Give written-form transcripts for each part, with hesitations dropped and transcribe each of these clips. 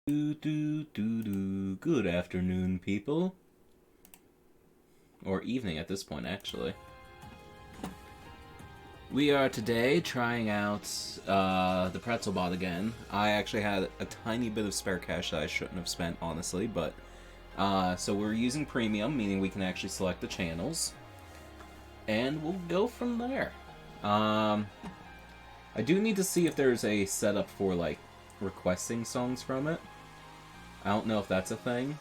Good afternoon, people. Or evening at this point, actually. We are today trying out the Pretzel Bot again. I actually had a tiny bit of spare cash that I shouldn't have spent, honestly, but... so we're using Premium, meaning we can actually select the channels. And we'll go from there. I do need to see if there's a setup for, like, requesting songs from it. I don't know if that's a thing.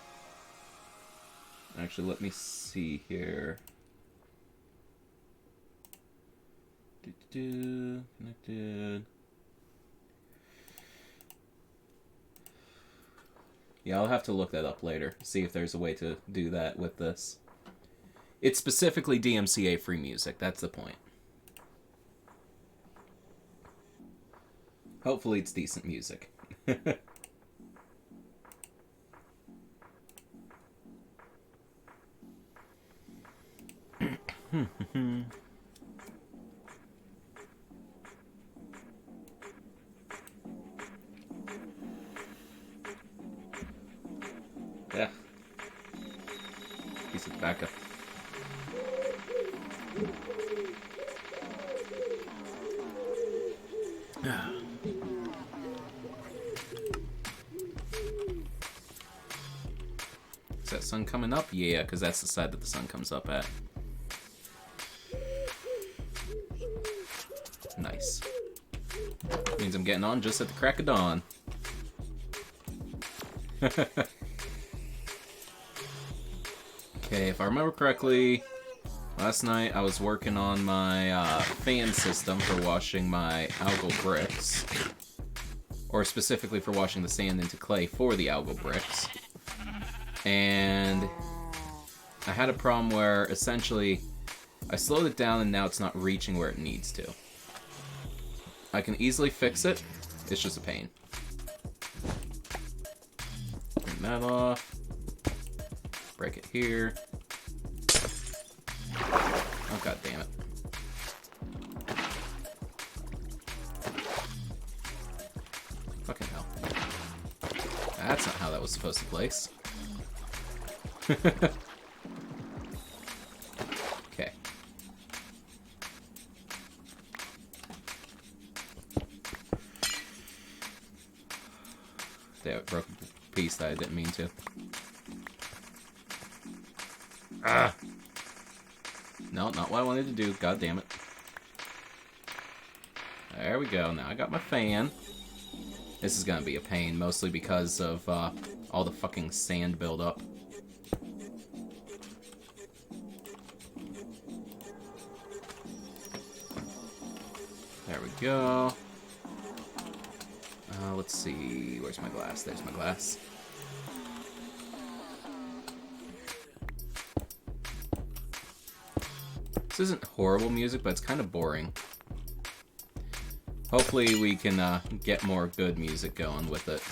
Actually, let me see here. Connected. Yeah, I'll have to look that up later. See if there's a way to do that with this. It's specifically DMCA free music. That's the point. Hopefully it's decent music. Yeah. Piece of tobacco. Is that sun coming up? Yeah, because that's the side that the sun comes up at. Nice. Means I'm getting on just at the crack of dawn. Okay, if I remember correctly, last night I was working on my fan system for washing my algal bricks. Or specifically for washing the sand into clay for the algal bricks. And I had a problem where essentially I slowed it down and now it's not reaching where it needs to. I can easily fix it, it's just a pain. Turn that off. Break it here. Oh, god damn it. Fucking hell. That's not how that was supposed to place. Okay. Damn, it broke a piece that I didn't mean to. Ah! No, not what I wanted to do. God damn it. There we go. Now I got my fan. This is gonna be a pain, mostly because of all the fucking sand buildup. There we go. Let's see. Where's my glass? There's my glass. This isn't horrible music, but it's kind of boring. Hopefully we can get more good music going with it.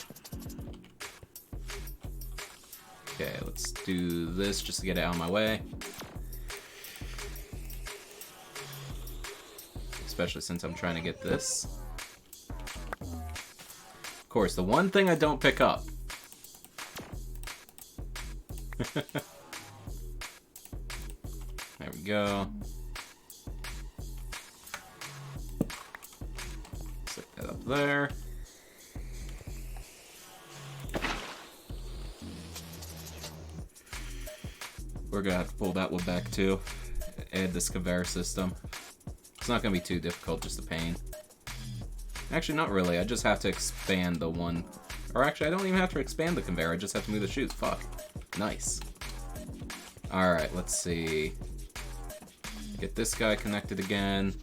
Okay, let's do this just to get it out of my way. Especially since I'm trying to get this. Of course, the one thing I don't pick up. There we go. Set that up there. We're gonna have to pull that one back too. Add this conveyor system. It's not gonna be too difficult, just a pain. Actually, not really. I just have to expand the one. Or actually, I don't even have to expand the conveyor. I just have to move the chutes. Fuck. Nice. Alright, let's see. Get this guy connected again.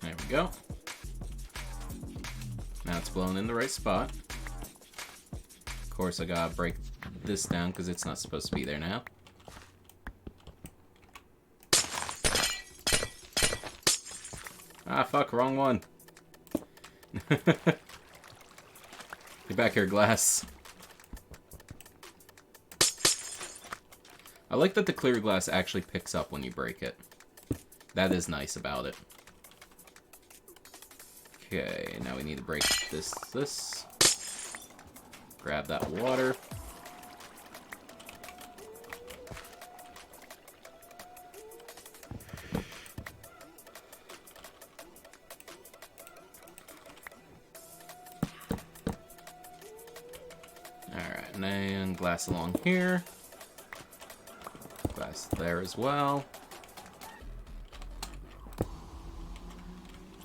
There we go. Now it's blown in the right spot. Of course, I gotta break this down because it's not supposed to be there now. Ah, fuck, wrong one. Get back here, glass. I like that the clear glass actually picks up when you break it. That is nice about it. Okay, now we need to break this. Grab that water. Alright, and then glass along here. Glass there as well.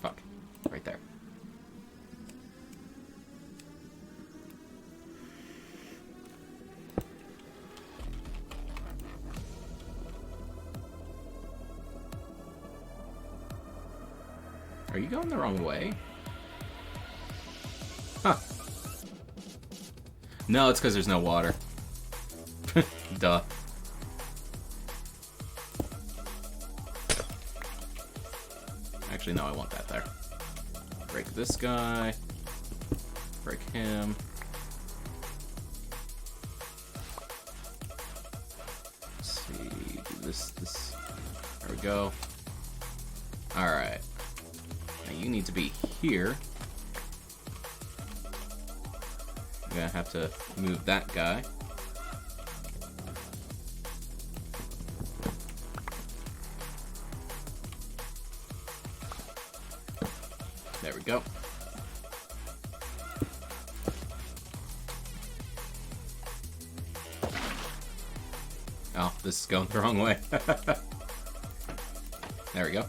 Fuck. Right there. Are you going the wrong way? Huh. No, it's because there's no water. Duh. Actually, no, I want that there. Break this guy. Break him. Let's see. Do this. There we go. Alright. Now you need to be here. I'm gonna have to move that guy. There we go. Oh, this is going the wrong way. There we go.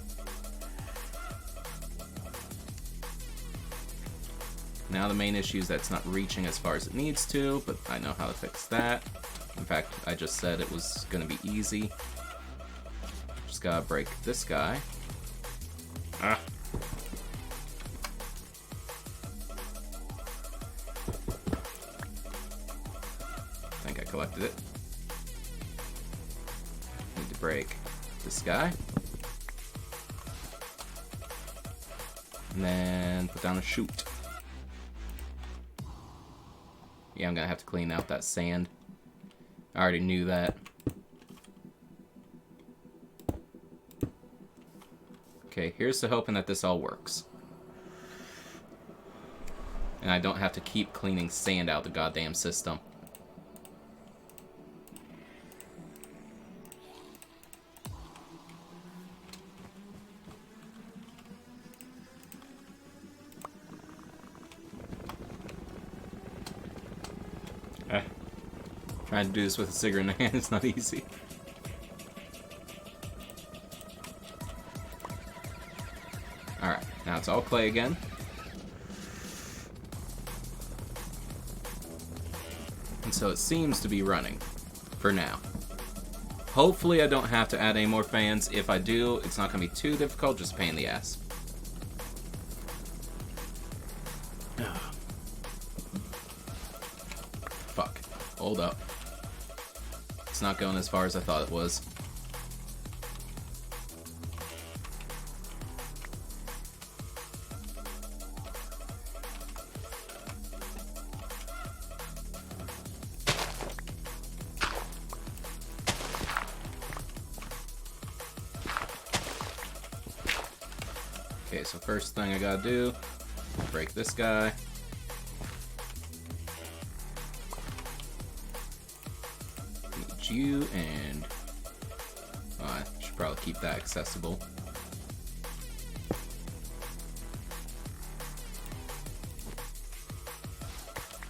Now the main issue is that it's not reaching as far as it needs to, but I know how to fix that. In fact, I just said it was going to be easy. Just gotta break this guy. Ah. I think I collected it. Need to break this guy. And then put down a chute. Yeah, I'm gonna have to clean out that sand. I already knew that. Okay, here's to hoping that this all works. And I don't have to keep cleaning sand out the goddamn system. Trying to do this with a cigarette in the hand is not easy. Alright, now it's all clay again. And so it seems to be running. For now. Hopefully I don't have to add any more fans. If I do, it's not going to be too difficult, just a pain in the ass. Fuck. Hold up. It's not going as far as I thought it was. Okay, so first thing I gotta do, break this guy. Need you, and I should probably keep that accessible.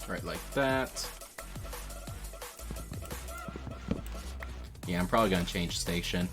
Right like that. Yeah, I'm probably gonna change station.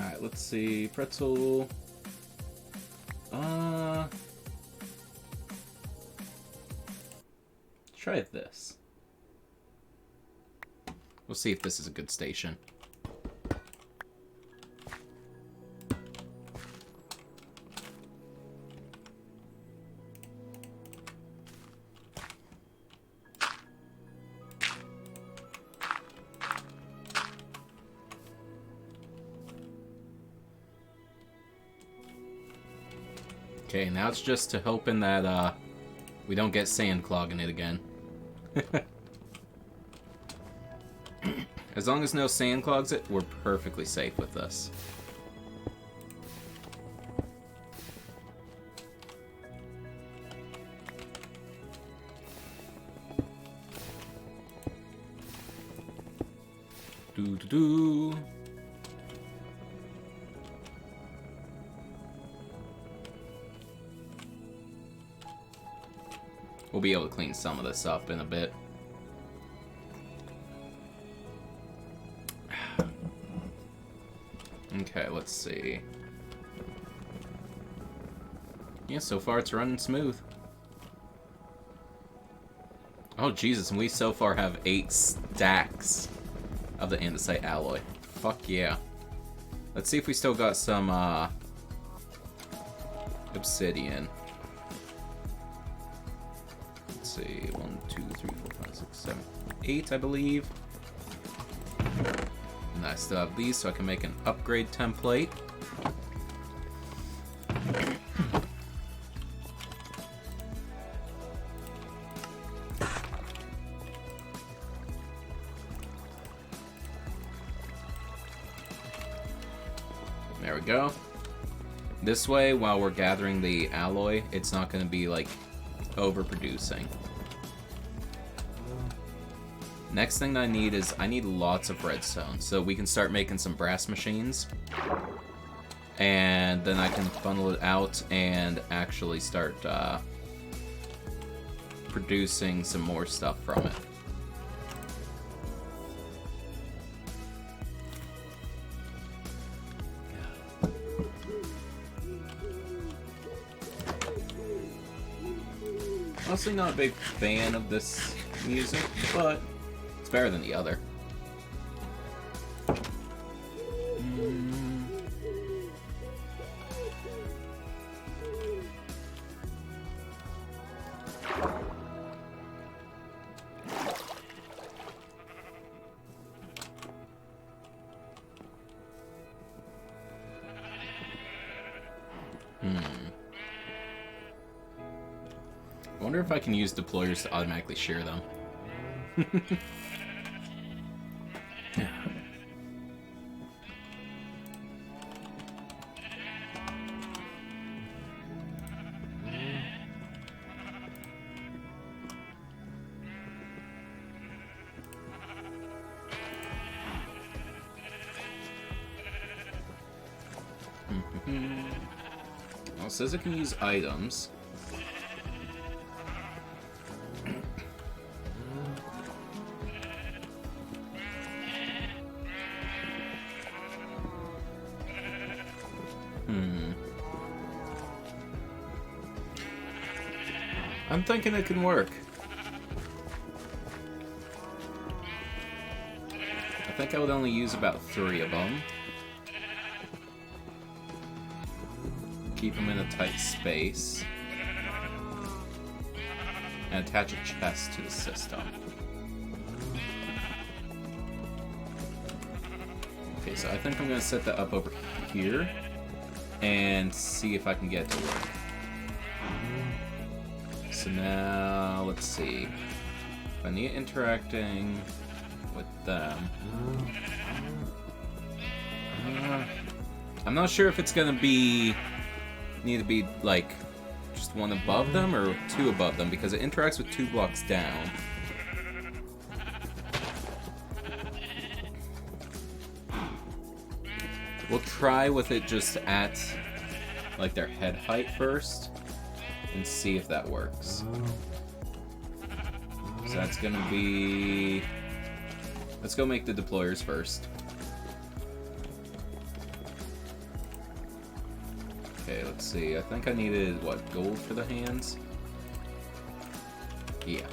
Alright, let's see. Pretzel. Try this. We'll see if this is a good station. Okay, now it's just to hoping that we don't get sand clogging it again. As long as no sand clogs it, we're perfectly safe with this. Do-do-do. We'll be able to clean some of this up in a bit. Okay, let's see. Yeah, so far it's running smooth. Oh, Jesus, and we so far have 8 stacks of the andesite alloy. Fuck yeah. Let's see if we still got some, obsidian. Let's see, 1, 2, 3, 4, 5, 6, 7, 8, I believe. And I still have these, so I can make an upgrade template. There we go. This way, while we're gathering the alloy, it's not going to be, like, overproducing. Next thing I need is, I need lots of redstone, so we can start making some brass machines. And then I can funnel it out and actually start producing some more stuff from it. Honestly, not a big fan of this music, but it's better than the other. I wonder if I can use deployers to automatically shear them. Well, it says it can use items. I'm thinking it can work. I think I would only use about 3 of them. Keep them in a tight space. And attach a chest to the system. Okay, so I think I'm going to set that up over here and see if I can get it to work. So now, let's see. If I need interacting with them. I'm not sure if it's gonna be need to be like just one above them or 2 above them because it interacts with 2 blocks down. We'll try with it just at like their head height first and see if that works. So that's gonna be... Let's go make the deployers first. Okay, let's see. I think I needed, what, gold for the hands? Yeah.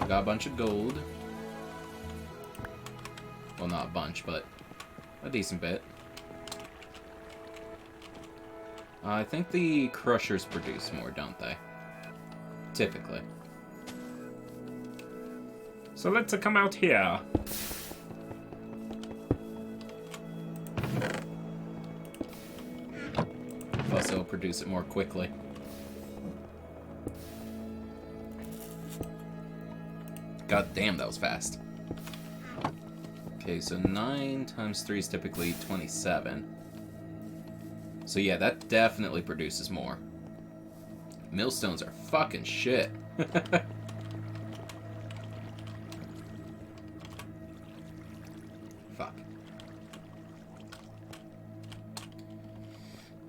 Got a bunch of gold. Well, not a bunch, but a decent bit. I think the crushers produce more, don't they? Typically. So let's come out here. Also, produce it more quickly. God damn, that was fast. Okay, so 9 times 3 is typically 27. So yeah, that definitely produces more. Millstones are fucking shit. Fuck.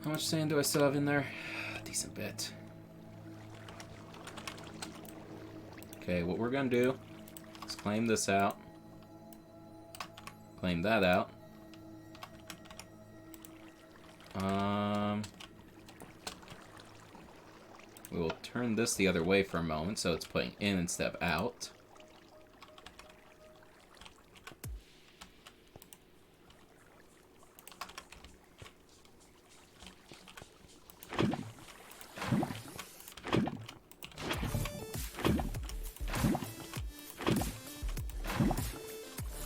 How much sand do I still have in there? A decent bit. Okay, what we're gonna do is claim this out. Claim that out. We will turn this the other way for a moment, so it's putting in instead of out.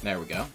There we go.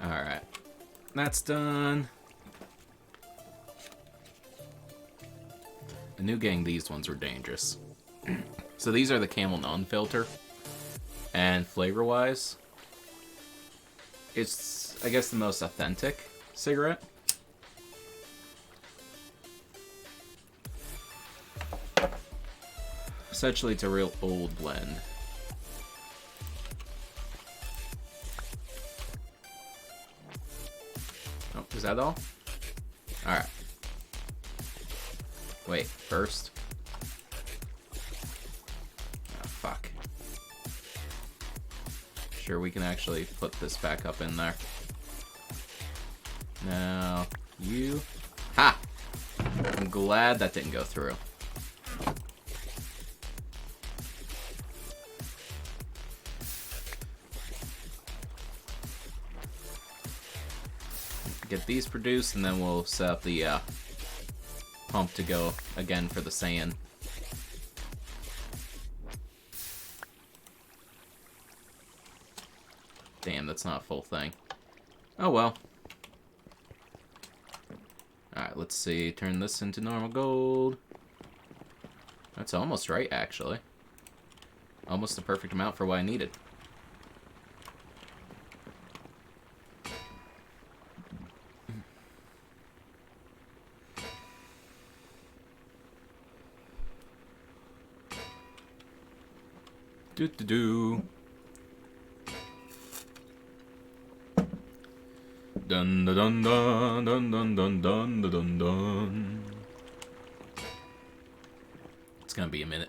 Alright. That's done. I knew getting these ones were dangerous. So these are the Camel non-filter. And flavor-wise, it's, I guess, the most authentic cigarette. Essentially, it's a real old blend. Oh, is that all? Alright. Wait, first? Oh, fuck. Sure, we can actually put this back up in there. Now, you... Ha! I'm glad that didn't go through. Get these produced, and then we'll set up the pump to go again for the sand. Damn, that's not a full thing. Oh well. Alright, let's see. Turn this into normal gold. That's almost right, actually. Almost the perfect amount for what I needed. Do. Dun dun dun dun dun dun dun dun dun dun. It's gonna be a minute.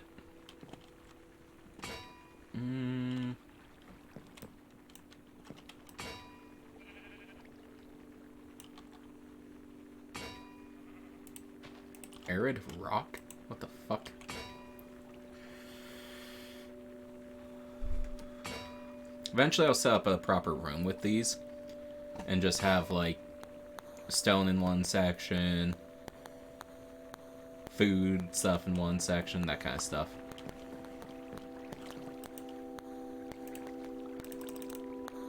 Arid rock? What the fuck? Eventually I'll set up a proper room with these and just have, like, stone in one section, food stuff in one section, that kind of stuff.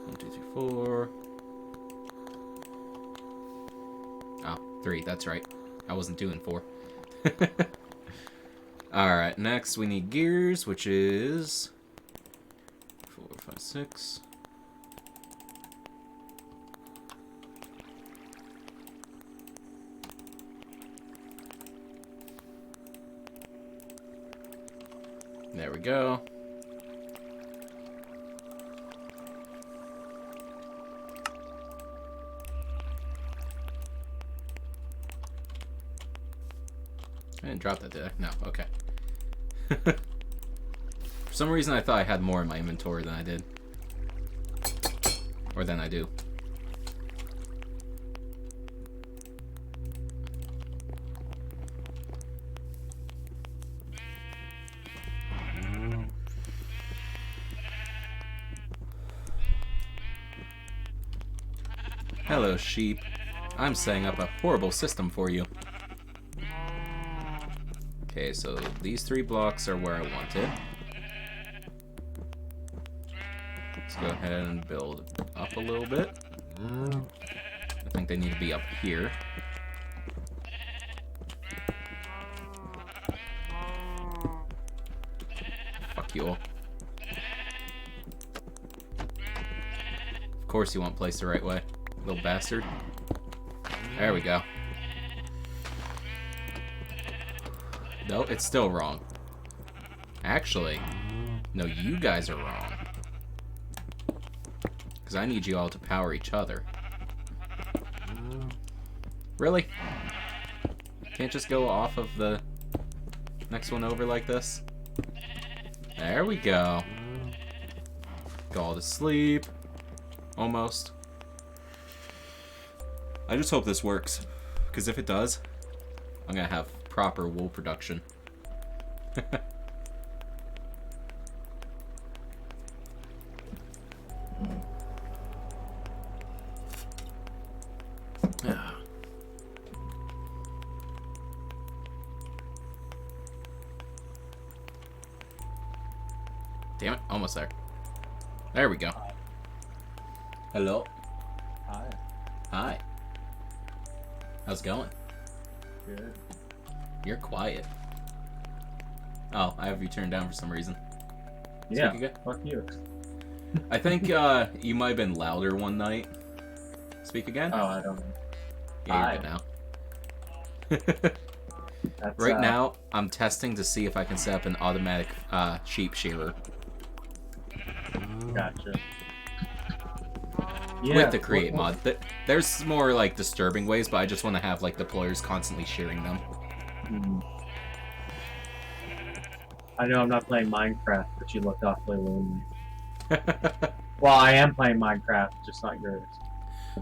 One, two, three, four. 3, that's right. I wasn't doing 4. Alright, next we need gears, which is 4, 5, 6. There we go. I didn't drop that, did I? No, okay. For some reason I thought I had more in my inventory than I did. Or than I do. Hello, sheep. I'm setting up a horrible system for you. Okay, so these 3 blocks are where I wanted. Let's go ahead and build up a little bit. I think they need to be up here. Fuck you all. Of course you won't place the right way, little bastard. There we go. No, it's still wrong. Actually, no, you guys are wrong. Because I need you all to power each other. Really? Can't just go off of the next one over like this? There we go. Go all to sleep. Almost. I just hope this works. Because if it does, I'm going to have proper wool production. Damn it, almost there. There we go. Hi. Hello. Hi. Hi. How's it going? Good. You're quiet. Oh, I have you turned down for some reason. Yeah, Speak again? fuck you. I think you might have been louder one night. Speak again? Oh, I don't know. Yeah, you're good now. That's, Right now, I'm testing to see if I can set up an automatic sheep shearer. Gotcha. Yeah, With the create mod. There's more like disturbing ways, but I just want to have like deployers constantly shearing them. I know I'm not playing Minecraft, but you look awfully lonely. Well, I am playing Minecraft, just not yours.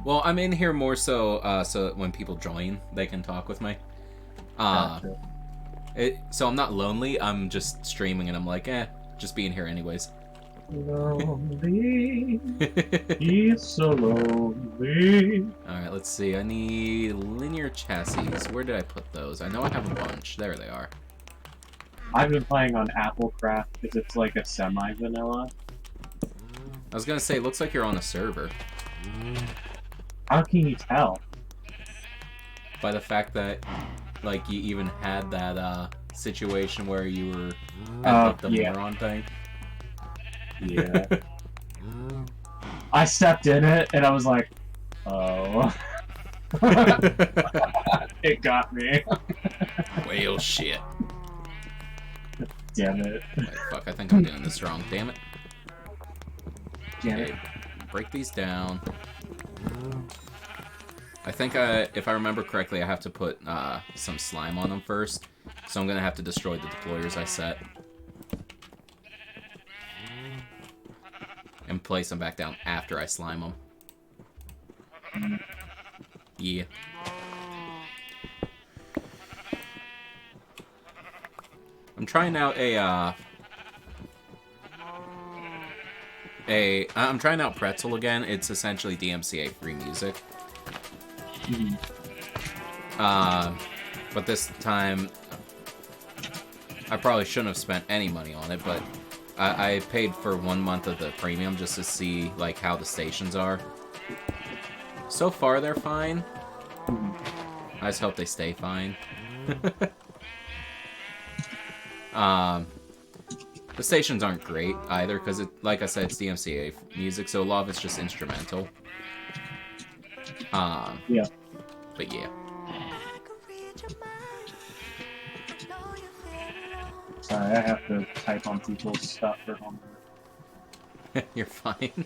Well, I'm in here more so so that when people join, they can talk with me. Gotcha. So I'm not lonely, I'm just streaming and I'm like, just being here anyways. Lonely, he's so lonely. Alright, let's see. I need linear chassis. Where did I put those? I know I have a bunch. There they are. I've been playing on Applecraft because it's like a semi-vanilla. I was gonna say, it looks like you're on a server. How can you tell? By the fact that, like, you even had that, situation where you were at, like, the yeah. moron thing. Yeah. I stepped in it and I was like, oh. It got me. Well, shit. Damn it. Wait, fuck, I think I'm doing this wrong. Damn it. Damn it. Okay, break these down. I think, if I remember correctly, I have to put some slime on them first. So I'm going to have to destroy the deployers I set. And place them back down after I slime them. Yeah. I'm trying out I'm trying out Pretzel again. It's essentially DMCA free music. But this time, I probably shouldn't have spent any money on it, but I paid for 1 month of the premium just to see, like, how the stations are. So far, they're fine. I just hope they stay fine. The stations aren't great either, because, like I said, it's DMCA music, so a lot of it's just instrumental. Yeah. But yeah. Sorry, I have to type on people's stuff for homework. You're fine.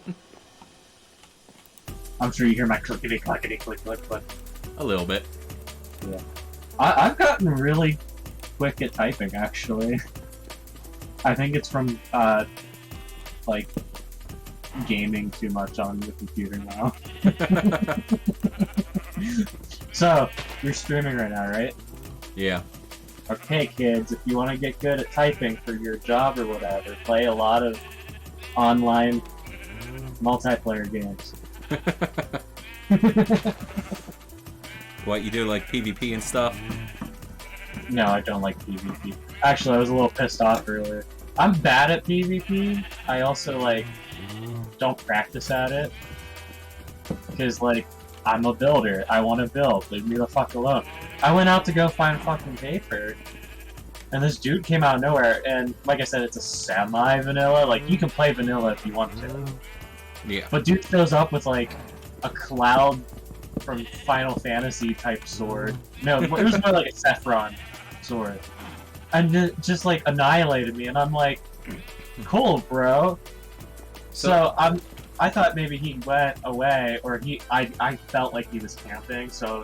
I'm sure you hear my clickety clackety click click click. A little bit. Yeah. I've gotten really quick at typing, actually. I think it's from, like, gaming too much on the computer now. So, you're streaming right now, right? Yeah. Okay, kids, if you want to get good at typing for your job or whatever, play a lot of online multiplayer games. What, you do, like, PvP and stuff? No, I don't like PvP. Actually, I was a little pissed off earlier. I'm bad at PvP. I also, like, don't practice at it. Because, like, I'm a builder. I want to build. Leave me the fuck alone. I went out to go find fucking paper. And this dude came out of nowhere. And, like I said, it's a semi-vanilla. Like, you can play vanilla if you want to. Yeah. But dude shows up with, like, a cloud from Final Fantasy type sword. No, it was more like a Sephiroth sword. And it just, like, annihilated me. And I'm like, cool, bro. So I thought maybe he went away, or I felt like he was camping, so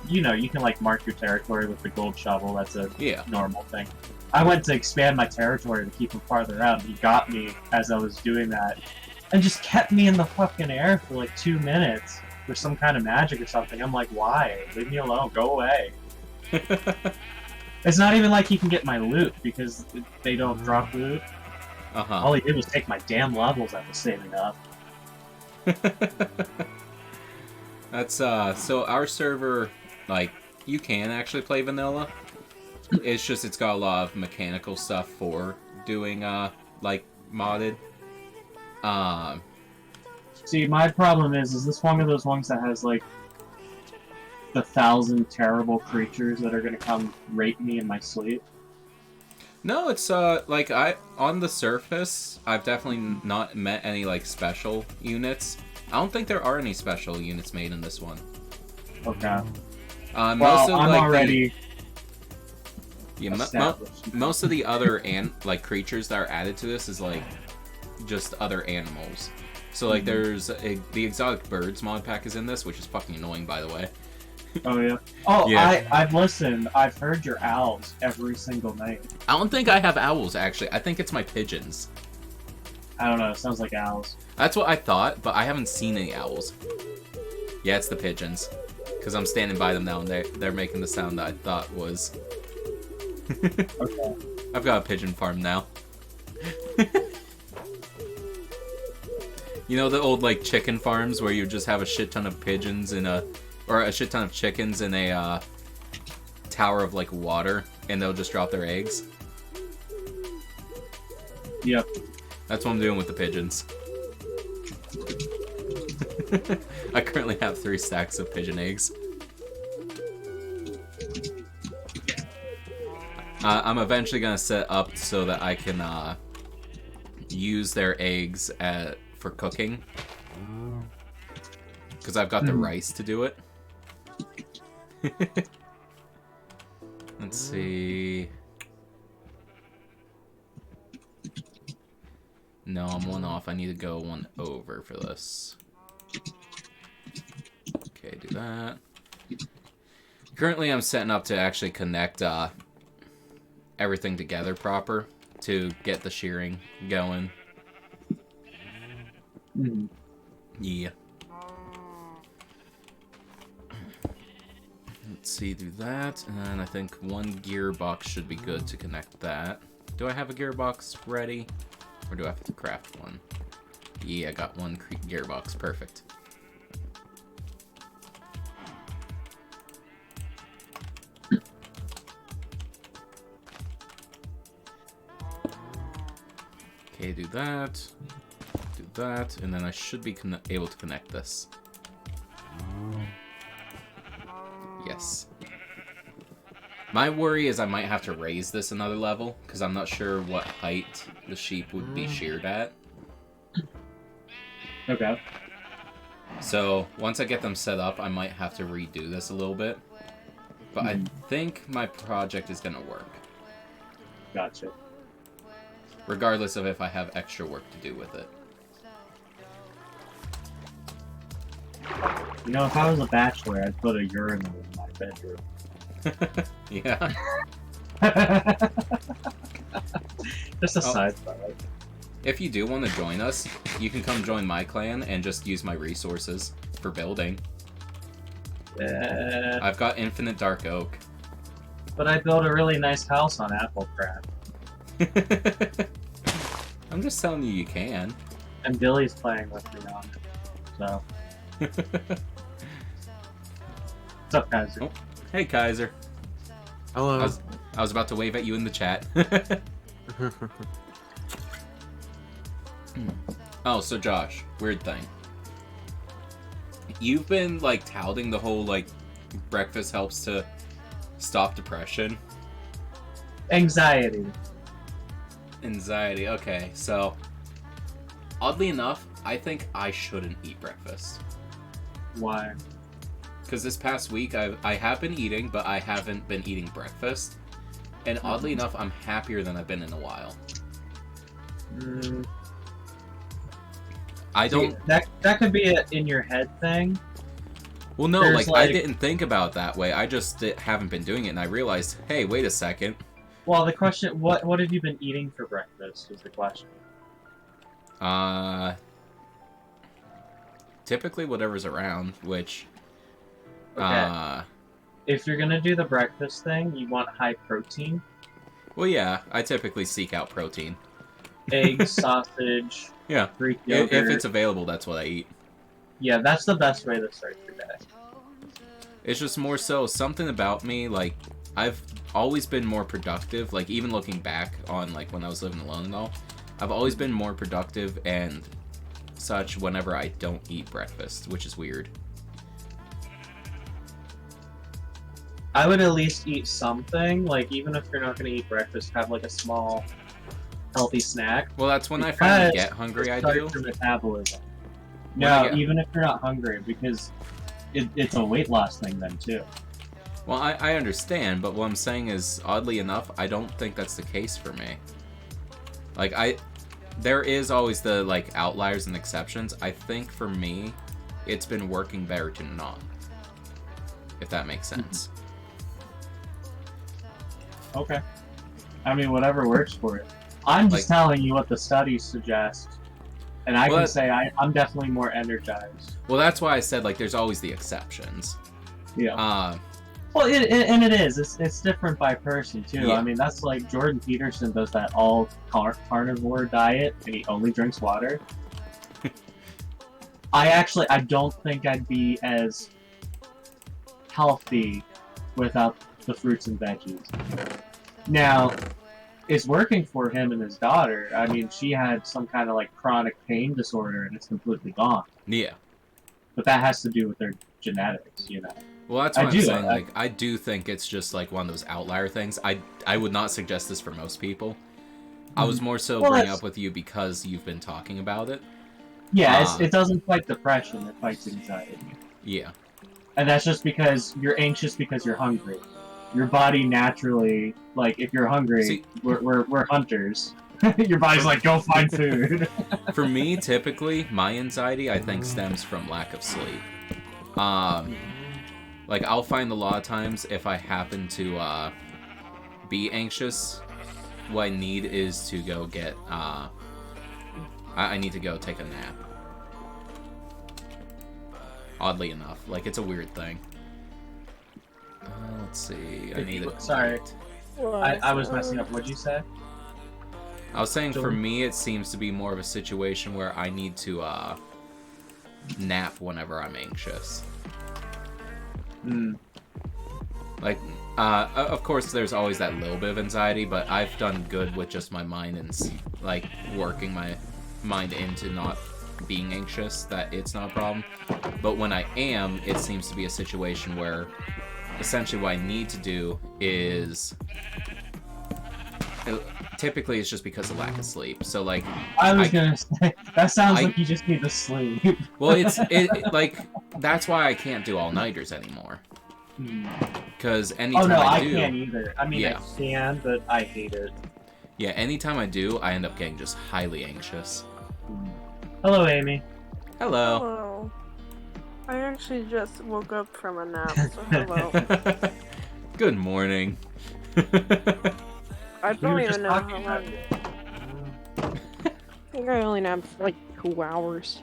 you know, you can like mark your territory with the gold shovel. That's a normal thing. I went to expand my territory to keep him farther out, and he got me as I was doing that, and just kept me in the fucking air for like 2 minutes with some kind of magic or something. I'm like, why? Leave me alone. Go away. It's not even like he can get my loot, because they don't drop loot. All he did was take my damn levels I was saving up. That's, so our server, like, you can actually play vanilla. It's just, it's got a lot of mechanical stuff for doing, like, modded. See, my problem is this one of those ones that has, like, the 1,000 terrible creatures that are gonna come rape me in my sleep? No, it's, like, on the surface, I've definitely not met any, like, special units. I don't think there are any special units made in this one. Okay. Most well, of, I'm like, already most of the other, like, creatures that are added to this is, like, just other animals. So, like, there's, the exotic birds mod pack is in this, which is fucking annoying, by the way. Oh, yeah. Oh, yeah. I've listened. I've heard your owls every single night. I don't think I have owls, actually. I think it's my pigeons. I don't know. It sounds like owls. That's what I thought, but I haven't seen any owls. Yeah, it's the pigeons. Because I'm standing by them now, and they're making the sound that I thought was... Okay. I've got a pigeon farm now. You know the old, like, chicken farms where you just have a shit ton of pigeons in a... Or a shit ton of chickens in a, tower of, like, water, and they'll just drop their eggs? Yep. That's what I'm doing with the pigeons. I currently have 3 stacks of pigeon eggs. I'm eventually gonna set up so that I can, use their eggs for cooking. Because I've got the rice to do it. Let's see. No, I'm 1 off. I need to go 1 over for this. Okay, do that. Currently, I'm setting up to actually connect everything together proper to get the shearing going. Yeah. Let's see, do that, and then I think 1 gearbox should be good to connect that. Do I have a gearbox ready? Or do I have to craft one? Yeah, I got 1 gearbox. Perfect. Okay, do that, and then I should be able to connect this. Yes. My worry is I might have to raise this another level, because I'm not sure what height the sheep would be sheared at. Okay. So, once I get them set up, I might have to redo this a little bit. But I think my project is going to work. Gotcha. Regardless of if I have extra work to do with it. You know, if I was a bachelor, I'd put a urinal in my bedroom. Yeah. Just a side thought. If you do want to join us, you can come join my clan and just use my resources for building. I've got infinite dark oak. But I built a really nice house on Applecraft. I'm just telling you can. And Billy's playing with me on it. So. What's up, Kaiser? Oh, hey, Kaiser. Hello. I was about to wave at you in the chat. Oh, so Josh, weird thing. You've been, like, touting the whole, like, breakfast helps to stop depression. Anxiety. Anxiety, okay. So, oddly enough, I think I shouldn't eat breakfast. Why? Because this past week, I have been eating, but I haven't been eating breakfast. And oddly enough, I'm happier than I've been in a while. I don't... See, that could be an in your head thing. Well, no, There's, like, I didn't think about it that way. I just haven't been doing it, and I realized, hey, wait a second. Well, the question, what have you been eating for breakfast is the question. Typically whatever's around, which... Okay. If you're gonna do the breakfast thing, you want high protein. Well, yeah, I typically seek out protein. Eggs, sausage, Yeah. Greek yogurt. If it's available, that's what I eat. Yeah, that's the best way to start your day. It's just more so something about me, like, I've always been more productive, like, even looking back on, like, when I was living alone and all, I've always been more productive and such whenever I don't eat breakfast, which is weird. I would at least eat something, like, even if you're not gonna eat breakfast, have, like, a small, healthy snack. Well, that's when I finally get hungry, I do. Your metabolism. When I No, get- even if you're not hungry, because it's a weight loss thing then, too. Well, I understand, but what I'm saying is, oddly enough, I don't think that's the case for me. Like, there is always the, like, outliers and exceptions. I think for me, it's been working better to not. If that makes sense. Okay. I mean, whatever works for you. I'm just Like- telling you what the studies suggest. And I Well, can say I'm definitely more energized. Well, that's why I said, like, there's always the exceptions. Yeah. Well, it is. It's different by person, too. Yeah. I mean, that's like Jordan Peterson does that all carnivore diet, and he only drinks water. I don't think I'd be as healthy without the fruits and veggies. Now, it's working for him and his daughter. I mean, she had some kind of like chronic pain disorder, and it's completely gone. Yeah. But that has to do with their genetics, you know. Well, that's what I'm saying. I- Like, I do think it's just, like, one of those outlier things. I would not suggest this for most people. I was more so Well, bringing that's- up with you because you've been talking about it. Yeah, it doesn't fight depression, it fights anxiety. Yeah. And that's just because you're anxious because you're hungry. Your body naturally, like, if you're hungry, See- we're hunters. Your body's like, go find food. For me, typically, my anxiety, I think, stems from lack of sleep. Like, I'll find a lot of times if I happen to, be anxious, what I need is to go get, I need to go take a nap. Oddly enough. Like, it's a weird thing. Let's see. I need a... Sorry. I was messing up. What'd you say? I was saying for Jordan? me, it seems to be more of a situation where I need to, nap whenever I'm anxious. Like, of course, there's always that little bit of anxiety, but I've done good with just my mind and, like, working my mind into not being anxious, that it's not a problem. But when I am, it seems to be a situation where essentially what I need to do is... Typically, it's just because of lack of sleep. So, like... I was gonna say, that sounds I- like you just need to sleep. Well, like, that's why I can't do all-nighters anymore. Because anytime Oh no, I do... can't either. I mean, Yeah. I can, but I hate it. Yeah, anytime I do, I end up getting just highly anxious. Hello, Amy. Hello. Hello. I actually just woke up from a nap, so hello. Good morning. I We were don't just even know talking how about long. it. I think I only napped for like 2 hours.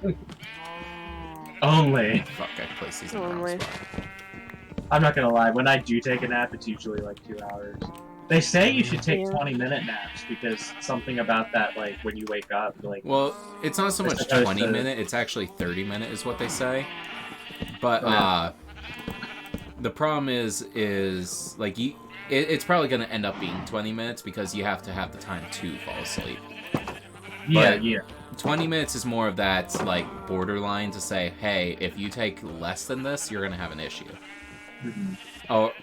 Only. Fuck, I placed these in the wrong Only. spot. I'm not gonna lie, when I do take a nap, it's usually like 2 hours. They say you should take Yeah. 20-minute naps because something about that, like, when you wake up, like... Well, it's not so As much opposed 20 to- minute, it's actually 30 minute is what they say. But, Yeah. the problem is like, it's probably going to end up being 20 minutes because you have to have the time to fall asleep. Yeah, but- yeah. 20 minutes is more of that, like, borderline to say, hey, if you take less than this, you're going to have an issue. Mhm.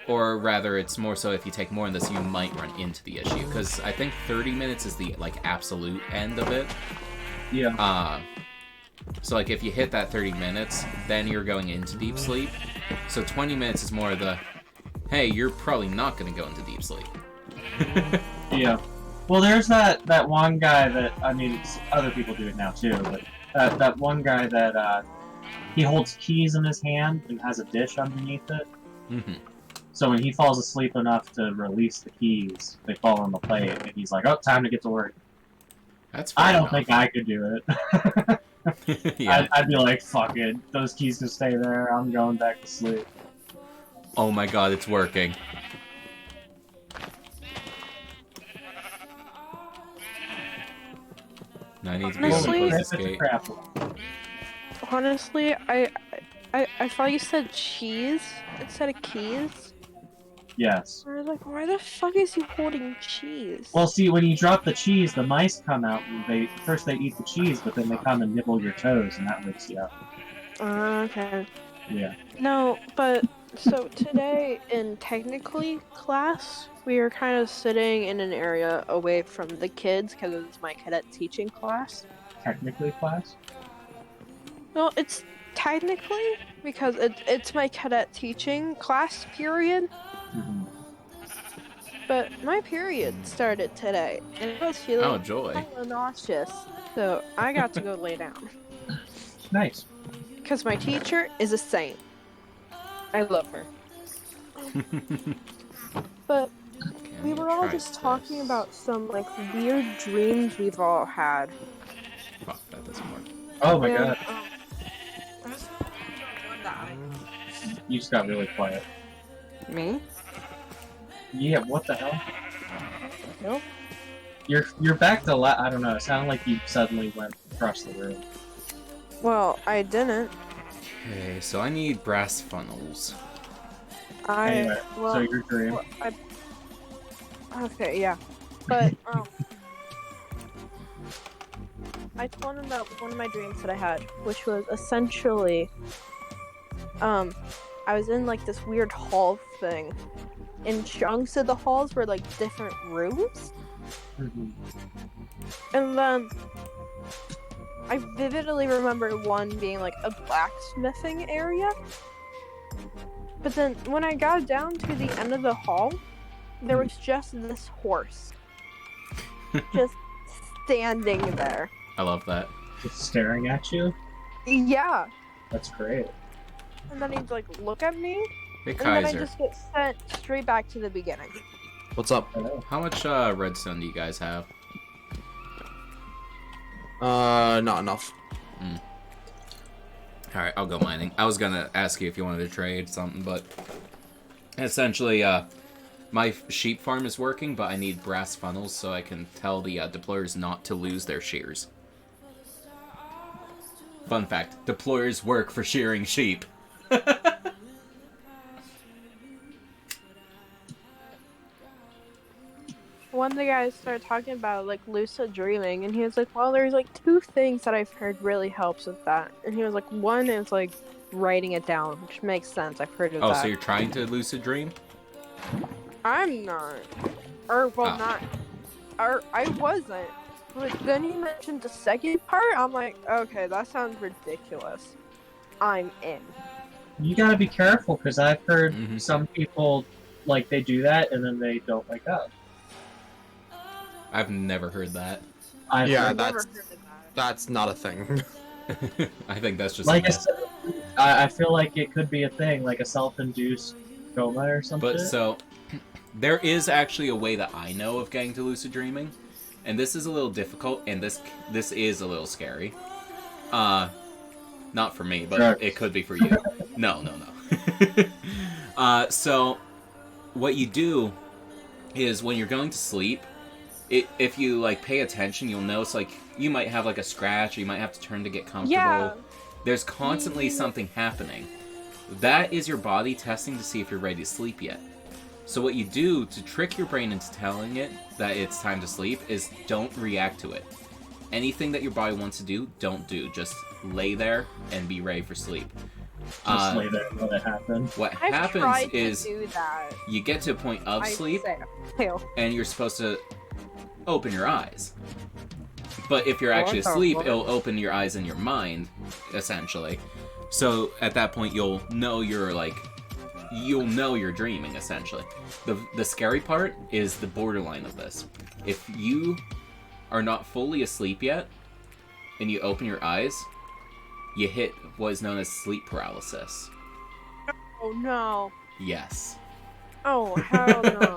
Or rather, it's more so if you take more than this, you might run into the issue. Because I think 30 minutes is the, like, absolute end of it. Yeah. So, like, if you hit that 30 minutes, then you're going into deep sleep. So 20 minutes is more of the, hey, you're probably not going to go into deep sleep. Yeah. Well, there's that one guy that, I mean, other people do it now too, but that one guy that, he holds keys in his hand and has a dish underneath it. Mhm. So when he falls asleep enough to release the keys, they fall on the plate, and he's like, oh, time to get to work. That's fair I don't enough. think I could do it. Yeah. I'd be like, fuck it, those keys can stay there, I'm going back to sleep. Oh my god, it's working. Now I need to be able to Honestly- close That's this such a gate. crap one. Honestly, I thought you said cheese instead of keys. Yes. I was like, why the fuck is he holding cheese? Well, see, when you drop the cheese, the mice come out, and they eat the cheese, but then they come and nibble your toes, and that wakes you up. Okay. Yeah. No, but so today in technically class, we were kind of sitting in an area away from the kids because it was my cadet teaching class. Technically, class? Well, it's technically because it's my cadet teaching class period, Mhm. but my period started today and I was feeling Oh, joy. hella nauseous, so I got to go lay down Nice. because my teacher is a saint. I love her. But Okay, we I'm were gonna all try just talking this. about some like weird dreams we've all had. Fuck, that doesn't work. Oh my And, god, I was talking about one that you just got really quiet. Me? Yeah, what the hell? Nope. You're back to I don't know, it sounded like you suddenly went across the room. Well, I didn't. Okay, so I need brass funnels. Anyway, well, so your dream. well, okay, yeah, but I told him about one of my dreams that I had, which was essentially, I was in like this weird hall thing, and chunks of the halls were like different rooms, Mhm. and then I vividly remember one being like a blacksmithing area. But then when I got down to the end of the hall, there was just this horse. Just standing there. I love that. Just staring at you? Yeah. That's great. And then he'd like look at me, Hey, and then I Kaiser. just get sent straight back to the beginning. What's up? Hello. How much redstone do you guys have? Not enough. Alright, I'll go mining. I was gonna ask you if you wanted to trade something, but... Essentially, my sheep farm is working, but I need brass funnels so I can tell the deployers not to lose their shears. Fun fact, deployers work for shearing sheep. one of the guys started talking about like lucid dreaming, and he was like, well, there's like two things that I've heard really helps with that. And he was like, one is like writing it down, which makes sense. I've heard of Oh, that. so you're trying to lucid dream? I'm not. Or, well, Oh. not. Or, I wasn't. But then he mentioned the second part. I'm like, okay, that sounds ridiculous. I'm in. You gotta be careful, because I've heard Mhm. some people, like, they do that and then they don't wake up. I've never heard that. I've Yeah, heard, Never that's- heard of that. That's not a thing. I think that's just like a I myth. said, I feel like it could be a thing, like a self-induced coma or something. But so, there is actually a way that I know of getting to lucid dreaming, and this is a little difficult, and this is a little scary. Not for me, but Sure. it could be for you. No. So, what you do is when you're going to sleep, if you like pay attention, you'll notice like you might have like a scratch, or you might have to turn to get comfortable. Yeah. There's constantly something happening. That is your body testing to see if you're ready to sleep yet. So what you do to trick your brain into telling it that it's time to sleep is don't react to it. Anything that your body wants to do, don't do. Just lay there and be ready for sleep. Just lay there and let it happen. What I've happens tried is to do that. you get to a point of I sleep fail. and you're supposed to open your eyes. But if you're actually What the asleep, fuck? it'll open your eyes in your mind, essentially. So at that point, you'll know you're dreaming, essentially. The scary part is the borderline of this. If you are not fully asleep yet, and you open your eyes, you hit what is known as sleep paralysis. Oh no. Yes. Oh hell no.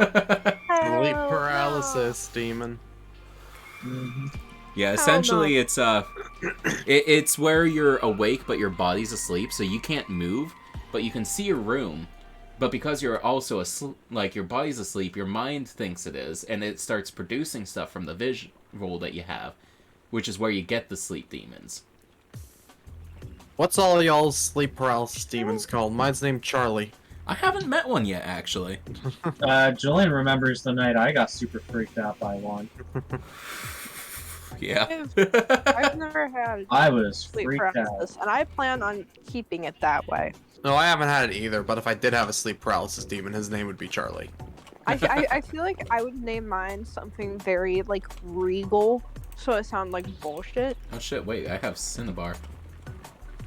Hell Sleep no. paralysis, demon. Mhm. Yeah, Hell essentially it's it's where you're awake but your body's asleep, so you can't move, but you can see your room. But because you're also asleep, like your body's asleep, your mind thinks it is, and it starts producing stuff from the visual that you have, which is where you get the sleep demons. What's all y'all's sleep paralysis demons called? Mine's named Charlie. I haven't met one yet, actually. Julian remembers the night I got super freaked out by one. Yeah. I've never had I was sleep freaked out. paralysis, and I plan on keeping it that way. No, I haven't had it either, but if I did have a sleep paralysis demon, his name would be Charlie. I feel like I would name mine something very like regal, so it sounds like bullshit. Oh shit! Wait, I have Cinnabar.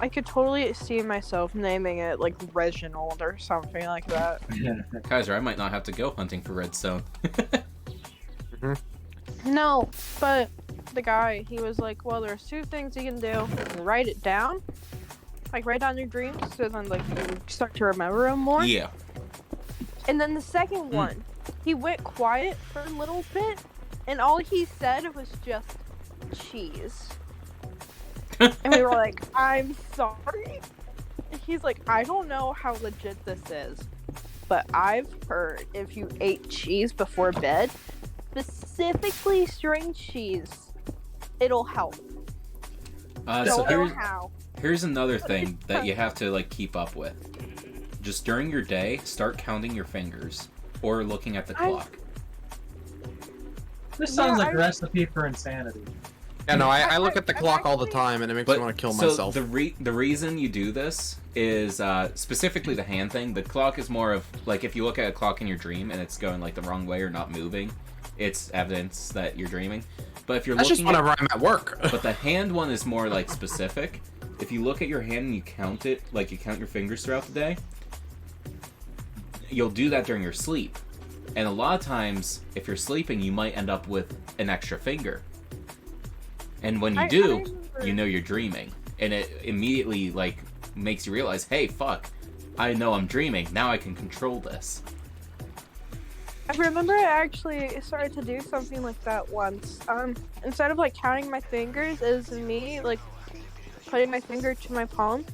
I could totally see myself naming it like Reginald or something like that. Kaiser, I might not have to go hunting for redstone. No, but the guy, he was like, well, there's two things you can do. You can write it down, like write down your dreams, so then like you start to remember them more. Yeah. And then the second one, he went quiet for a little bit, and all he said was just cheese. And we were like, I'm sorry. And he's like, I don't know how legit this is, but I've heard if you ate cheese before bed, specifically string cheese, it'll help. So Don't know here's how. here's another thing that you have to like keep up with. Just during your day, start counting your fingers or looking at the clock. This sounds Yeah, like a I- recipe for insanity. Yeah, no, I look at the I've clock all the actually- time, and it makes me want to kill so myself. the reason you do this is specifically the hand thing. The clock is more of like if you look at a clock in your dream and it's going like the wrong way or not moving, it's evidence that you're dreaming. But if you're That's just looking at, whenever I'm at work. but the hand one is more like specific. If you look at your hand and you count it, like you count your fingers throughout the day, you'll do that during your sleep. And a lot of times, if you're sleeping, you might end up with an extra finger. And when you I do, remember- you know you're dreaming. And it immediately, like, makes you realize, hey, fuck, I know I'm dreaming. Now I can control this. I remember I actually started to do something like that once. Instead of like counting my fingers, it was me like putting my finger to my palm,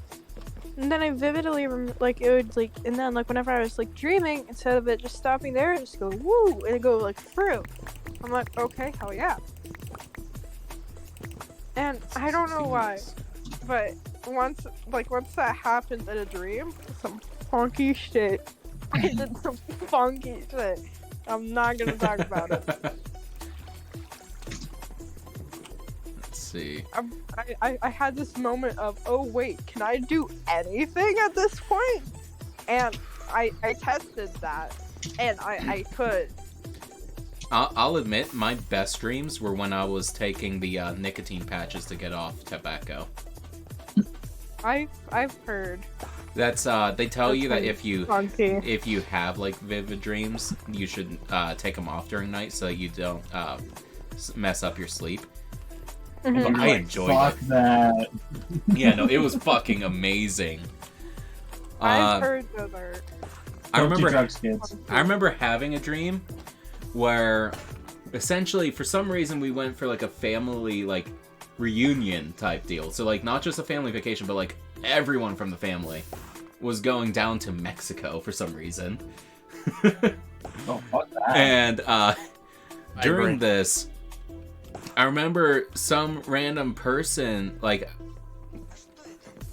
and then I vividly like it would like, and then like whenever I was like dreaming, instead of it just stopping there, it just go woo and it go like through. I'm like, okay, hell yeah. And I don't know why, but once that happened in a dream, some funky shit. I did some funky shit. I'm not gonna talk about it. see. I had this moment of, oh wait, can I do anything at this point? And I tested that, and I could. I'll admit, my best dreams were when I was taking the nicotine patches to get off tobacco. I've heard. That's they tell you that if you Funky. have like vivid dreams, you should take them off during night so that you don't mess up your sleep. Mhm. But I Like, enjoyed fuck it. that. Yeah, no, it was fucking amazing. I've heard those are. I Don't do remember drugs, kids. I remember having a dream where essentially for some reason we went for like a family like reunion type deal. So like not just a family vacation, but like everyone from the family was going down to Mexico for some reason. Oh, fuck that. And I during agree. this, I remember some random person like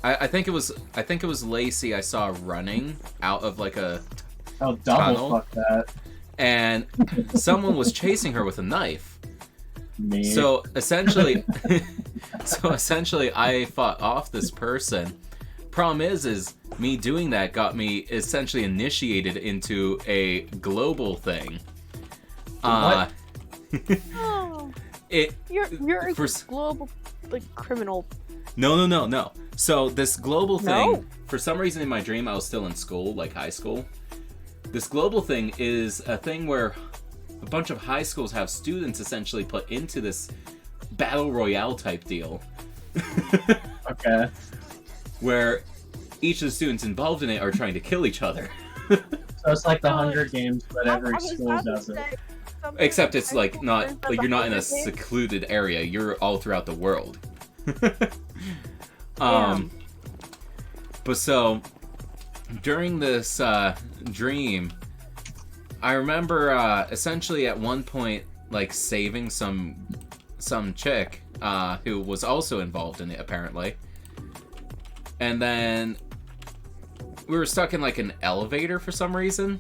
I think it was Lacey I saw running out of like a Oh, double tunnel. fuck that. and someone was chasing her with a knife. Me. So essentially I fought off this person. Problem is me doing that got me essentially initiated into a global thing. What? Oh, It you're a for global like criminal. No. So this global thing, No. for some reason in my dream I was still in school, like high school. This global thing is a thing where a bunch of high schools have students essentially put into this battle royale type deal. Okay. Where each of the students involved in it are trying to kill each other. So it's like the Oh, Hunger Games, but every school does it. Except it's like not like you're not in a secluded area. You're all throughout the world. But so during this dream, I remember essentially at one point like saving some chick who was also involved in it apparently, and then we were stuck in like an elevator for some reason.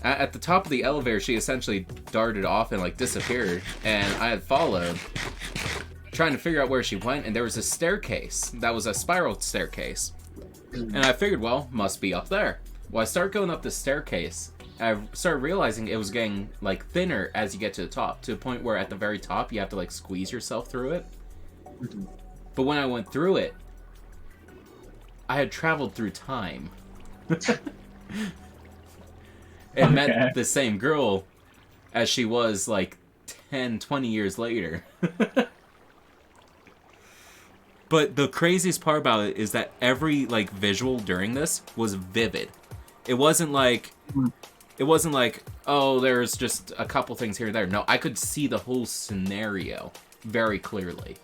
At the top of the elevator, she essentially darted off and like disappeared, and I had followed, trying to figure out where she went, and there was a staircase that was a spiral staircase, and I figured, well, must be up there. Well, I started going up the staircase, and I started realizing it was getting like thinner as you get to the top, to a point where at the very top you have to like squeeze yourself through it. But when I went through it, I had traveled through time. And met the same girl as she was like 10, 20 years later. But the craziest part about it is that every like visual during this was vivid. It wasn't like oh, there's just a couple things here and there. No, I could see the whole scenario very clearly.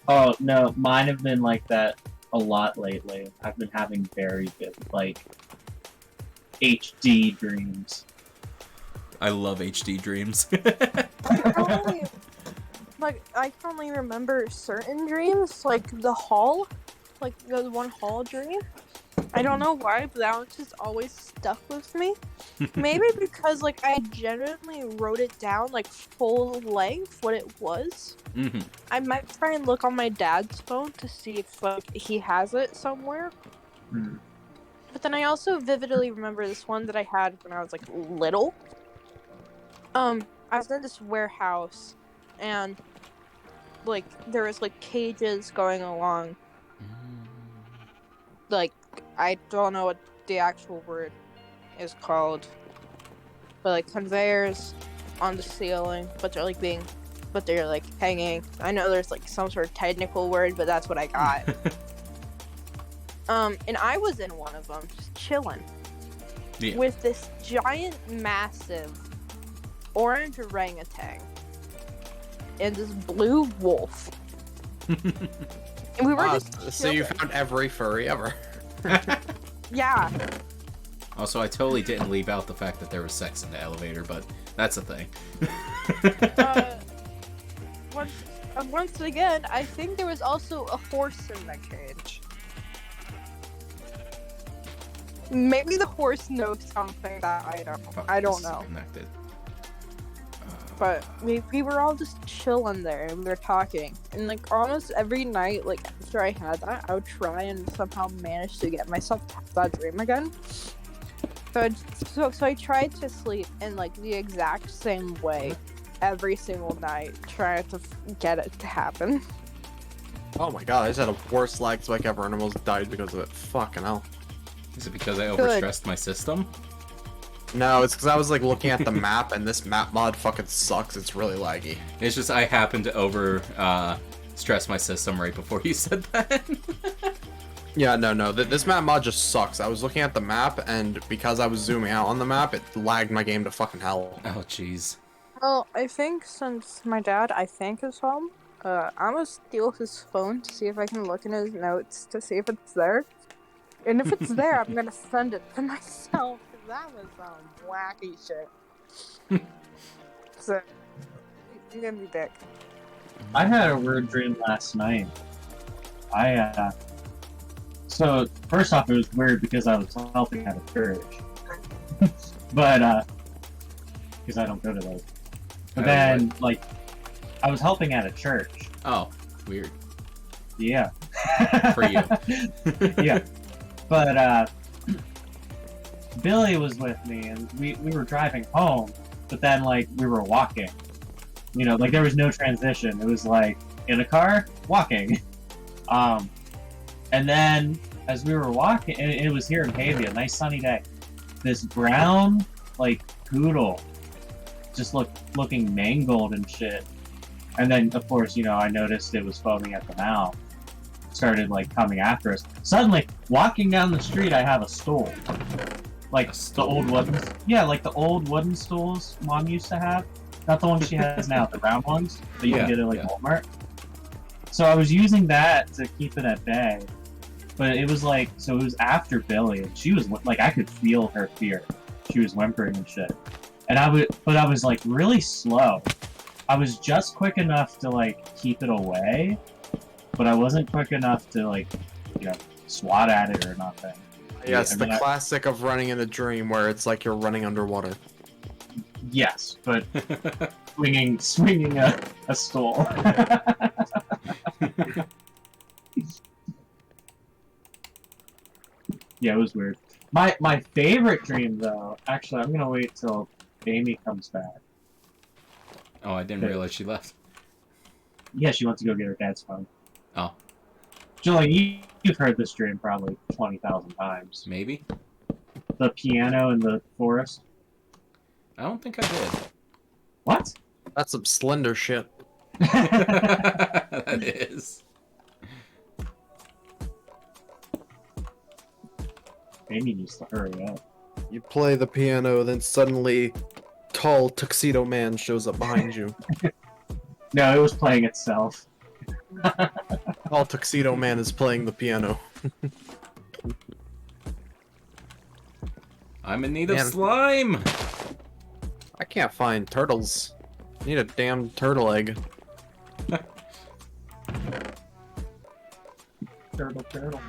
Oh, no, mine have been like that a lot lately. I've been having very good, like, HD dreams. I love HD dreams. I can only remember certain dreams, like the hall, like the one hall dream. I don't know why, but that one just always stuck with me. Maybe because like I genuinely wrote it down like full length what it was. Mm-hmm. I might try and look on my dad's phone to see if like he has it somewhere. Hmm. But then I also vividly remember this one that I had when I was like little. I was in this warehouse, and like there was like cages going along. Like I don't know what the actual word is called, but like conveyors on the ceiling, but they're like hanging. I know there's like some sort of technical word, but that's what I got. And I was in one of them, just chilling, with this giant, massive orange orangutan and this blue wolf. And we were just so you chilling. found every furry ever. Yeah. Also, I totally didn't leave out the fact that there was sex in the elevator, but that's a thing. Once again, I think there was also a horse in the cage. Maybe the horse knows something that I don't. Fuck, I this don't is know. Connected. but we were all just chilling there and we were talking. And like almost every night, like after I had that, I would try and somehow manage to get myself to have that dream again. So I tried to sleep in like the exact same way every single night, trying to get it to happen. Oh my god, I just had a worst lag spike ever and almost died because of it. Fucking hell. Is it because I overstressed my system? No, it's because I was like looking at the map and this map mod fucking sucks. It's really laggy. It's just I happened to stress my system right before you said that. Yeah, no. This map mod just sucks. I was looking at the map and because I was zooming out on the map, it lagged my game to fucking hell. Oh, jeez. Well, I think since my dad, is home, I'm gonna steal his phone to see if I can look in his notes to see if it's there. And if it's there, I'm gonna send it to myself, because that was some wacky shit. So, I'm gonna be back. I had a weird dream last night. So, first off, it was weird because I was helping at a church. But, because I don't go to those. But then, like, I was helping at a church. Oh, weird. Yeah. For you. Yeah. But, Billy was with me, and we were driving home, but then, like, we were walking. You know, like, there was no transition. It was, like, in a car, walking. And then, as we were walking, and it was here in Pavia, a nice sunny day, this brown, like, poodle, just looking mangled and shit. And then, of course, you know, I noticed it was foaming at the mouth. Started, like, coming after us. Suddenly, walking down the street, I have a stool. Like, the old wooden... Yeah, like the old wooden stools Mom used to have. Not the ones she has now, the round ones that you can get at, like, Walmart. So I was using that to keep it at bay. But it was like, so it was after Billy, and she was, like, I could feel her fear. She was whimpering and shit. And I was, like, really slow. I was just quick enough to, like, keep it away, but I wasn't quick enough to, like, you know, swat at it or nothing. Yeah, it's the classic of running in a dream where it's like you're running underwater. Yes, but swinging a stool. Yeah, it was weird. My favorite dream, though, actually, I'm gonna wait till Amy comes back. Oh, I didn't realize she left. Yeah, she wants to go get her dad's phone. Oh. Julie, you've heard this dream probably 20,000 times. Maybe? The piano in the forest? I don't think I did. What? That's some Slender shit. That is. Amy needs to hurry up. You play the piano, then suddenly tall tuxedo man shows up behind you. No, it was playing itself. Tall tuxedo man is playing the piano. I'm in need of Man. slime! I can't find turtles. I need a damn turtle egg. Turtle.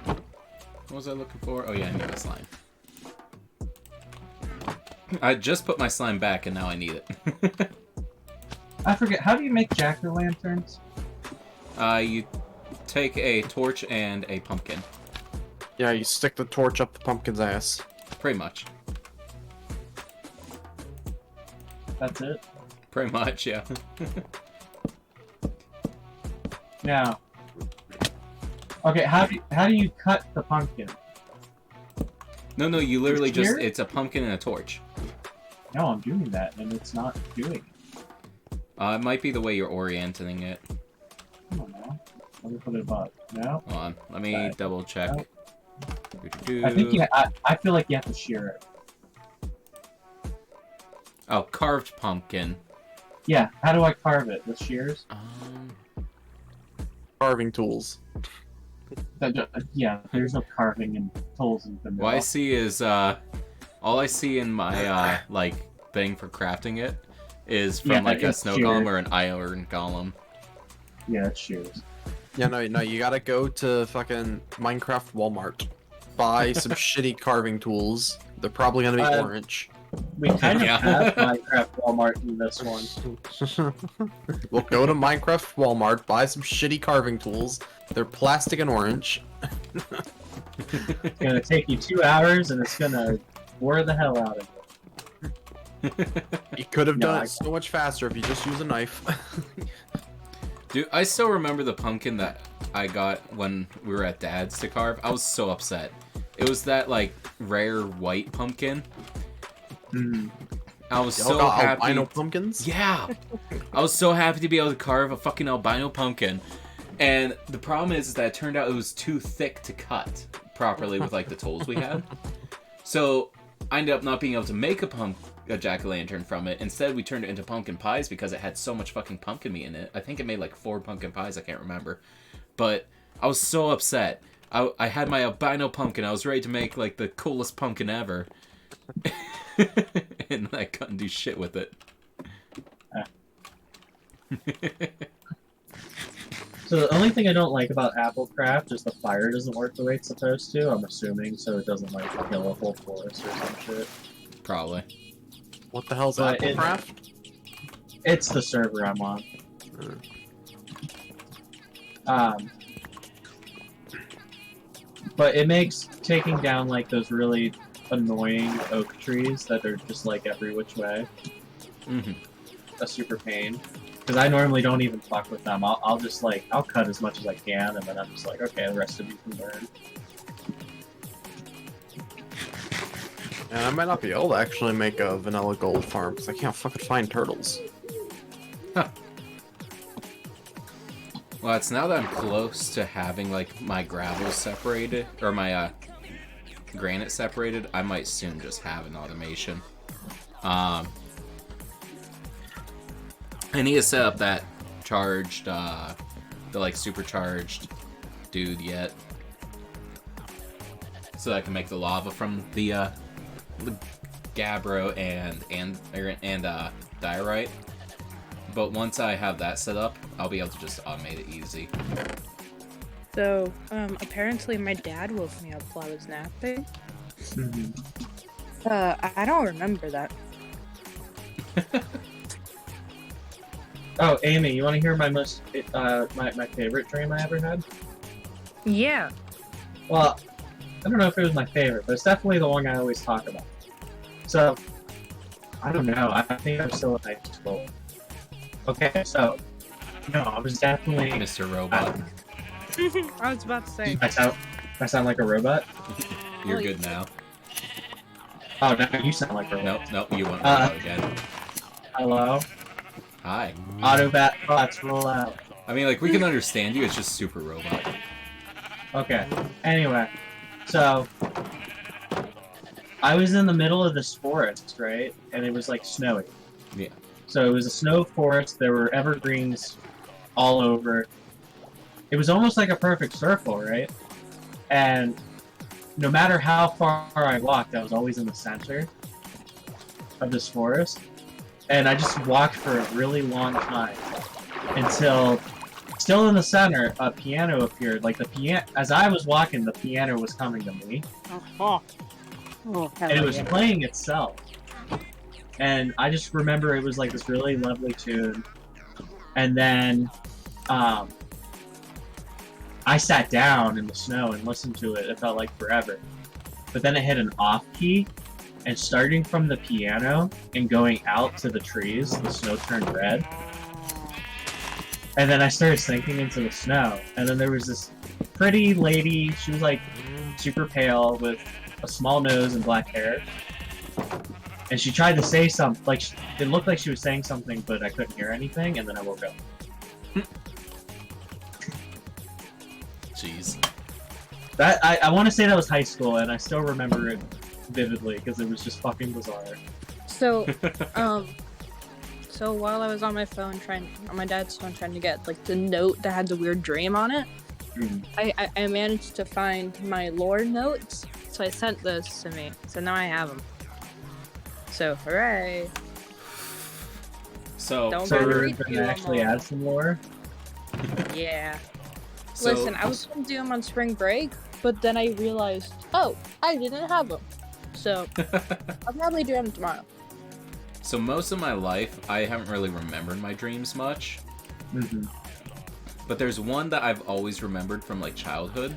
What was I looking for? Oh yeah, I need a slime. I just put my slime back and now I need it. I forget, how do you make jack-o'-lanterns? You take a torch and a pumpkin. Yeah, you stick the torch up the pumpkin's ass. Pretty much. That's it? Pretty much, yeah. Now, okay, how do you cut the pumpkin? No, you literally just, Here? it's a pumpkin and a torch. No, I'm doing that, and it's not doing it. It might be the way you're orienting it. I don't know. Let me put it above. No? Hold on, let me Right. double check. Nope. Doo-doo-doo. I think I feel like you have to shear it. Oh, carved pumpkin. Yeah, how do I carve it? With shears? Carving tools. Yeah, there's no carving and tools in the middle. What I see is, all I see in my, like, thing for crafting it is from, Yeah, like, a it's snow sheared. golem or an iron golem. Yeah, it's shears. Yeah, no, you gotta go to fucking Minecraft Walmart. Buy some shitty carving tools. They're probably gonna be orange. We kind of Yeah. have Minecraft Walmart in this one. We'll go to Minecraft Walmart, buy some shitty carving tools. They're plastic and orange. It's gonna take you 2 hours, and it's gonna bore the hell out of you. You could have No, done I- it so much faster if you just use a knife. Dude, I still remember the pumpkin that I got when we were at Dad's to carve. I was so upset. It was that, like, rare white pumpkin. Mm. I was Y'all so got happy. albino pumpkins? Yeah! I was so happy to be able to carve a fucking albino pumpkin. And the problem is that it turned out it was too thick to cut properly with, like, the tools we had. So, I ended up not being able to make a jack-o'-lantern from it. Instead, we turned it into pumpkin pies because it had so much fucking pumpkin meat in it. I think it made, like, 4 pumpkin pies, I can't remember. But I was so upset. I had my albino pumpkin. I was ready to make, like, the coolest pumpkin ever. And I couldn't do shit with it. So the only thing I don't like about Applecraft is the fire doesn't work the way it's supposed to. I'm assuming, so it doesn't like kill a whole forest or some shit. Probably. What the hell's But it- Applecraft? It's the server I'm on. But it makes taking down like those really annoying oak trees that are just like every which way Mm-hmm. a super pain. Because I normally don't even fuck with them. I'll just like, I'll cut as much as I can, and then I'm just like, okay, the rest of you can burn. And I might not be able to actually make a vanilla gold farm because I can't fucking find turtles. Well, it's now that I'm close to having, like, my gravel separated, or my, granite separated, I might soon just have an automation. I need to set up that charged, the, like, supercharged dude yet. So that I can make the lava from the Gabbro and diorite. But once I have that set up, I'll be able to just automate it easy. So, apparently my dad woke me up while I was napping. I don't remember that. Oh, Amy, you want to hear my most my favorite dream I ever had? Yeah. Well, I don't know if it was my favorite, but it's definitely the one I always talk about. So, I don't know. I think I'm still in high school. Okay, so no, I was definitely. Mr. Robot, I was about to say. I sound like a robot. you're good now. Oh no, you sound like a robot. Nope, you want robot again. Hello, Hi. Autobat bots roll out. I mean, like, we can understand you, it's just super robot. Okay. Anyway, so I was in the middle of this forest, right? And it was like snowy. Yeah. So it was a snow forest. There were evergreens all over. It was almost like a perfect circle, right? And no matter how far I walked, I was always in the center of this forest. And I just walked for a really long time until, still in the center, a piano appeared. Like the piano, as I was walking, the piano was coming to me, and it was playing itself. And I just remember it was like this really lovely tune. And then, I sat down in the snow and listened to it. It felt like forever. But then it hit an off key, and starting from the piano and going out to the trees, the snow turned red. And then I started sinking into the snow. And then there was this pretty lady. She was like super pale with a small nose and black hair. And she tried to say something, like, it looked like she was saying something, but I couldn't hear anything, and then I woke up. Jeez. That I want to say that was high school, and I still remember it vividly, because it was just fucking bizarre. So, so while I was on my phone on my dad's phone trying to get like the note that had the weird dream on it, I managed to find my lore notes. So I sent those to me. So now I have them. So hooray! So, Don't So gotta we're read going through to them actually all. add some lore? Yeah. so Listen, I was gonna do them on spring break, but then I realized, oh, I didn't have them. So I'll probably do them tomorrow. So most of my life, I haven't really remembered my dreams much. Mm-hmm. But there's one that I've always remembered from like childhood.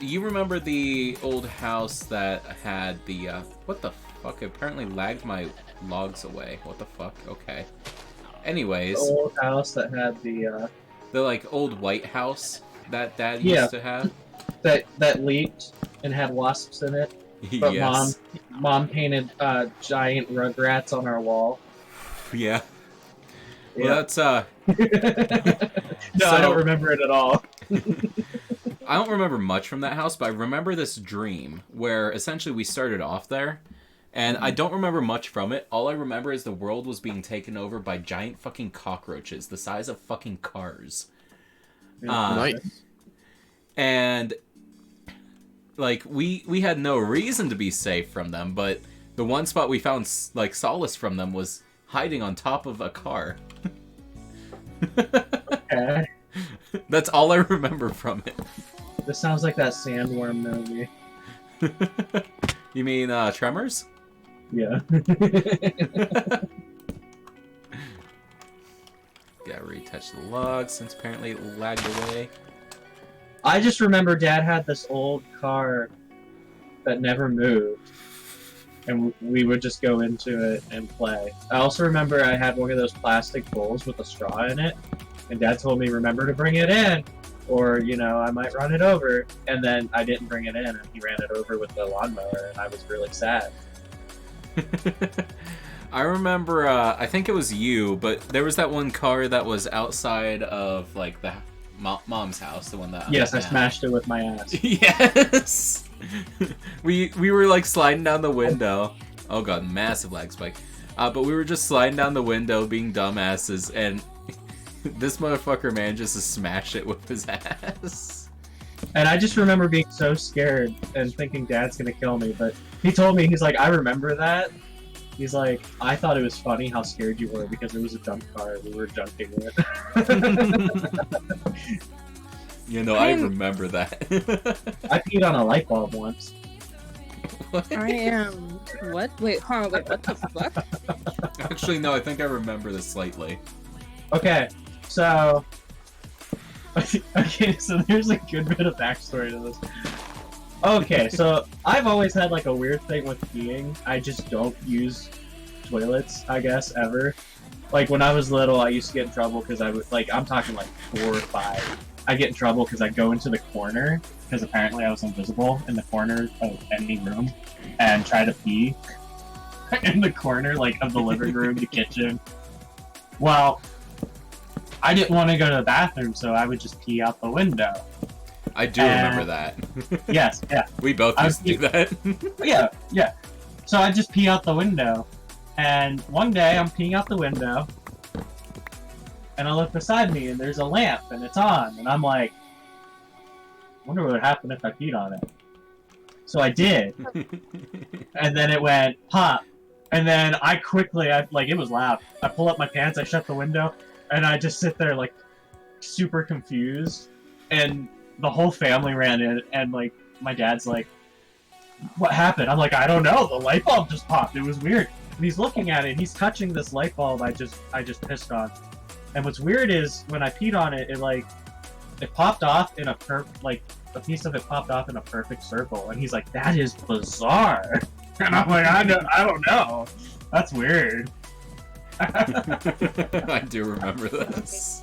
You remember the old house that had the what the fuck? It apparently lagged my logs away. What the fuck? Okay. Anyways, The old house that had the like old white house that Dad used to have. that leaked and had wasps in it. But Yes. mom painted giant rugrats on our wall. Yeah. Yeah. Well, that's No, So- I don't remember it at all. I don't remember much from that house, but I remember this dream where essentially we started off there, and I don't remember much from it. All I remember is the world was being taken over by giant fucking cockroaches the size of fucking cars. Nice. And like we had no reason to be safe from them, but the one spot we found like solace from them was hiding on top of a car. Okay. That's all I remember from it. This sounds like that sandworm movie. You mean Tremors? Yeah. Gotta retouch the logs since apparently it lagged away. I just remember Dad had this old car that never moved, and we would just go into it and play. I also remember I had one of those plastic bowls with a straw in it, and Dad told me, remember to bring it in, or, you know, I might run it over. And then I didn't bring it in, and he ran it over with the lawnmower, and I was really sad. I remember, I think it was you, but there was that one car that was outside of, like, the mom's house, the one that... Yes, I smashed it with my ass. Yes! we were, like, sliding down the window. Oh god, massive lag spike. But we were just sliding down the window, being dumbasses, and this motherfucker manages to smash it with his ass. And I just remember being so scared and thinking Dad's gonna kill me, but he told me, he's like, I remember that. He's like, I thought it was funny how scared you were because it was a jump car and we were jumping it. You know, I remember that. I peed on a light bulb once. What? I am. What? Wait, huh? Wait, what the fuck? Actually, no, I think I remember this slightly. Okay, so... Okay, so there's a good bit of backstory to this. Okay, so I've always had like a weird thing with peeing. I just don't use toilets, I guess, ever. Like when I was little, I used to get in trouble because I would, like, I'm talking like 4 or 5. I get in trouble because I go into the corner, because apparently I was invisible in the corner of any room, and try to pee in the corner, like, of the living room, the kitchen. Well, I didn't want to go to the bathroom, so I would just pee out the window. I do remember that. Yes, yeah. We both used to do that. Yeah. So I just pee out the window. And one day I'm peeing out the window. And I look beside me and there's a lamp and it's on. And I'm like, wonder what would happen if I peed on it. So I did. And then it went pop. And then I quickly, like, it was loud. I pull up my pants, I shut the window, and I just sit there like super confused. And the whole family ran in, and like my dad's like, what happened? I'm like, I don't know, the light bulb just popped. It was weird. And he's looking at it, and he's touching this light bulb I just pissed on. And what's weird is when I peed on it, it popped off in a a piece of it popped off in a perfect circle. And he's like, that is bizarre. And I'm like, I don't know. That's weird. I do remember this.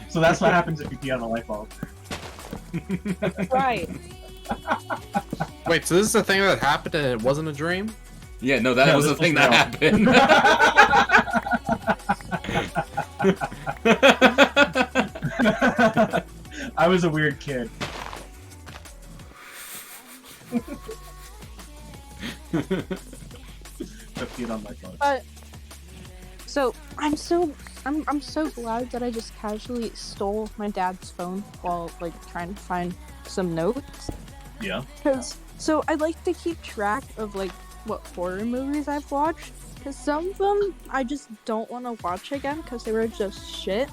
So that's what happens if you pee on a light bulb. Right. Wait, so this is a thing that happened and it wasn't a dream? Yeah, no, that No, was the this thing was that real. happened. I was a weird kid. I peed on my phone. So I'm so glad that I just casually stole my dad's phone while like trying to find some notes. Yeah. So I like to keep track of like what horror movies I've watched, because some of them I just don't want to watch again because they were just shit.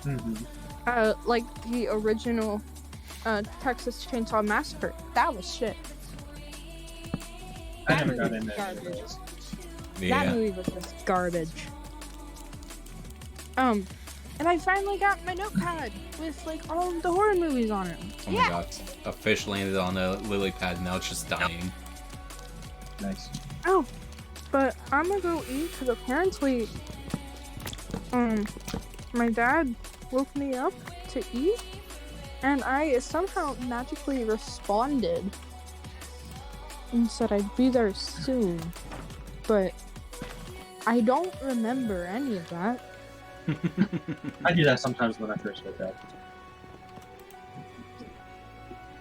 Mm-hmm. Like the original Texas Chainsaw Massacre, that was shit. I That never got movie into was any of garbage. those. That Yeah. movie was just garbage. And I finally got my notepad with like all the horror movies on it. Oh my god. Officially landed on a lily pad, now it's just dying. Nice. Oh, but I'm gonna go eat because apparently, my dad woke me up to eat, and I somehow magically responded and said I'd be there soon, but I don't remember any of that. I do that sometimes when I first wake up.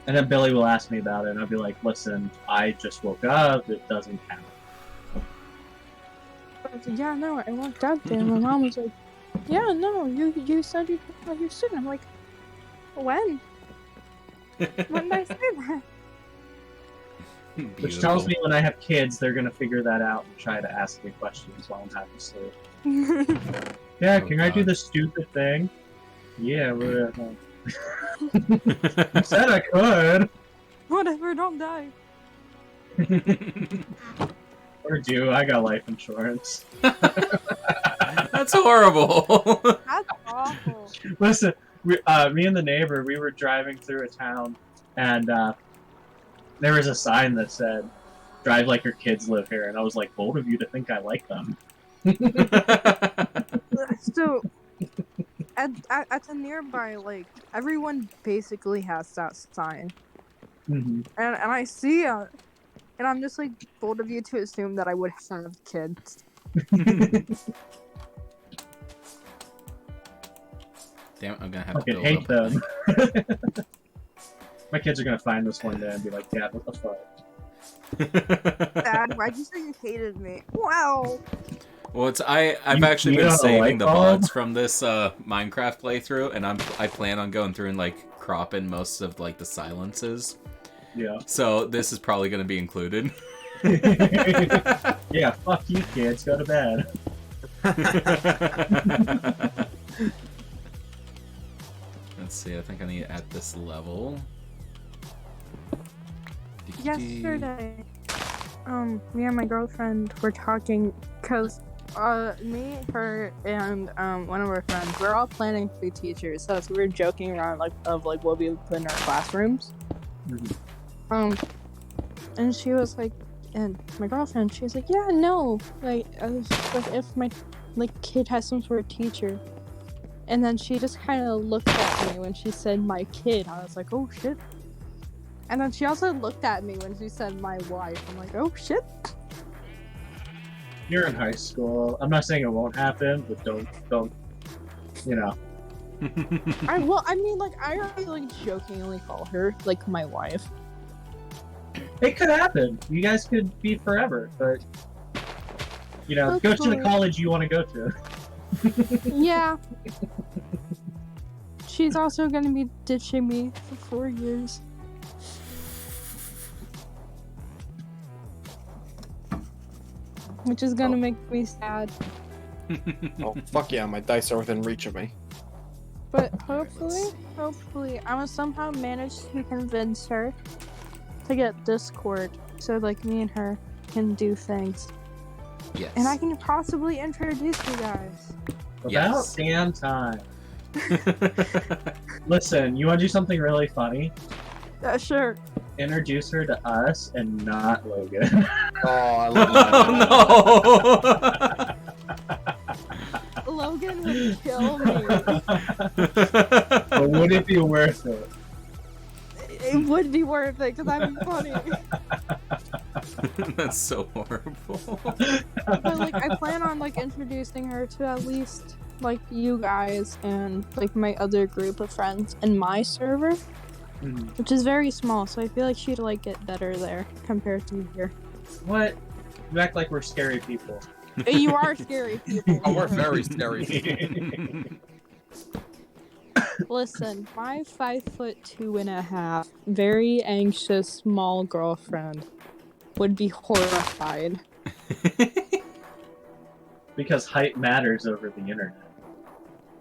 And then Billy will ask me about it, and I'll be like, listen, I just woke up, it doesn't count. I was like, yeah, no, I walked out there, and my mom was like, yeah, no, you said you'd be here soon. I'm like, when? When did I say that? Which tells me when I have kids, they're gonna figure that out and try to ask me questions while I'm having sleep. Yeah, Oh, can I do God. the stupid thing? Yeah, whatever. I said I could. Whatever, don't die. Or do, I got life insurance. That's horrible. That's awful. Listen, me and the neighbor, we were driving through a town, and there was a sign that said, drive like your kids live here, and I was like, bold of you to think I like them. So, at the nearby, like, everyone basically has that sign. Mm-hmm. And I see it. And I'm just like, bold of you to assume that I would have kids. Damn, I'm gonna have to Fucking build hate up. them. My kids are gonna find this one day and be like, Dad, what the fuck? Dad, why'd you say you hated me? Wow. Well, I've You actually need been a saving light the bulb? mods from this Minecraft playthrough, and I plan on going through and like cropping most of like the silences. Yeah. So this is probably gonna be included. Yeah, fuck you kids, go to bed. Let's see. I think I need to add this level. Yesterday, me and my girlfriend were talking, because me, her, and one of our friends, we're all planning to be teachers, so we were joking around like what we would put in our classrooms. And she was like, and my girlfriend, she was like, yeah, no, like if my kid has some sort of teacher. And then she just kind of looked at me when she said my kid. I was like, oh shit. And then she also looked at me when she said my wife. I'm like, oh shit. You're in high school. I'm not saying it won't happen, but don't, you know. I mean, like, I already like jokingly call her like my wife. It could happen. You guys could be forever, but you know, go to the Okay. college you want to go to. Yeah. She's also gonna be ditching me for 4 years. Which is gonna make me sad. Oh, fuck yeah, my dice are within reach of me. But hopefully, I will somehow manage to convince her to get Discord so like me and her can do things. Yes. And I can possibly introduce you guys. About Yes. damn time. Listen, you want to do something really funny? Sure. Introduce her to us and not Logan. Oh, I love that. Oh no! Logan would kill me. But would it be worth it? It would be worth it because I'm funny. That's so horrible. But like, I plan on like introducing her to at least like you guys and like my other group of friends in my server, which is very small. So I feel like she'd like it better there compared to here. What? You act like we're scary people. You are scary people. Oh, we're very scary. Listen, my 5'2.5", very anxious small girlfriend would be horrified. Because height matters over the internet.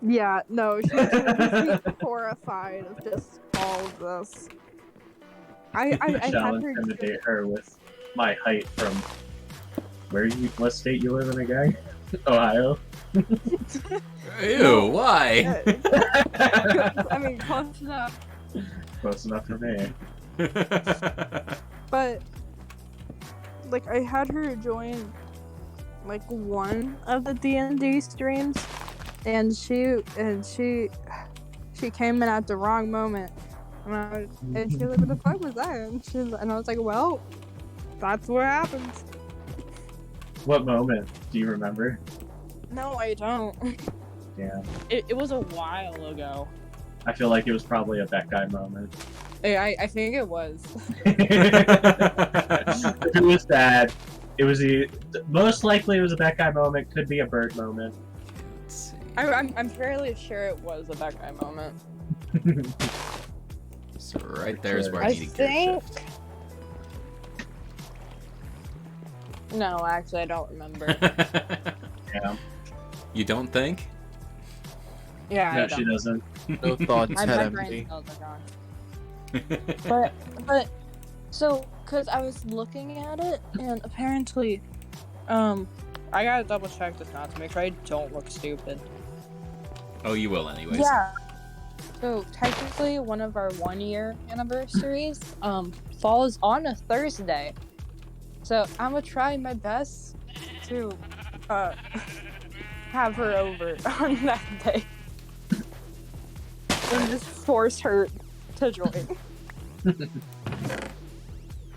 Yeah, no, she would be horrified of just all of this. I Shall had her. intimidate her with my height from what state you live in again? Ohio. Ew, why? I mean, close enough. Close enough for me. But like, I had her join like one of the D&D streams, and she came in at the wrong moment, and she was like, "What the fuck was that?" And I was like, "Well, that's what happens." What moment do you remember? No, I don't. Yeah, It was a while ago. I feel like it was probably a that guy moment. I think it was. If it was that, it was most likely it was a that guy moment. Could be a bird moment. Let's see. I'm fairly sure it was a that guy moment. So right there's where I I need to gear think- shift. No, actually, I don't remember. Yeah, You don't think? Yeah, no, I she don't. doesn't. No thoughts, My head brain empty. cells are gone. But so, cause I was looking at it, and apparently, I gotta double check this now to make sure I don't look stupid. Oh, you will anyways. Yeah. So technically, one of our 1-year anniversaries falls on a Thursday. So I'm gonna try my best to have her over on that day and just force her to join.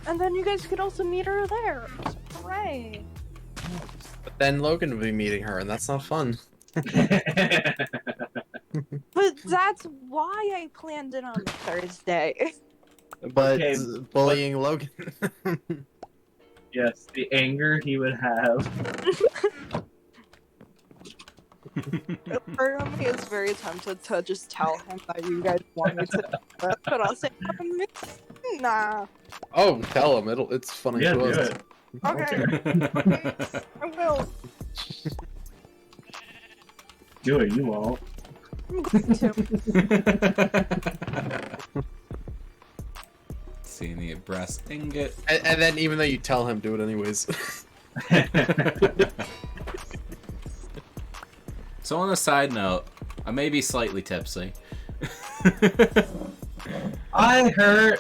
And then you guys could also meet her there. Hooray! But then Logan will be meeting her, and that's not fun. But that's why I planned it on Thursday. But Okay, bullying Logan. Yes, the anger he would have. Part of me is very tempted to just tell him that you guys want me to do it, but I'll say, nah. Oh, tell him. It's funny Yeah, to do us. it. Okay, I will. Do it, you won't. I'm going to. See the brass ingot. And then even though you tell him, do it anyways. So on a side note, I may be slightly tipsy. I heard.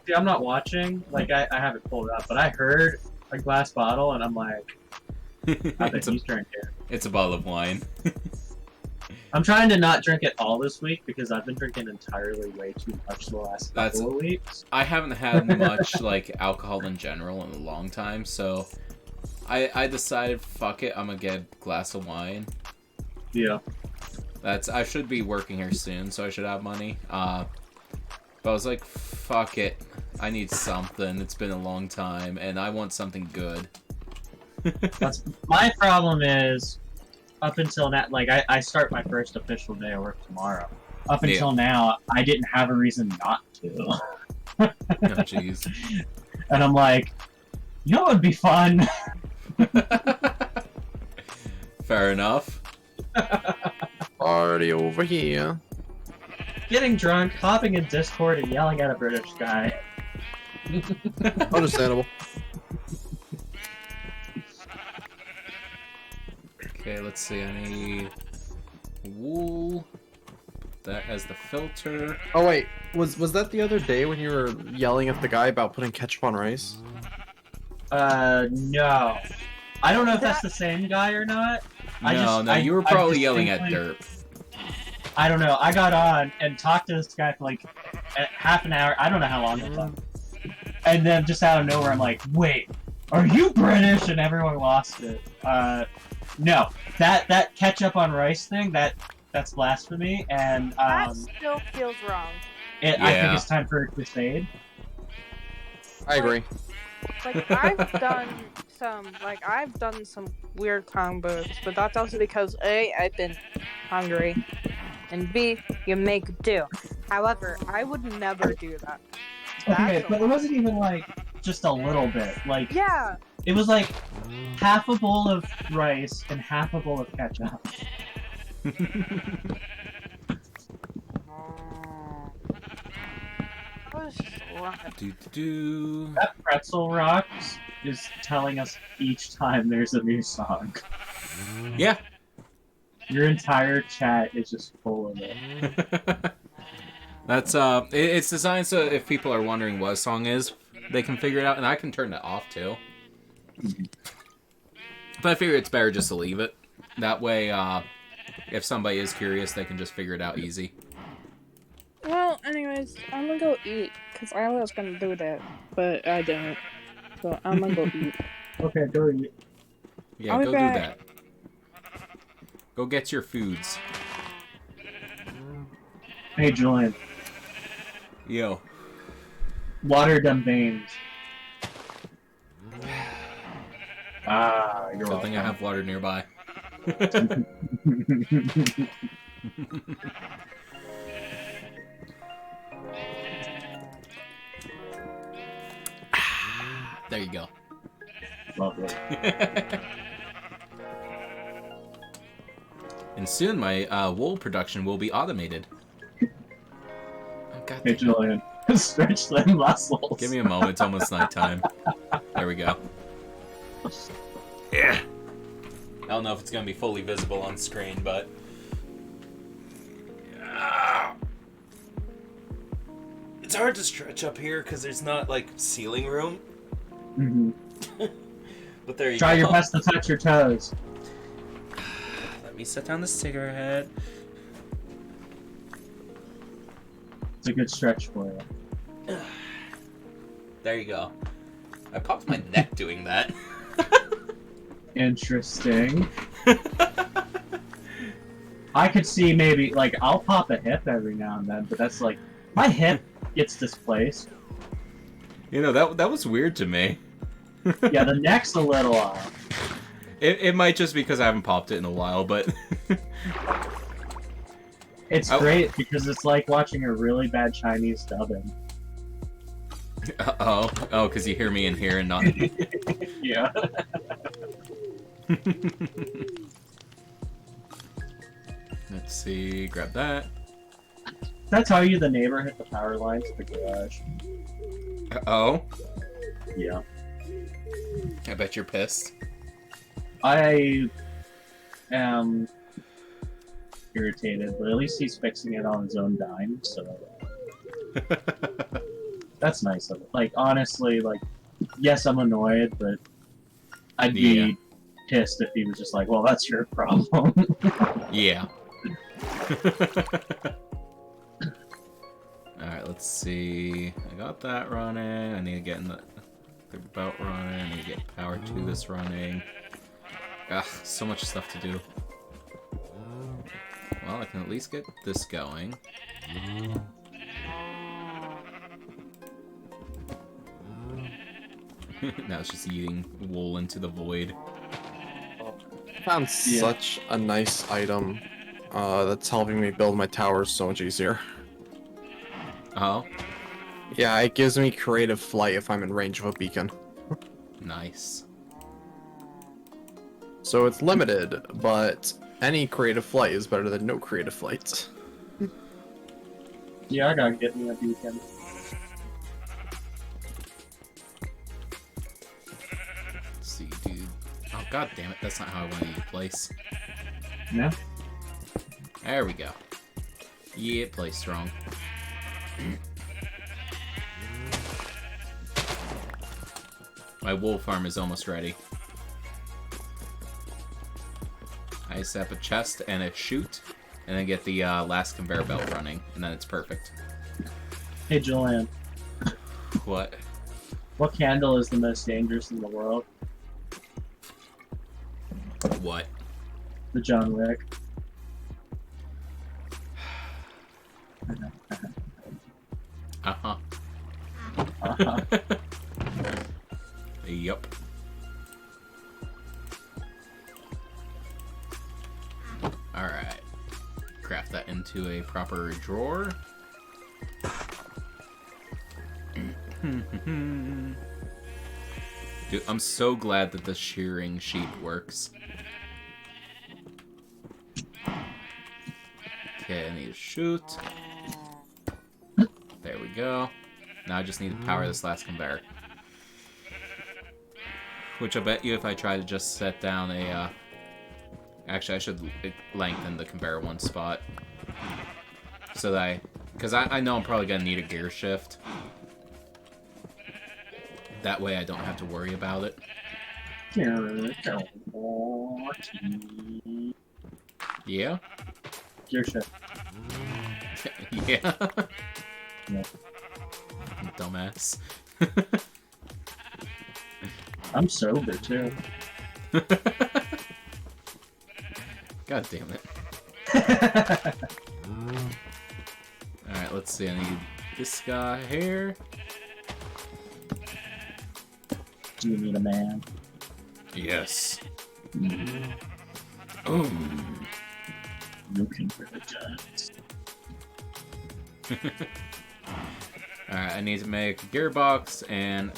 See, I'm not watching. Like, I haven't pulled it up, but I heard a glass bottle, and I'm like, I bet it's, he's a, drinking. it's a bottle of wine. I'm trying to not drink it all this week because I've been drinking entirely way too much the last That's- couple of weeks. I haven't had much like alcohol in general in a long time, so I decided, fuck it, I'm gonna get a glass of wine. Yeah. I should be working here soon, so I should have money. But I was like, fuck it, I need something. It's been a long time, and I want something good. My problem is, up until now, like, I start my first official day of work tomorrow. Up until now, I didn't have a reason not to. Oh, jeez. And I'm like, you know what would be fun? Fair enough. Party over here. Getting drunk, hopping in Discord, and yelling at a British guy. Understandable. Okay, let's see. I need wool. That as the filter. Oh wait, was that the other day when you were yelling at the guy about putting ketchup on rice? No. I don't know if that's the same guy or not. No, you were probably yelling at Derp. I don't know. I got on and talked to this guy for like half an hour. I don't know how long it was. And then just out of nowhere, I'm like, wait, are you British? And everyone lost it. No. That ketchup on rice thing, that's blasphemy. And That still feels wrong. I think Yeah. it's time for a crusade. I agree. Like, I've done some weird combos, but that's also because A, I've been hungry, and B, you make do. However, I would never do that. Okay, That's a but it lot. wasn't even like just a little bit. Like, Yeah, it was like half a bowl of rice and half a bowl of ketchup. that was just a lot. Do. That pretzel rocks. is telling us each time there's a new song. Yeah. Your entire chat is just full of it. That's it's designed so if people are wondering what a song is, they can figure it out, and I can turn it off too. But I figure it's better just to leave it. That way, if somebody is curious, they can just figure it out easy. Well, anyways, I'm gonna go eat because I was gonna do that, but I didn't. So I'm gonna go eat. Okay, go eat. Yeah, I'll be go do back. that. Go get your foods. Hey, Julian. Yo. Water them veins. Ah, you're Good thing I have water nearby. welcome. There you go. Lovely. And soon my wool production will be automated. Oh, God Hey, damn it. Julian. Stretch them muscles. Give me a moment, it's almost nighttime. There we go. Yeah. I don't know if it's going to be fully visible on screen, but... It's hard to stretch up here because there's not, like, ceiling room. Mhm. But there you Try go. your best to touch your toes. Let me set down the cigarette. It's a good stretch for you. There you go. I popped my neck doing that. Interesting. I could see maybe, like, I'll pop a hip every now and then, but that's like, my hip gets displaced. You know, that was weird to me. Yeah, the neck's a little off. It might just be because I haven't popped it in a while, but... It's Oh. great because it's like watching a really bad Chinese dubbing. Oh, because you hear me in here and not... Yeah. Let's see, grab that. Did I tell you the neighbor hit the power lines at the garage? Oh, Yeah. I bet you're pissed. I am irritated, but at least he's fixing it on his own dime, so that's nice of it. Like, honestly, like, yes, I'm annoyed, but I'd be Yeah. pissed if he was just like, well, that's your problem. Yeah. Alright, let's see. I got that running. I need to get in the belt running. I need to get power to this running. Ugh, so much stuff to do. Well, I can at least get this going. Now it's just eating wool into the void. I found Yeah. such a nice item that's helping me build my towers so much easier. Oh, Yeah, it gives me creative flight if I'm in range of a beacon. nice. So it's limited, but any creative flight is better than no creative flight. Yeah, I gotta get me a beacon. Let's see, dude. Oh, god damn it, that's not how I wanted you to place. No? There we go. Yeah, play strong. My wool farm is almost ready. I set up a chest and a chute, and then get the last conveyor belt running, and then it's perfect. Hey, Julian, What? what candle is the most dangerous in the world? What? The John Wick. Uh-huh. Uh-huh. Yup. Alright. Craft that into a proper drawer. Dude, I'm so glad that the shearing sheet works. Okay, I need to shoot. There we go. Now I just need to power this last conveyor. Which I bet you if I try to just set down a, actually I should lengthen the compare one spot. So that because I know I'm probably gonna need a gear shift. That way I don't have to worry about it. Yeah? Gear shift. Yeah. Yeah. Dumbass. I'm sober too. God damn it. Alright, let's see. I need this guy here. Do you need a man? Yes. You can giants. Alright, I need to make a gearbox, and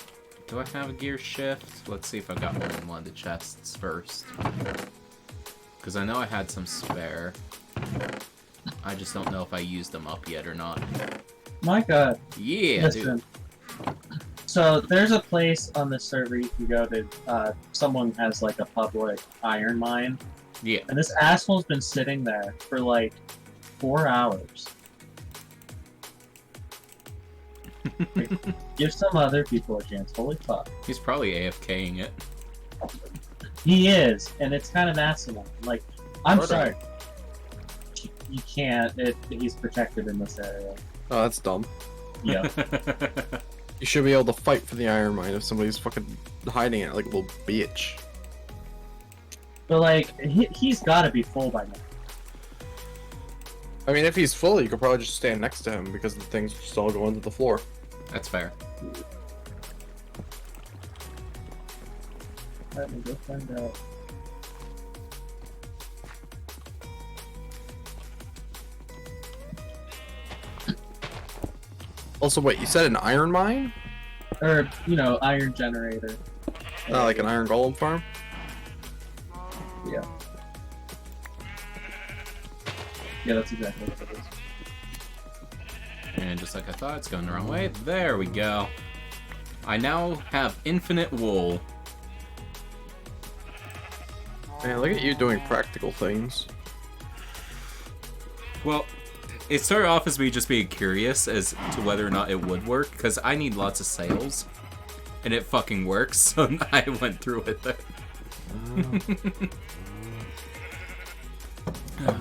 do I have a gear shift? Let's see if I got one in one of the chests first. Because I know I had some spare. I just don't know if I used them up yet or not. My god. Yeah, Listen. dude. So there's a place on the server you can go to, someone has like a public iron mine, Yeah. and this asshole's been sitting there for like 4 hours. Give some other people a chance. Holy fuck. He's probably AFKing it. He is, and it's kind of asinine. Like, I'm Pardon? sorry. You can't. He's protected in this area. Oh, that's dumb. Yeah. You should be able to fight for the iron mine if somebody's fucking hiding it like a little bitch. But, like, he's gotta be full by now. I mean, if he's full, you could probably just stand next to him because the things just all go into the floor. That's fair. Let me go find out. Also, wait, you said an iron mine? Or, you know, iron generator. Not like an iron golem farm? Yeah. Yeah, that's exactly what it is. And just like I thought, it's going the wrong way. There we go. I now have infinite wool. Man, look at you doing practical things. Well, it started off as me just being curious as to whether or not it would work, because I need lots of sails. And it fucking works, so I went through with it.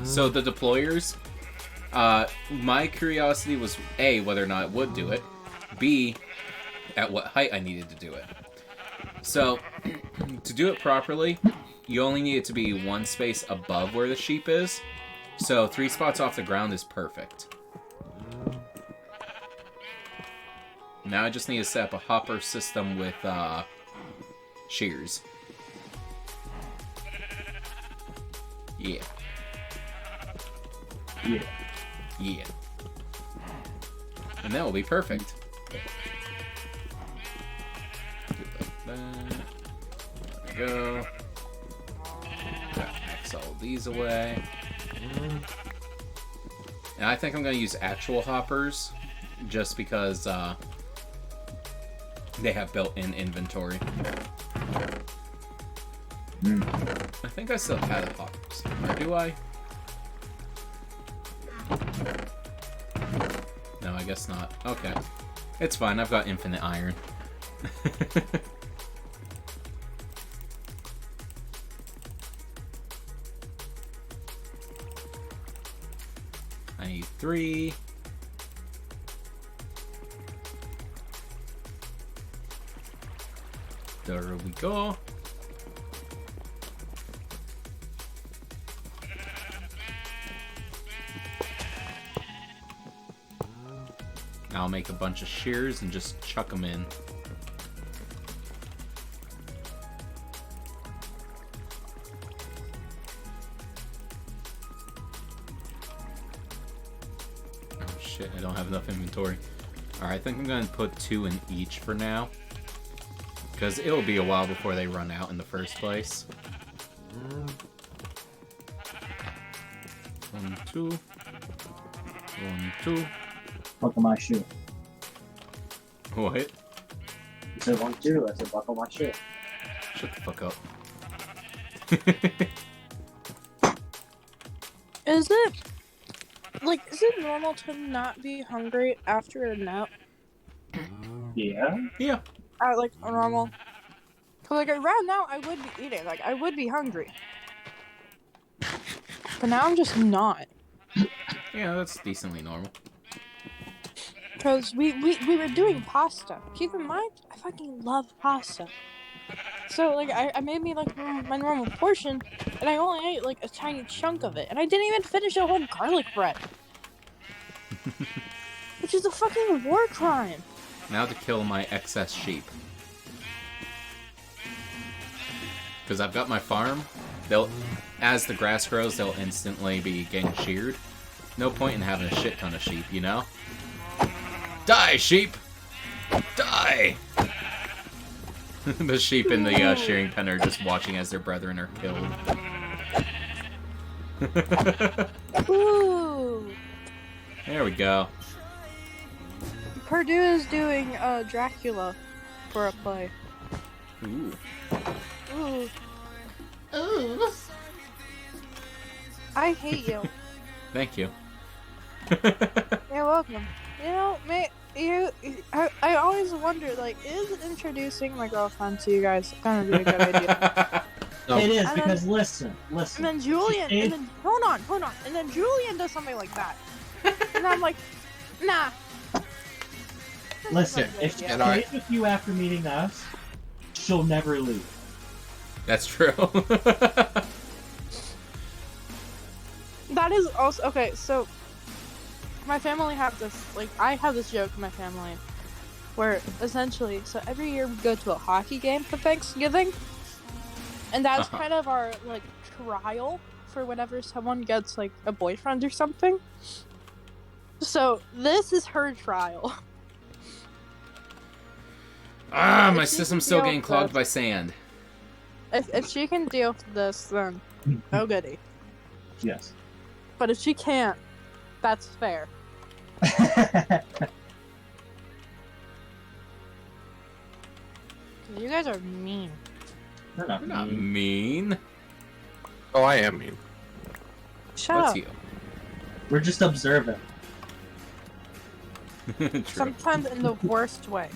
So the deployers, my curiosity was A, whether or not it would do it, B, at what height I needed to do it. So, to do it properly, you only need it to be one space above where the sheep is. So 3 spots off the ground is perfect. Now I just need to set up a hopper system with shears. Yeah. Yeah. Yeah. And that will be perfect. Do like that. There we go. X all these away. And I think I'm going to use actual hoppers just because they have built-in inventory. I think I still have hoppers. Or do I? No, I guess not. Okay. It's fine, I've got infinite iron. I need 3. There we go. I'll make a bunch of shears and just chuck them in. Oh shit, I don't have enough inventory. Alright, I think I'm going to put 2 in each for now. Because it'll be a while before they run out in the first place. 1, 2. 1, 2. Buckle my shoe. What? You said 1, 2. I said buckle my shoe. Shut Shut the fuck up. Is it normal to not be hungry after a nap? Yeah. Yeah. Like a normal. Cause like around now I would be eating, like I would be hungry. But now I'm just not. Yeah, that's decently normal. Cause we were doing pasta. Keep in mind, I fucking love pasta. So like I made me like my normal portion, and I only ate like a tiny chunk of it, and I didn't even finish a whole garlic bread, which is a fucking war crime. Now to kill my excess sheep. Because I've got my farm. As the grass grows, they'll instantly be getting sheared. No point in having a shit ton of sheep, you know? Die, sheep! Die! The sheep in the shearing pen are just watching as their brethren are killed. Ooh. There we go. Purdue is doing Dracula for a play. Ooh. Ooh. Ooh. I hate you. Thank you. You're welcome. You know, I always wonder, like, is introducing my girlfriend to you guys gonna be a good idea? No. It is And because listen. And then Julian, and then hold on, and then Julian does something like that, and I'm like, nah. Listen, if she And I- stays with you after meeting us, she'll never leave. That's true. That is also okay. So my family have this, like, I have this joke in my family, where essentially, so every year we go to a hockey game for Thanksgiving, and that's kind of our like trial for whenever someone gets like a boyfriend or something. So this is her trial. Ah, my If she system's can still deal getting with clogged this- by sand. If she can deal with this, then no goody. Yes. But if she can't, that's fair. You guys are mean. We're not We're not mean. mean. Oh, I am mean. Shut What's up. you? We're just observant. True. Sometimes in the worst way.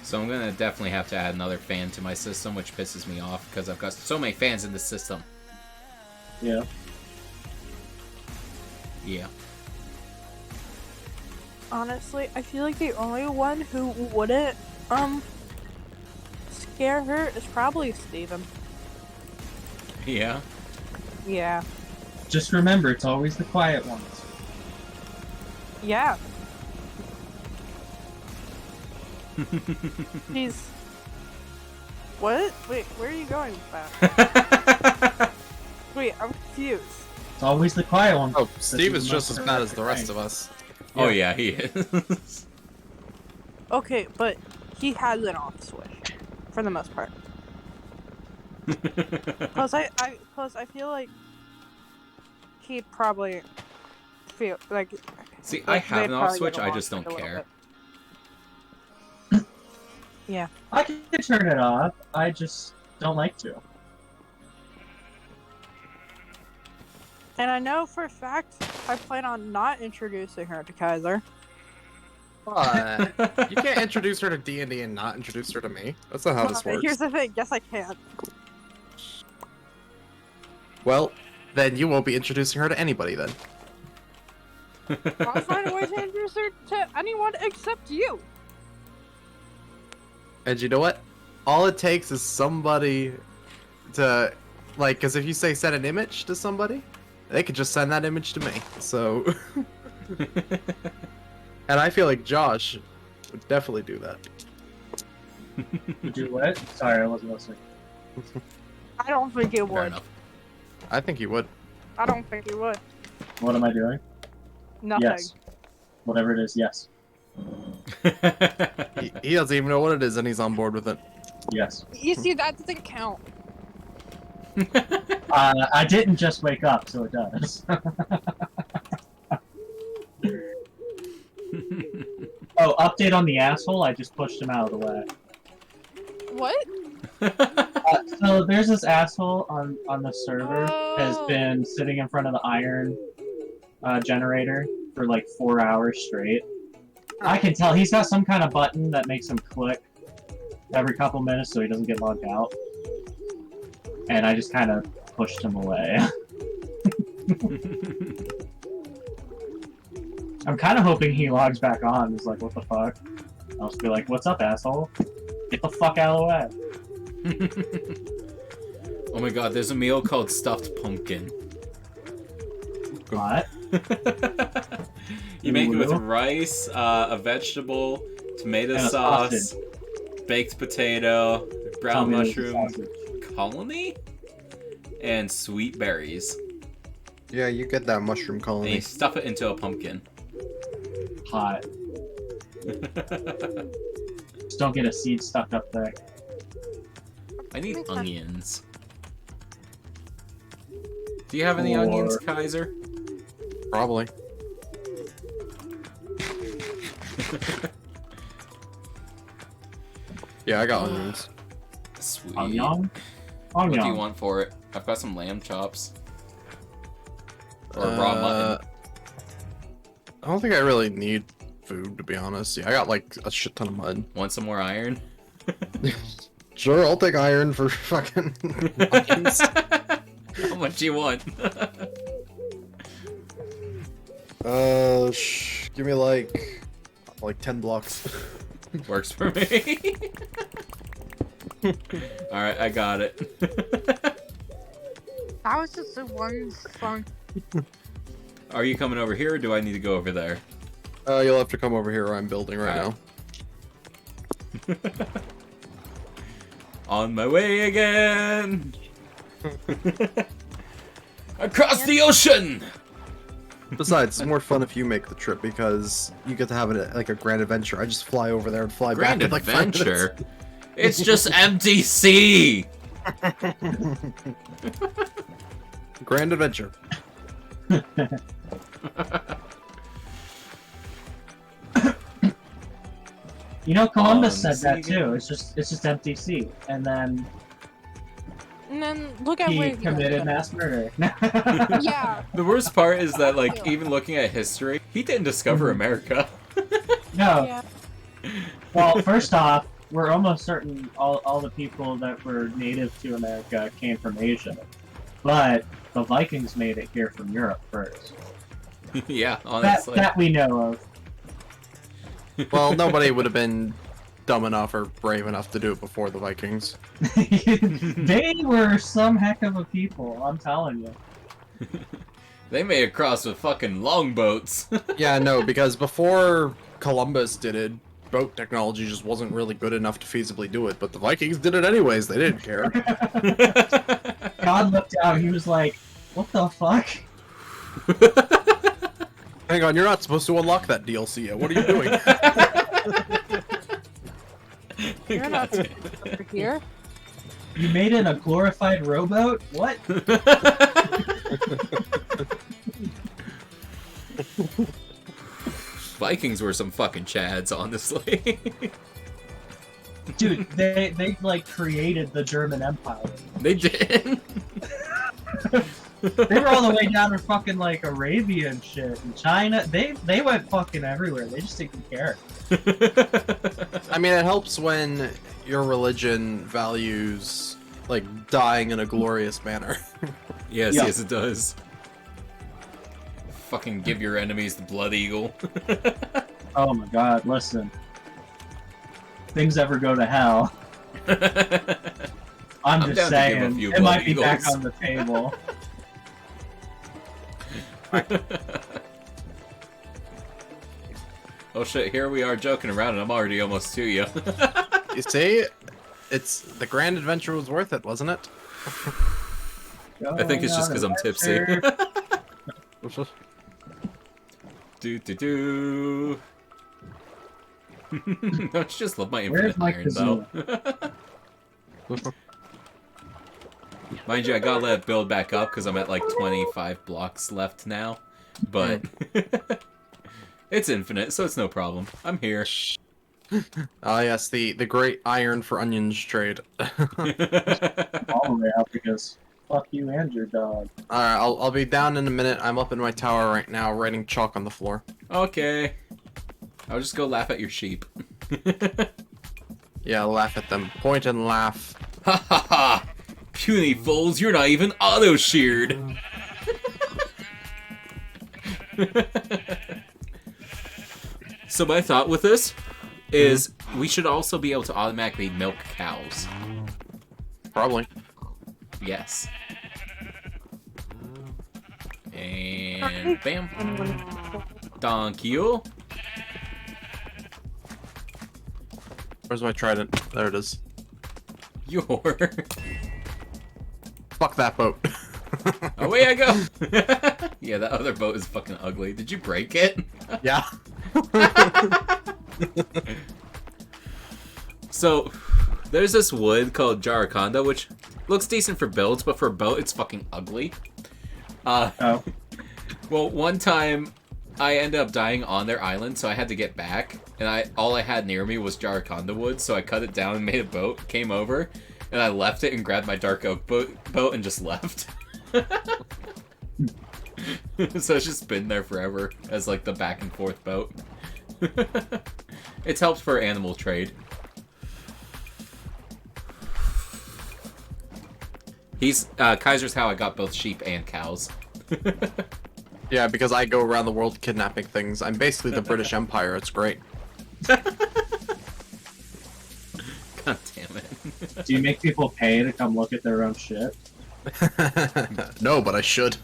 So I'm gonna definitely have to add another fan to my system, which pisses me off because I've got so many fans in the system. Yeah. Yeah. Honestly, I feel like the only one who wouldn't scare her is probably Steven. Yeah. Yeah. Just remember, it's always the quiet ones. Yeah. He's what? Wait, where are you going with that? Wait, I'm confused. It's always the quiet ones. Oh, Steve That's is what just as most bad are as the rest saying. of us. Oh yeah, he is. Okay, but he has an off switch for the most part. Plus, I feel like he probably feel like. See, I have they'd an off probably switch, get I along just don't a little care. bit. Yeah. I can turn it off. I just don't like to. And I know for a fact I plan on not introducing her to Kaiser. You can't introduce her to D&D and not introduce her to me. That's not how this Okay, works. here's the thing. Yes, I can. Well, then you won't be introducing her to anybody then. I'll find a way to introduce her to anyone except you. And you know what? All it takes is somebody to, like, because if you say send an image to somebody, they could just send that image to me. So, and I feel like Josh would definitely do that. Would you what? Sorry, I wasn't listening. I don't think you Fair would. enough. I think he would. I don't think you would. What am I doing? Nothing. Yes. Whatever it is, yes. He doesn't even know what it is, and he's on board with it. Yes. You see, that doesn't count. I didn't just wake up, so it does. Oh, update on the asshole. I just pushed him out of the way. What? So there's this asshole on the server has Oh. been sitting in front of the iron generator for like 4 hours straight. I can tell he's got some kind of button that makes him click every couple minutes so he doesn't get logged out. And I just kind of pushed him away. I'm kind of hoping he logs back on. He's like, what the fuck? I'll just be like, what's up, asshole? Get the fuck out of the way. Oh my god, there's a meal called stuffed pumpkin. What? You make it with Ooh. rice, a vegetable, tomato And a sauce, baked potato, Tell brown me there's a mushroom sausage. colony, and sweet berries. Yeah, you get that mushroom And you colony. stuff it into a pumpkin. Hot. Just don't get a seed stuck up there. I need Makes sense. onions. Do you have any Or- onions, Kaiser? Probably. Yeah, I got onions. Sweet. Onion? What do you Onion. want for it? I've got some lamb chops. Or raw mutton. I don't think I really need food, to be honest. Yeah, I got like a shit ton of mud. Want some more iron? Sure, I'll take iron for fucking onions. How much do you want? Give me like 10 blocks. Works for me. Alright, I got it. That was just the one fun. Are you coming over here or do I need to go over there? You'll have to come over here where I'm building right Alright. now. On my way again! Across the ocean! Besides, it's more fun if you make the trip because you get to have it like a grand adventure. I just fly over there and fly Grand back in like 5 minutes. adventure? It's just empty sea! Grand adventure. You know, Columbus said that sea. too. It's just empty sea, and then And then look at where he he committed went. mass murder. Yeah. The worst part is that, like, even looking at history, he didn't discover America. No. Yeah. Well, first off, we're almost certain all the people that were native to America came from Asia, but the Vikings made it here from Europe first. Yeah, That honestly. that we know of. Well, nobody would have been dumb enough or brave enough to do it before the Vikings. They were some heck of a people, I'm telling you. They made it across with fucking longboats. Yeah, no, because before Columbus did it, boat technology just wasn't really good enough to feasibly do it, but the Vikings did it anyways, they didn't care. God looked out, he was like, what the fuck? Hang on, you're not supposed to unlock that DLC yet, what are you doing? You're not God over here. You made it a glorified rowboat? What? Vikings were some fucking chads, honestly. Dude, they like created the German Empire. They did. They were all the way down to fucking like Arabia and shit, and China. They went fucking everywhere. They just didn't care. I mean, it helps when your religion values, like, dying in a glorious manner. Yes, Yeah. yes, it does. Fucking give your enemies the blood eagle. Oh my god, listen. Things ever go to hell. I'm I'm just down to give a saying, few it might blood be back eagles. on the table. Oh shit, here we are joking around and I'm already almost to you. You see? It's the grand adventure was worth it, wasn't it? I think it's just because I'm tipsy. Do do do. Don't you just love my Where's infinite my iron though? Mind you, I gotta let it build back up because I'm at like 25 blocks left now. But It's infinite, so it's no problem. I'm here. Ah, yes, the great iron for onions trade. All the way out because fuck you and your dog. Alright, I'll be down in a minute. I'm up in my tower right now, writing chalk on the floor. Okay. I'll just go laugh at your sheep. Yeah, laugh at them. Point and laugh. Ha ha ha! Puny fools, you're not even auto-sheared! So my thought with this is we should also be able to automatically milk cows. Probably. Yes. And bam. Thank you. Where's my trident? There it is. Your. Fuck that boat. Away I go! Yeah, that other boat is fucking ugly. Did you break it? Yeah. So, there's this wood called Jaraconda, which looks decent for builds, but for a boat, it's fucking ugly. Oh. Well, one time, I ended up dying on their island, so I had to get back, and all I had near me was Jaraconda wood, so I cut it down and made a boat, came over, and I left it and grabbed my Dark Oak boat and just left. So it's just been there forever as like the back and forth boat. It's helped for animal trade. Kaiser's how I got both sheep and cows. Yeah, because I go around the world kidnapping things. I'm basically the British Empire. It's great. God damn it. Do you make people pay to come look at their own shit? No, but I should.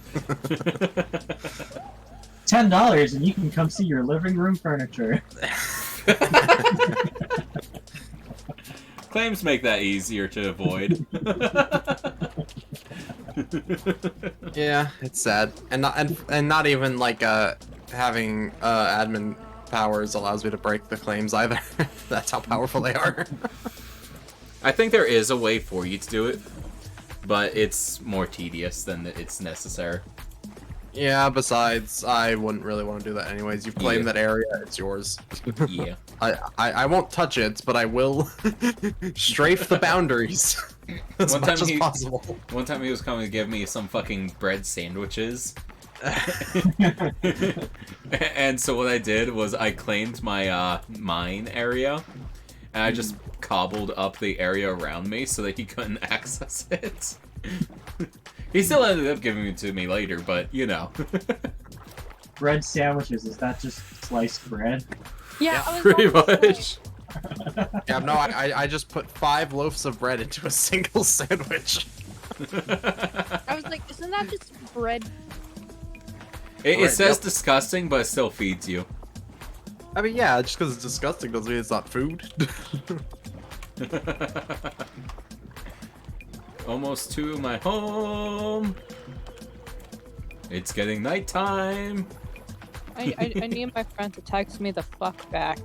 $10 and you can come see your living room furniture. Claims make that easier to avoid. Yeah, it's sad, and not even like having admin powers allows me to break the claims either. That's how powerful they are. I think there is a way for you to do it, but it's more tedious than it's necessary. Yeah, besides, I wouldn't really want to do that anyways. You've claimed that area, it's yours. Yeah. I won't touch it, but I will strafe the boundaries as One much time as possible. One time he was coming to give me some fucking bread sandwiches. And so what I did was I claimed my mine area, and I just cobbled up the area around me so that he couldn't access it. He still ended up giving it to me later, but you know. Bread sandwiches, is that just sliced bread? Yeah, Yeah, I was Pretty about to much. say, Yeah, no, I just put 5 loaves of bread into a single sandwich. I was like, isn't that just bread? It Alright, says yep. disgusting, but it still feeds you. I mean, yeah, just because it's disgusting doesn't mean it's not food. Almost to my home. It's getting nighttime. I need my friend to text me the fuck back.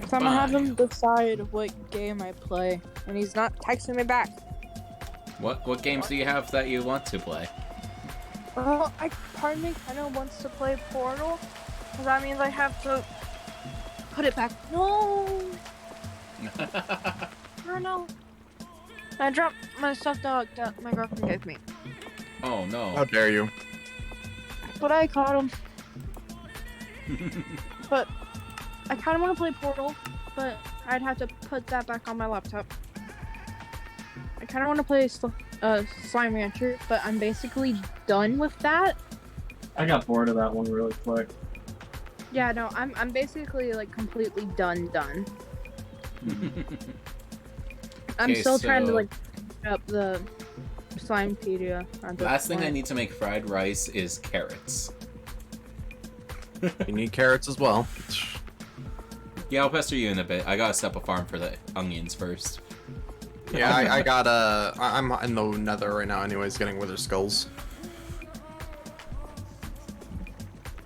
So I'm gonna have him decide what game I play, and he's not texting me back. What games do you have that you want to play? Well, part of me kind of wants to play Portal, so that means I have to put it back. No, no. I dropped my stuffed dog that my girlfriend gave me, Oh no. How dare you? but I caught him. But I kind of want to play Portal, but I'd have to put that back on my laptop. I kind of want to play Slime Rancher, but I'm basically done with that. I got bored of that one really quick. Yeah, no, I'm basically like completely done. I'm Okay, still trying to so- like pick up the Slimepedia. at this Last thing I point. need to make fried rice is carrots. You need carrots as well. Yeah, I'll pester you in a bit. I gotta set up a farm for the onions first. Yeah, I got I'm in the nether right now anyways, getting wither skulls.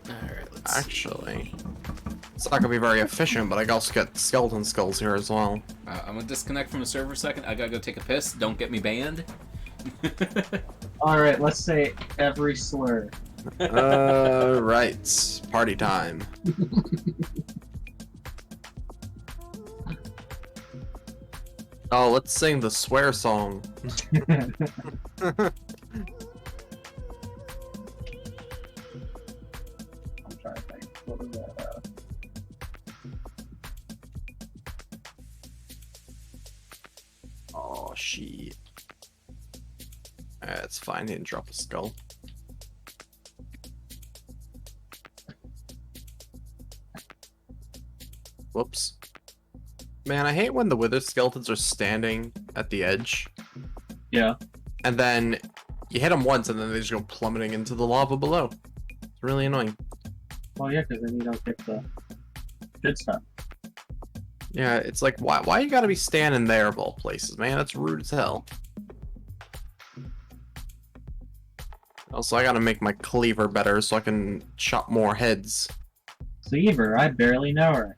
Alright, let's see. Actually, it's not gonna be very efficient, but I also get skeleton skulls here as well. I'm gonna disconnect from the server a second. I gotta go take a piss. Don't get me banned. Alright, let's say every slur. Right. Party time. Oh, let's sing the swear song. I'm trying to think. What was that? Oh, shit. It's fine, he didn't drop a skull. Whoops. Man, I hate when the wither skeletons are standing at the edge, Yeah. and then you hit them once, and then they just go plummeting into the lava below. It's really annoying. Well, yeah, because then you don't get the good stuff. Yeah, it's like, why you gotta be standing there of all places, man? That's rude as hell. Also, I gotta make my cleaver better so I can chop more heads. Cleaver, I barely know her.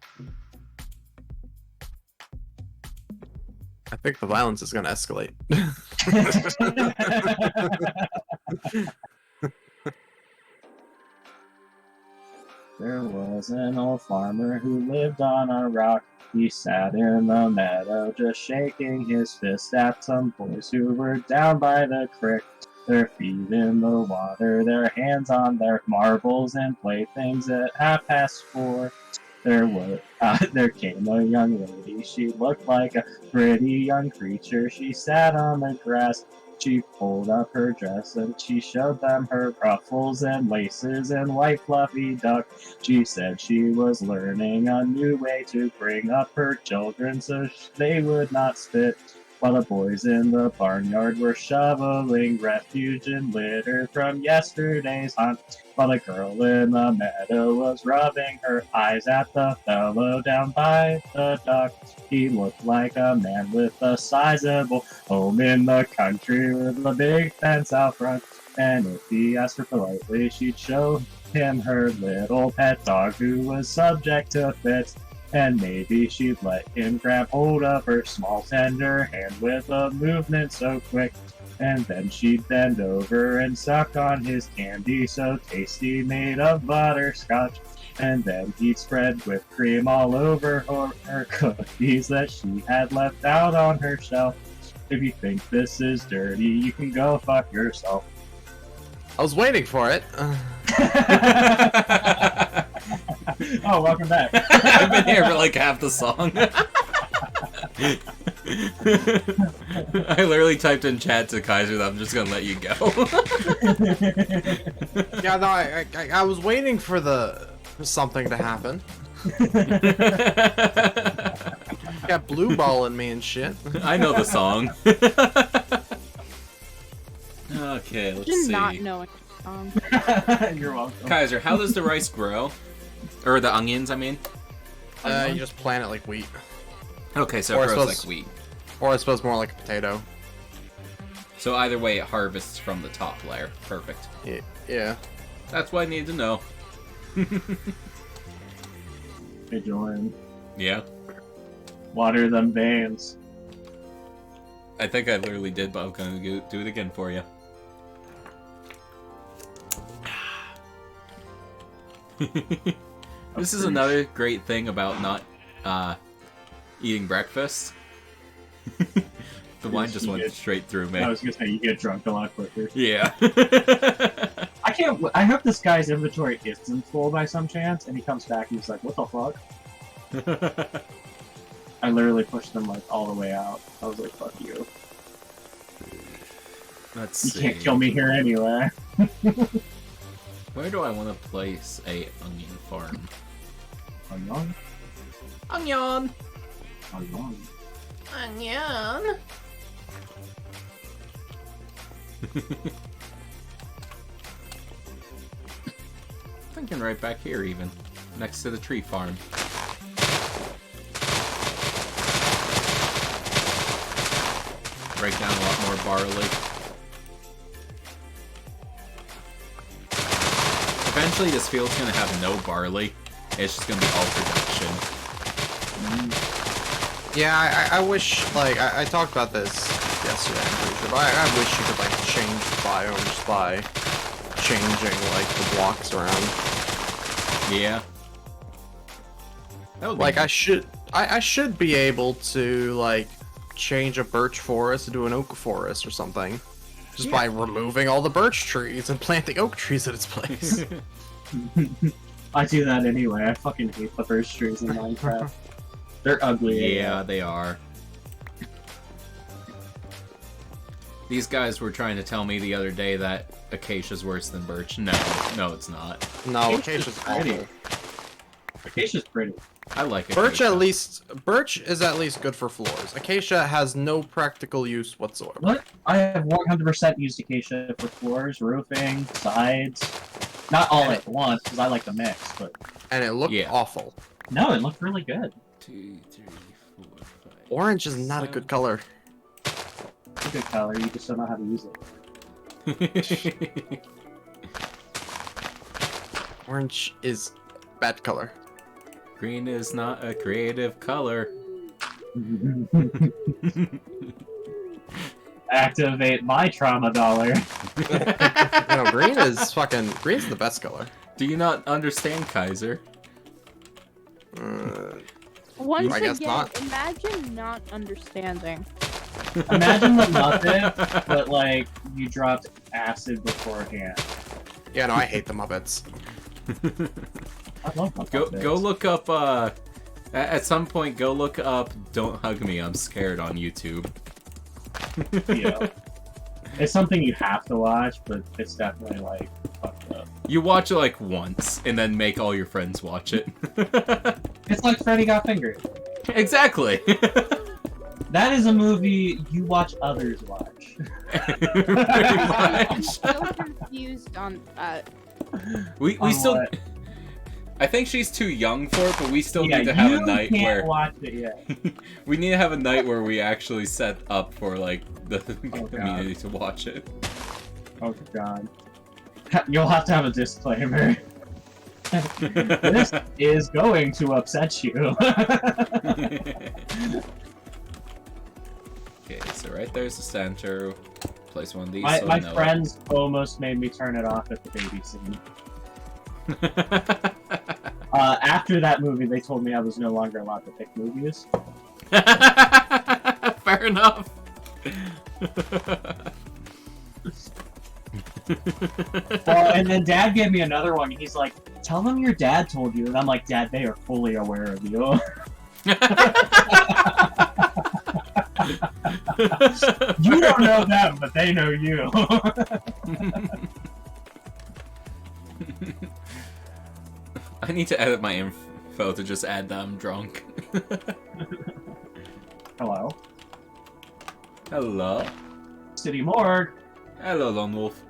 I think the violence is gonna escalate. There was an old farmer who lived on a rock. He sat in the meadow just shaking his fist at some boys who were down by the creek. Their feet in the water, their hands on their marbles and playthings at 4:30. There came a young lady. She looked like a pretty young creature. She sat on the grass. She pulled up her dress and she showed them her ruffles and laces and white fluffy duck. She said she was learning a new way to bring up her children so they would not spit. While the boys in the barnyard were shoveling refuge and litter from yesterday's hunt. While the girl in the meadow was rubbing her eyes at the fellow down by the dock. He looked like a man with a sizable home in the country with a big fence out front. And if he asked her politely, she'd show him her little pet dog who was subject to fits. And maybe she'd let him grab hold of her small tender hand with a movement so quick. And then she'd bend over and suck on his candy so tasty made of butterscotch. And then he'd spread whipped cream all over her cookies that she had left out on her shelf. If you think this is dirty, you can go fuck yourself. I was waiting for it. Oh, welcome back. I've been here for like half the song. I literally typed in chat to Kaiser that I'm just gonna let you go. Yeah, no, I was waiting for something to happen. Got blue ball in me and shit. I know the song. Okay, let's Did see. not know it. You're welcome. Kaiser, how does the rice grow? Or the onions, I mean. You just plant it like wheat. Okay, so Or I it grows suppose- like wheat. Or I suppose more like a potato. So either way, it harvests from the top layer. Perfect. Yeah. That's what I need to know. Hey, Jordan. Yeah. Water them veins. I think I literally did, but I'm gonna do it again for you. This is another great thing about not eating breakfast. The wine just went straight through me. I was gonna say you get drunk a lot quicker. Yeah. I can't. I hope this guy's inventory isn't full by some chance, and he comes back and he's like, "What the fuck?" I literally pushed him like all the way out. I was like, "Fuck you! Let's You see. can't kill me here anyway." Where do I want to place a onion farm? Onion? Onion! Onion. Onion! Thinking right back here, even. Next to the tree farm. Break down a lot more barley. Eventually, this field's gonna have no barley. It's just gonna be all production. Yeah, I wish, like, I talked about this yesterday, I'm pretty sure, but I wish you could, like, change the biome just by changing like the blocks around. Yeah. That would be Like nice. I should be able to like change a birch forest into an oak forest or something. Just by removing all the birch trees and planting oak trees in its place. I do that anyway. I fucking hate the birch trees in Minecraft. They're ugly. Yeah, they are. These guys were trying to tell me the other day that acacia's worse than birch. No, it's not. No, Acacia's acacia's pretty. awful. Acacia's pretty. I like acacia. Birch is at least good for floors. Acacia has no practical use whatsoever. What? I have 100% used acacia for floors, roofing, sides. Not all at once, because I like the mix, but... And it looked Yeah. awful. No, it looked really good. 2, 3, 4, 5. Orange is not a good color. It's a good color, you just don't know how to use it. Orange is bad color. Green is not a creative color. Activate my trauma dollar. No, green's the best color. Do you not understand, Kaiser? Once I guess again, not. imagine not understanding. Imagine the Muppet, but like, you dropped acid beforehand. Yeah, no, I hate the Muppets. I love Muppets. Go look up, at some point, go look up Don't Hug Me, I'm Scared on YouTube. Yeah. It's something you have to watch, but it's definitely like fucked up. You watch it like once, and then make all your friends watch it. It's like Freddy Got Fingered. Exactly! That is a movie you watch others watch. Pretty I'm much. still confused on that. We On still... what? I think she's too young for it, but we still Yeah, need to have a you night can't where... watch it yet. We need to have a night where we actually set up for, like, the God. community to watch it. Oh god. You'll have to have a disclaimer. This is going to upset you. Okay, so right there's the center. Place one of these. my so I my know. friends almost made me turn it off at the baby scene. After that movie, they told me I was no longer allowed to pick movies. Fair enough. Well, and then Dad gave me another one. He's like, "Tell them your dad told you," and I'm like, "Dad, they are fully aware of you." You don't know them, but they know you. I need to edit my info to just add that I'm drunk. Hello, Hello. City Morgue. Hello, Lone Wolf.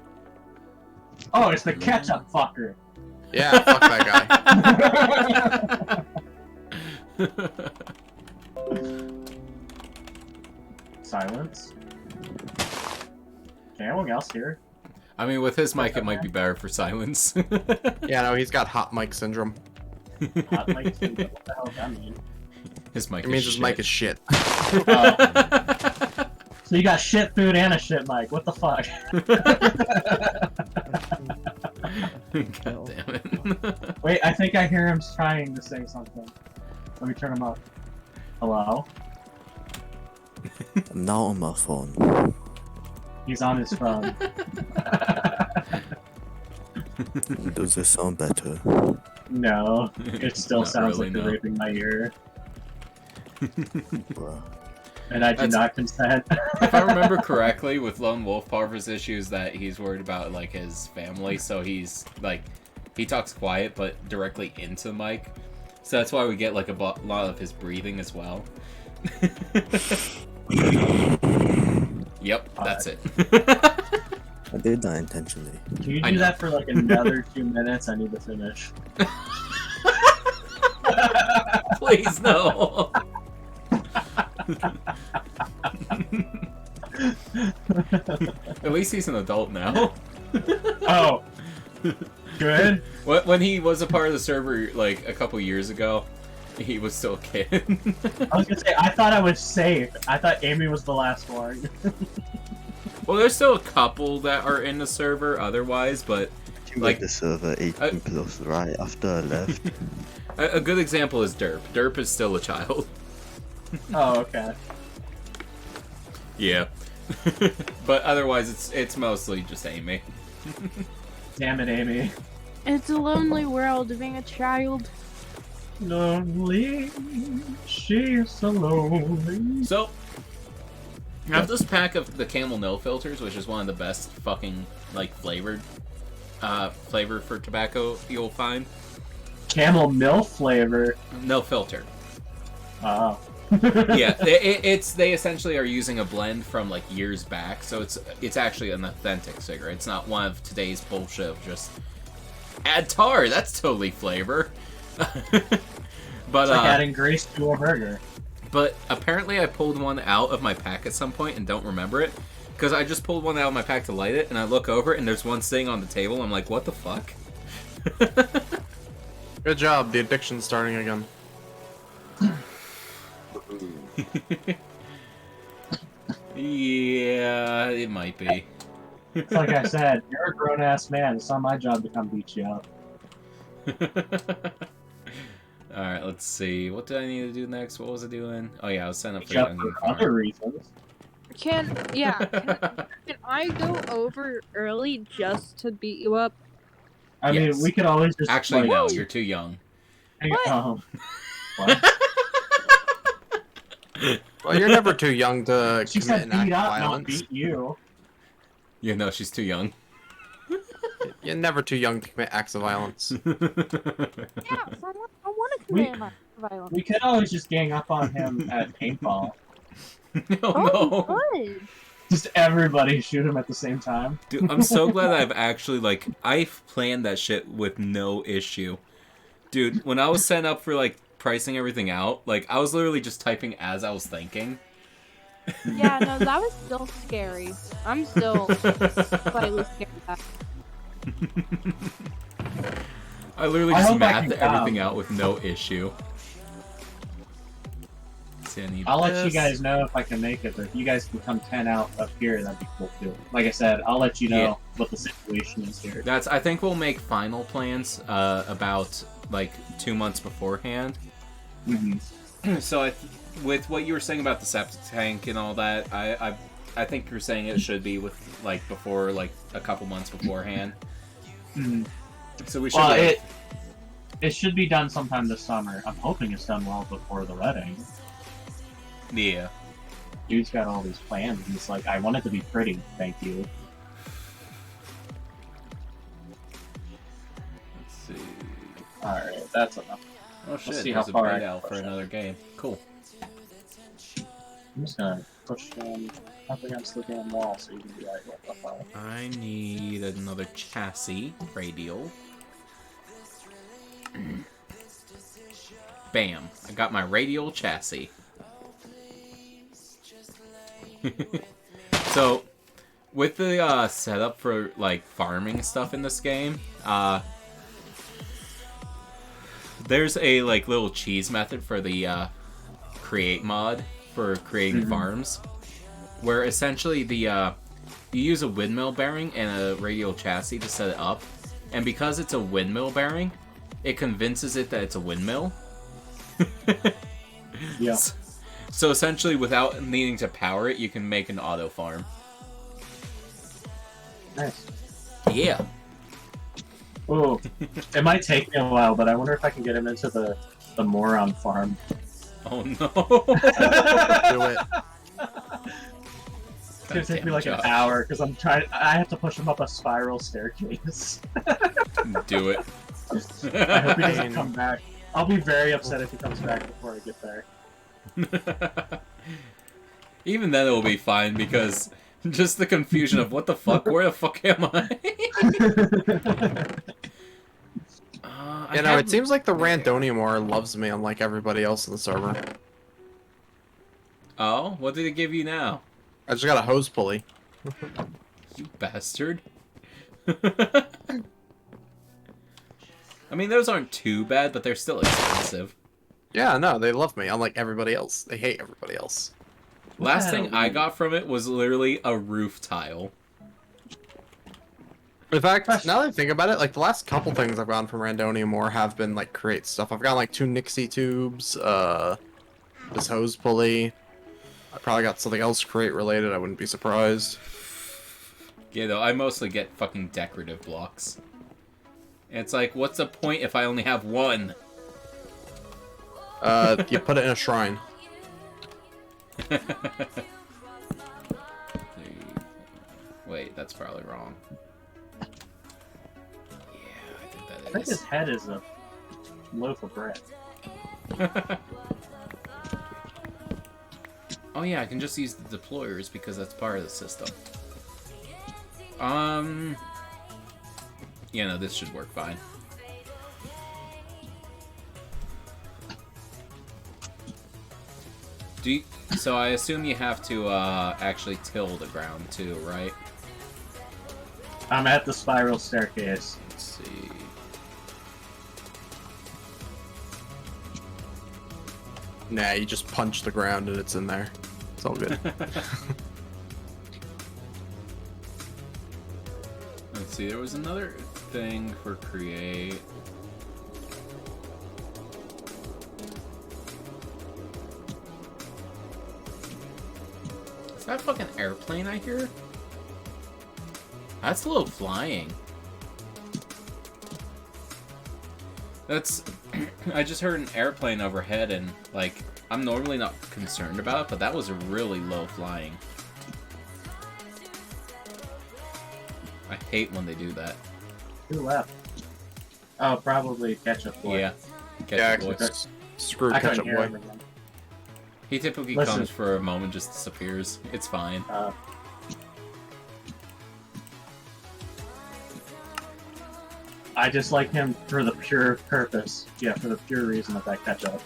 Oh, it's the ketchup fucker. Yeah, fuck that guy. Silence. Can anyone else hear? I mean, with his mic, it might be better for silence. Yeah, no, he's got hot mic syndrome. Hot mic syndrome. What the hell does that mean? His mic It means his mic is shit. So you got shit food and a shit mic. What the fuck? God damn it. Wait, I think I hear him trying to say something. Let me turn him up. Hello? I'm now on my phone. He's on his phone. Does this sound better? No, it still Not sounds really, like you're no. raping my ear. Bruh. And I do That's- not consent. If I remember correctly, with Lone Wolf, part of his issue is that he's worried about, like, his family, so he's, like, he talks quiet, but directly into the mic. So that's why we get, like, a lot of his breathing as well. Yep, that's it. I did that intentionally. Can you I do know. that for like another 2 minutes? I need to finish. Please, no. At least he's an adult now. Oh! Good? When he was a part of the server, like, a couple years ago, he was still a kid. I was gonna say, I thought I was safe. I thought Amy was the last one. Well, there's still a couple that are in the server otherwise, but You Like- like the server 18 plus right after I left. A good example is Derp. Derp is still a child. Oh, okay. Yeah. But otherwise, it's mostly just Amy. Damn it, Amy. It's a lonely world being a child. Lonely, she's so lonely. So, I have this pack of the Camel No filters, which is one of the best fucking, like, flavor for tobacco you'll find. Camel milk flavor. No filter. Oh. Yeah, they essentially are using a blend from, like, years back, so it's actually an authentic cigarette. It's not one of today's bullshit of just add tar, that's totally flavor. But It's like adding grease to a burger. But apparently I pulled one out of my pack at some point and don't remember it. Because I just pulled one out of my pack to light it, and I look over and there's one sitting on the table. I'm like, what the fuck? Good job. The addiction's starting again. Yeah, it might be. It's like I said, you're a grown ass man. It's not my job to come beat you up. Alright, let's see. What did I need to do next? What was I doing? Oh yeah, I was setting up for Beat you up Young for Farm. other reasons. Can I go over early just to beat you up? I Yes. mean, we could always just Actually, like, no, you're too young. hang What? What? Well, you're never too young to She commit said an act beat of up, not violence. beat you. You know, she's too young. You're never too young to commit acts of violence. Yeah, I want to We- commit violence. We could always just gang up on him at paintball. No. Good. Just everybody shoot him at the same time. Dude, I'm so glad I've actually, like, I've planned that shit with no issue. Dude, when I was setting up for, like, pricing everything out, like, I was literally just typing as I was thinking. Yeah, no, that was still scary. I'm still slightly scared of that. I literally I just hope I mapped can everything come. out with no issue. See, I need I'll let you this. guys know if I can make it, but if you guys can come 10 out up here, that'd be cool too. Like I said, I'll let you know Yeah. what the situation is here. I think we'll make final plans about, like, 2 months beforehand. Mm-hmm. So with what you were saying about the septic tank and all that, I think you're saying it should be with, like, before, like, a couple months beforehand. Mm-hmm. So we should. Well, have- it should be done sometime this summer. I'm hoping it's done well before the wedding. Yeah. Dude's got all these plans. And he's like, I want it to be pretty. Thank you. Let's see. All right, that's enough. Oh shit! see There's how a far I bait can out for push it. another game. Cool. I'm just gonna push him up against the damn wall so you can be like, what the fuck? I need another chassis radial. Bam! I got my radial chassis. So, with the setup for like farming stuff in this game, there's a like little cheese method for the create mod for creating farms, where essentially the you use a windmill bearing and a radial chassis to set it up, and because it's a windmill bearing, it convinces it that it's a windmill. Yeah. So essentially, without needing to power it, you can make an auto farm. Nice. Yeah. Ooh, it might take me a while, but I wonder if I can get him into the moron farm. Oh no. Do it. It's gonna take me like an hour because I have to push him up a spiral staircase. Do it. I hope he doesn't come back. I'll be very upset if he comes back before I get there. Even then, it'll be fine because just the confusion of what the fuck, where the fuck am I? You know, it seems like the Randoniumor loves me unlike everybody else in the server. Oh, what did it give you now? I just got a hose pulley. You bastard. I mean, those aren't too bad, but they're still expensive. Yeah, no, they love me unlike everybody else. They hate everybody else. Last Yeah, thing I got from it was literally a roof tile. In fact, now that I think about it, like the last couple things I've gotten from Randonium Ore have been like create stuff. I've gotten like 2 Nixie tubes, this hose pulley. I probably got something else create related. I wouldn't be surprised. Yeah, though, I mostly get fucking decorative blocks. And it's like, what's the point if I only have one? You put it in a shrine. Wait, that's probably wrong. Yeah, I think I that think is. his head is a loaf of bread. Oh yeah, I can just use the deployers because that's part of the system. Yeah, no, this should work fine. So I assume you have to actually till the ground too, right? I'm at the spiral staircase. Let's see. Nah, you just punch the ground and it's in there. It's all good. Let's see, there was another thing for create. Is that a fucking airplane I hear? That's low flying. That's... I just heard an airplane overhead and, like, I'm normally not concerned about it, but that was really low flying. I hate when they do that. Who left? Oh, probably Ketchup Boy. Yeah. Yeah, Ketchup Boy. Screw I Ketchup couldn't hear Boy. him again. He typically Listen. comes for a moment, just disappears. It's fine. I just like him for the pure purpose. Yeah, for the pure reason of that ketchup.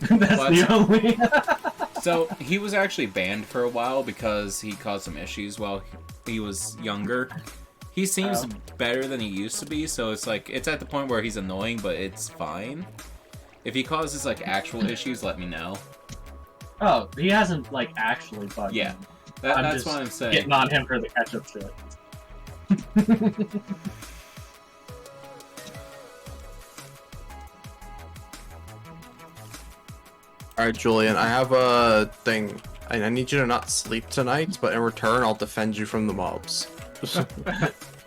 That's What? the only. So, he was actually banned for a while because he caused some issues while he was younger. He seems Oh. better than he used to be, so it's like, it's at the point where he's annoying, but it's fine. If he causes, like, actual issues, let me know. Oh, he hasn't like actually bugged Yeah. me. That's just what I'm saying. Getting on him for the ketchup shit. Alright, Julian, I have a thing. I need you to not sleep tonight, but in return, I'll defend you from the mobs.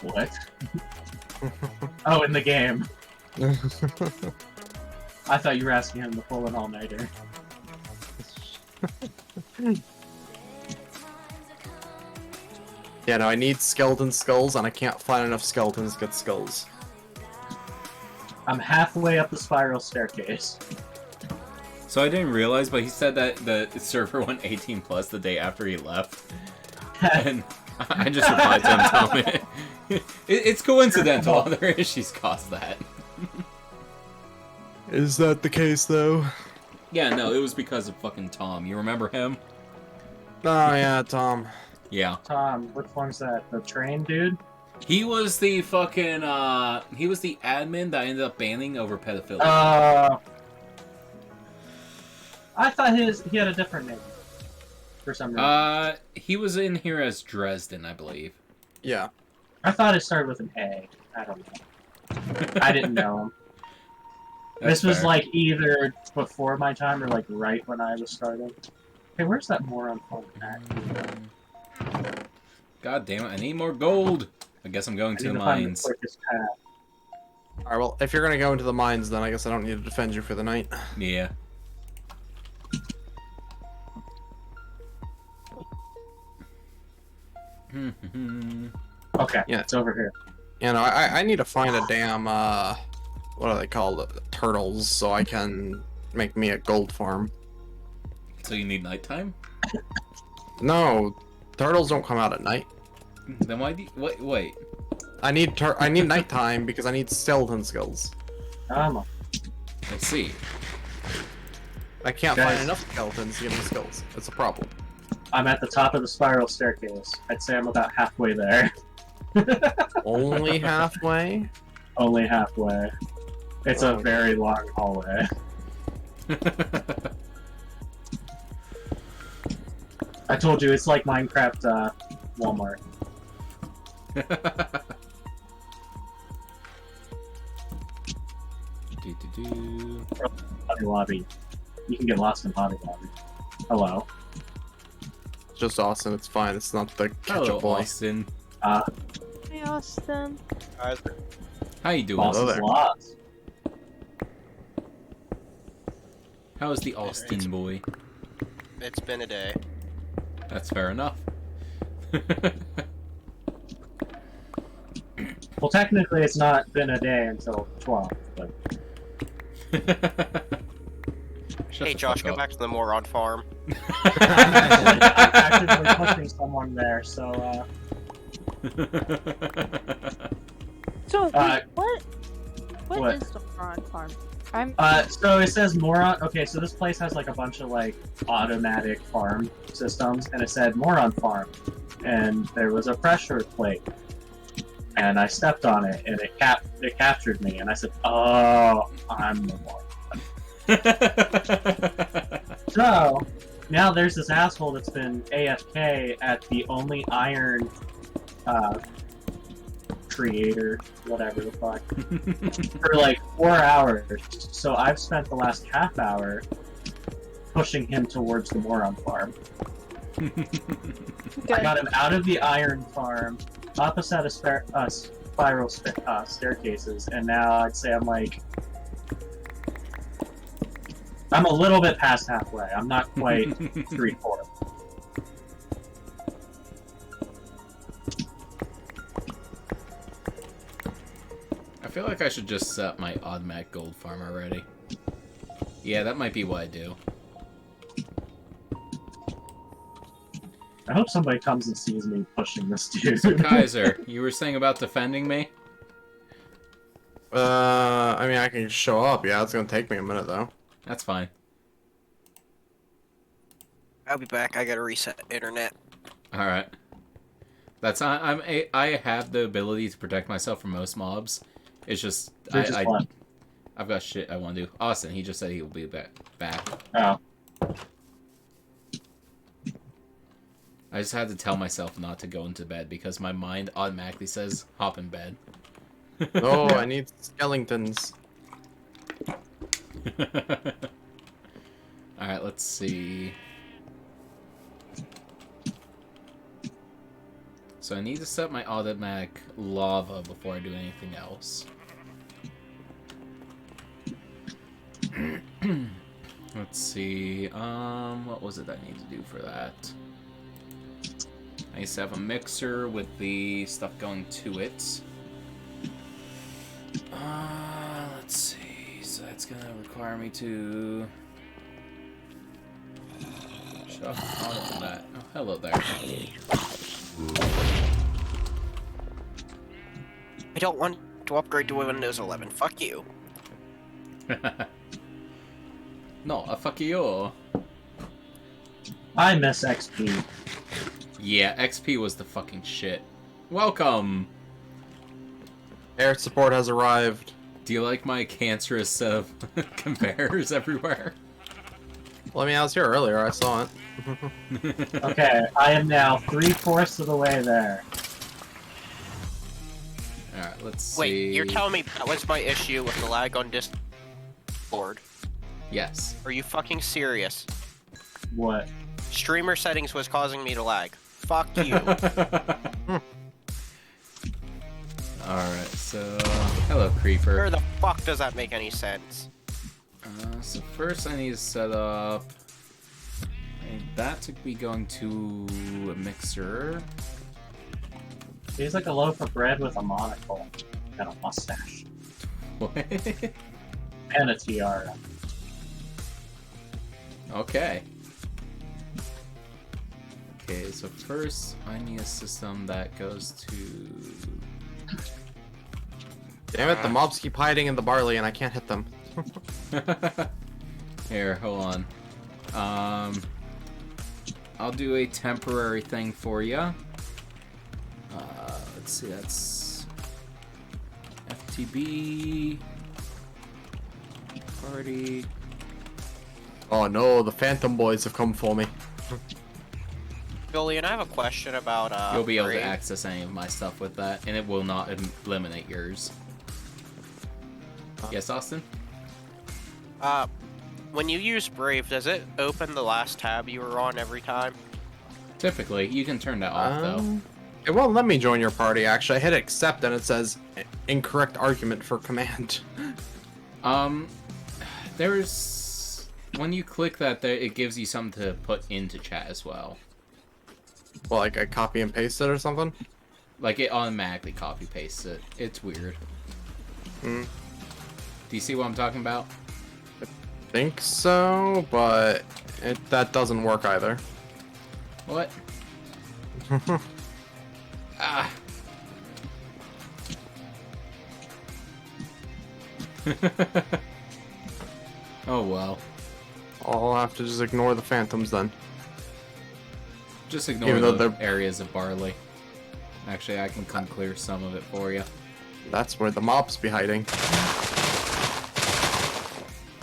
What? Oh, in the game. I thought you were asking him to pull an all-nighter. Yeah, no, I need skeleton skulls, and I can't find enough skeletons to get skulls. I'm halfway up the spiral staircase. So I didn't realize, but he said that the server went 18 plus the day after he left. And I just replied to him telling me it's coincidental. Other issues caused that. Is that the case, though? Yeah, no, it was because of fucking Tom. You remember him? Oh, yeah, Tom. Yeah. Tom, which one's that? The train dude? He was the fucking, he was the admin that I ended up banning over pedophilia. I thought he had a different name. For some reason. He was in here as Dresden, I believe. Yeah. I thought it started with an A. I don't know. I didn't know him. That's This was fair. like either before my time or like right when I was starting. Hey, where's that moron phone at? God damn it, I need more gold! I guess I'm going I to need the to find mines. the quickest path. Alright, well, if you're gonna go into the mines, then I guess I don't need to defend you for the night. Yeah. Okay, Yeah. it's over here. You know, I need to find a damn, what are they called? Turtles, so I can make me a gold farm. So you need nighttime? No, turtles don't come out at night. Then why do you... Wait. I need nighttime because I need skeleton skulls. Come on. I see. I can't Guys. find enough skeletons to give me skulls. It's a problem. I'm at the top of the spiral staircase. I'd say I'm about halfway there. Only halfway? Only halfway. It's a very long hallway. I told you, it's like Minecraft Walmart. do. Hobby Lobby. You can get lost in Hobby Lobby. Hello. Just Austin, it's fine. It's not the Hello, ketchup boy. Austin. Hey, Austin. How you doing? Boss Hello is there. lost. How is the Austin boy? It's been a day. That's fair enough. Well, technically, it's not been a day until 12, but Shut Hey the Josh, fuck go up. back to the moron farm. I'm actively pushing someone there, so, So, Uh, what what? is the Moron Farm? I'm So it says Moron. Okay, so this place has like a bunch of like automatic farm systems, and it said Moron Farm, and there was a pressure plate, and I stepped on it, and it captured me, and I said, "Oh, I'm the one." So now there's this asshole that's been AFK at the only iron creator, whatever the fuck, for like 4 hours. So I've spent the last half hour pushing him towards the Moron Farm. I good. got him out of the iron farm, up a set of spiral staircases, and now I'd say I'm a little bit past halfway. I'm not quite 3/4. I feel like I should just set my automatic gold farm already. Yeah, that might be what I do. I hope somebody comes and sees me pushing this dude. So Kaiser, you were saying about defending me? I mean, I can show up. Yeah, it's gonna take me a minute though. That's fine. I'll be back. I gotta reset internet. All right. I have the ability to protect myself from most mobs. It's just You're just fun. I've got shit I want to do. Austin, he just said he will be back. Oh. I just had to tell myself not to go into bed because my mind automatically says hop in bed. Oh, I need skeletons. Alright, let's see. So I need to set my automatic lava before I do anything else. Let's see. What was it I need to do for that? I used to have a mixer with the stuff going to it. Let's see. So that's gonna require me to shut off all of that. Oh, hello there. I don't want to upgrade to Windows 11. Fuck you. No, fuck you. I miss XP. Yeah, XP was the fucking shit. Welcome! Air support has arrived. Do you like my cancerous set of conveyors everywhere? Well, I mean, I was here earlier. I saw it. Okay, I am now 3/4 of the way there. Alright, let's see. Wait, you're telling me that was my issue with the lag on Discord? Yes. Are you fucking serious? What? Streamer settings was causing me to lag. Fuck you. Alright, so... Hello, Creeper. Where the fuck does that make any sense? So first I need to set up... And that to be going to a mixer. He's like a loaf of bread with a monocle and a mustache What? and a tiara. Okay. Okay, so first I need a system that goes to... Damn it! The mobs keep hiding in the barley, and I can't hit them. Here, hold on. I'll do a temporary thing for you. Let's see, that's FTB party. Oh no, the Phantom Boys have come for me. Julian, I have a question about You'll be able to Brave. access any of my stuff with that, and it will not eliminate yours. Yes, Austin? When you use Brave, does it open the last tab you were on every time? Typically, you can turn that off though. It won't let me join your party, actually. I hit accept and it says incorrect argument for command. There's when you click that, it gives you something to put into chat as well. Well, like I copy and paste it or something? Like it automatically copy pastes it. It's weird. Hmm. Do you see what I'm talking about? Think so, but that doesn't work either. What? Ah. Oh well. I'll have to just ignore the phantoms then. Just ignore Even though the they're- areas of barley. Actually, I can come clear some of it for you. That's where the mobs be hiding.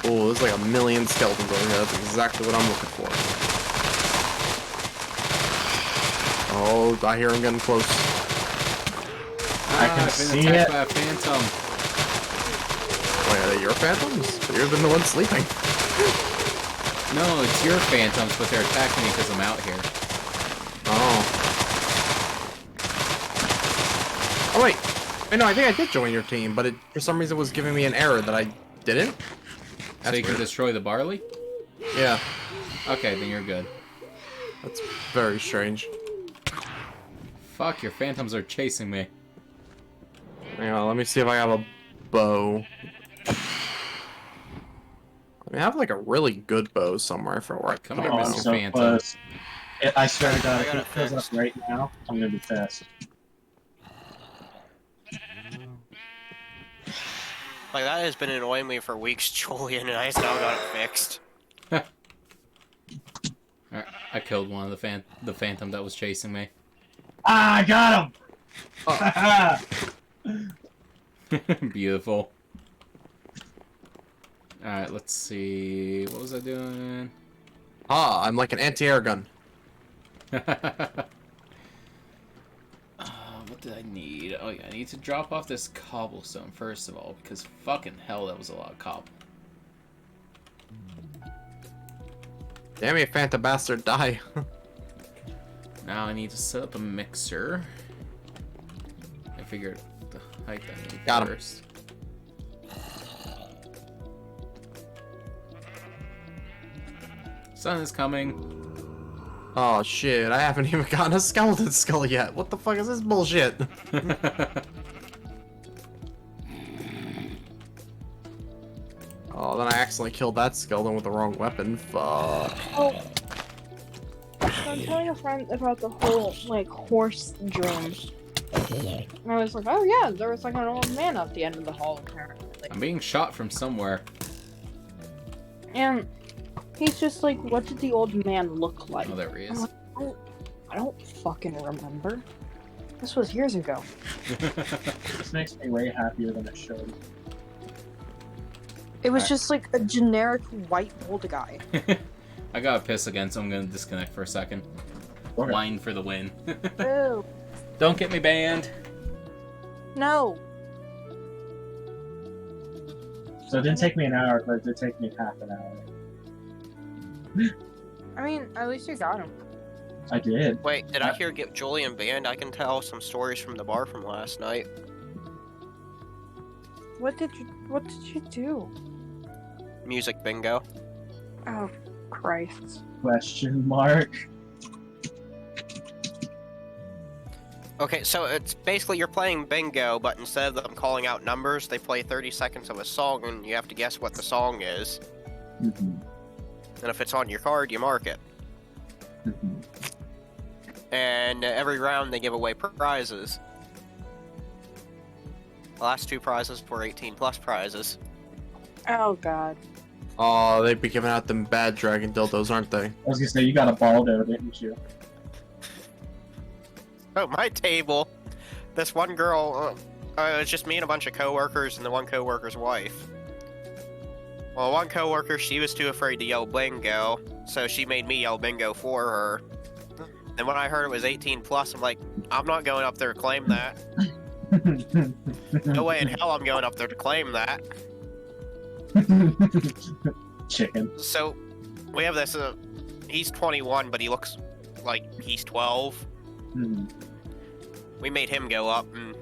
Oh, there's like a million skeletons over here. That's exactly what I'm looking for. Oh, I hear him getting close. I can I've see been attacked it. by a phantom. Wait, are they your phantoms? You're the one sleeping. No, it's your phantoms, but they're attacking me because I'm out here. Oh. Oh wait. Wait, no, I think I did join your team, but it for some reason was giving me an error that I didn't. So you can weird. destroy the barley? Yeah, Okay, then you're good. that's very strange. Fuck, your phantoms are chasing me. Hang on, let me see if I have a bow. I mean, I have like a really good bow somewhere for where I Come put here, a Oh, Mr. I'm bow. so Phantom. close. I swear to God, I if got it it fills up fixed. right now, I'm gonna be pissed. Like, that has been annoying me for weeks, Julian, and I just now got it fixed. Alright, I killed one of the phantom that was chasing me. Ah, I got him! Beautiful. Alright, let's see. What was I doing? Ah, I'm like an anti-air gun. What did I need? Oh yeah, I need to drop off this cobblestone first of all, because fucking hell, that was a lot of cobble. Damn you, Phantom bastard, die. Now I need to set up a mixer. I figured the height I need Got him. first. Sun is coming. Oh shit, I haven't even gotten a skeleton skull yet. What the fuck is this bullshit? Oh, then I accidentally killed that skeleton with the wrong weapon. Fuck. Oh. So I'm telling a friend about the whole, like, horse dream. And I was like, oh yeah, there was like an old man at the end of the hall apparently. I'm being shot from somewhere. And he's just like, what did the old man look like? Oh, there he is. I don't fucking remember. This was years ago. This makes me way happier than it should. It was Alright. just like a generic white old guy. I got a piss again, so I'm gonna disconnect for a second. Okay. Wine for the win. Ew. Don't get me banned. No. So it didn't take me an hour, but it did take me half an hour. I mean, at least you got him. I did. Wait, did I hear get Julian banned? I can tell some stories from the bar from last night. What did you do? Music bingo. Oh, Christ. Question mark. Okay, so it's basically you're playing bingo, but instead of them calling out numbers, they play 30 seconds of a song, and you have to guess what the song is. Mhm. And if it's on your card, you mark it. Mhm. And every round they give away prizes. The last two prizes were 18+ prizes. Oh God. Oh, they be giving out them bad dragon dildos, aren't they? I was gonna say, you got a Baldo, didn't you? Oh, my table. This one girl, it was just me and a bunch of coworkers and the one coworker's wife. Well, one coworker, she was too afraid to yell bingo, so she made me yell bingo for her. And when I heard it was 18+, I'm like, I'm not going up there to claim that. No way in hell I'm going up there to claim that. Chicken. So, we have this, he's 21, but he looks like he's 12. Hmm. We made him go up, and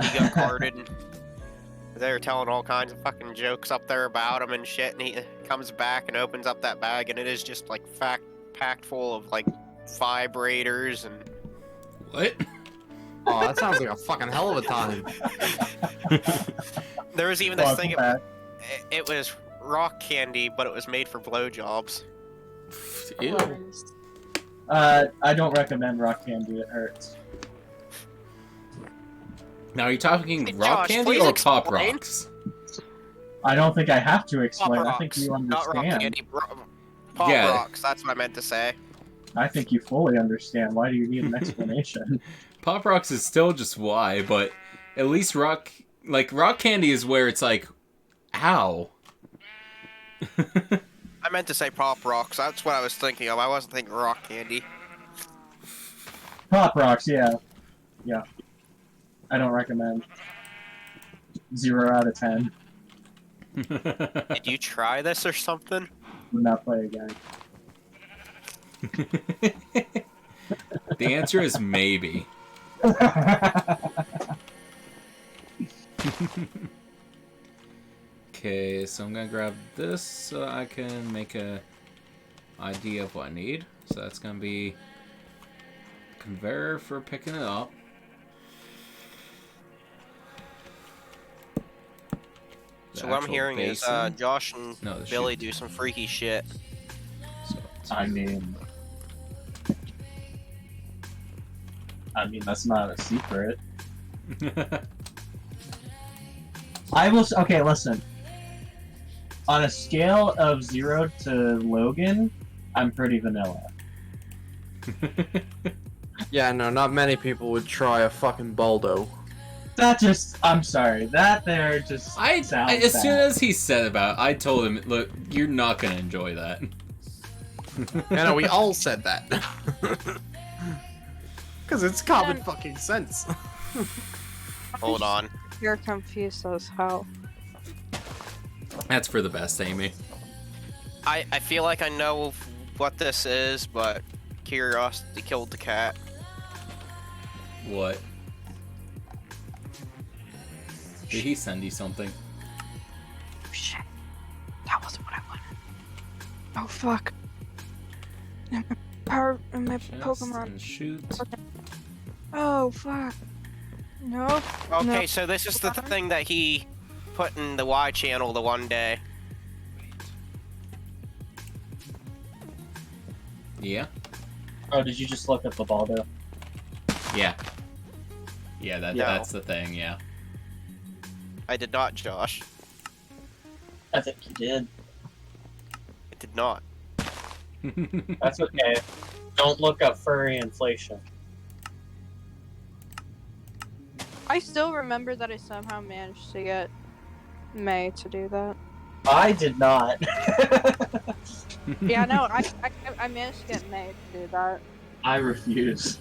he got carded. And they were telling all kinds of fucking jokes up there about him and shit, and he comes back and opens up that bag, and it is just, like, packed full of, like, vibrators and... What? Oh, that sounds like a fucking hell of a time. There was even this thing, Welcome it was rock candy, but it was made for blowjobs. Ew. back. I don't recommend rock candy. It hurts. Now, are you talking Hey, rock Josh, candy please or Pop explain. Rocks? I don't think I have to Pop explain. I rocks, think you not rock understand. candy. Pop Yeah. rocks, that's what I meant to say. I think you fully understand. Why do you need an explanation? Pop Rocks is still just why, but at least rock candy is where it's like, ow. I meant to say pop rocks, that's what I was thinking of. I wasn't thinking rock candy. Pop rocks, yeah. Yeah. I don't recommend. 0 out of 10. Did you try this or something? Would not play again. The answer is maybe. Okay, so I'm gonna grab this so I can make a idea of what I need. So that's gonna be conveyor for picking it up. The So what I'm actual hearing is basin. Josh and No, the Billy chute. do some freaky shit. So it's I mean, that's not a secret. I will. Okay, listen. On a scale of 0 to Logan, I'm pretty vanilla. Yeah, no, not many people would try a fucking Baldo. That just. I'm sorry. That there just. sounds as soon bad. as he said about it, I told him, look, you're not gonna enjoy that. Yeah, no, we all said that. Because it's common fucking sense. Hold on. You're confused as hell. That's for the best, Amy. I feel like I know what this is, but curiosity killed the cat. What? Did he send you something? Shit. That wasn't what I wanted. Oh fuck. And my power and my Chest Pokemon. and shoot. Oh fuck. No. Okay, No. so this is the thing that he put in the Y channel the one day. Yeah? Oh, did you just look at the Baldo? Yeah. Yeah, No. that's the thing, yeah. I did not, Josh. I think you did. I did not. That's okay. Don't look up furry inflation. I still remember that I somehow managed to get May to do that. I did not. Yeah, no, I managed to get May to do that. I refuse.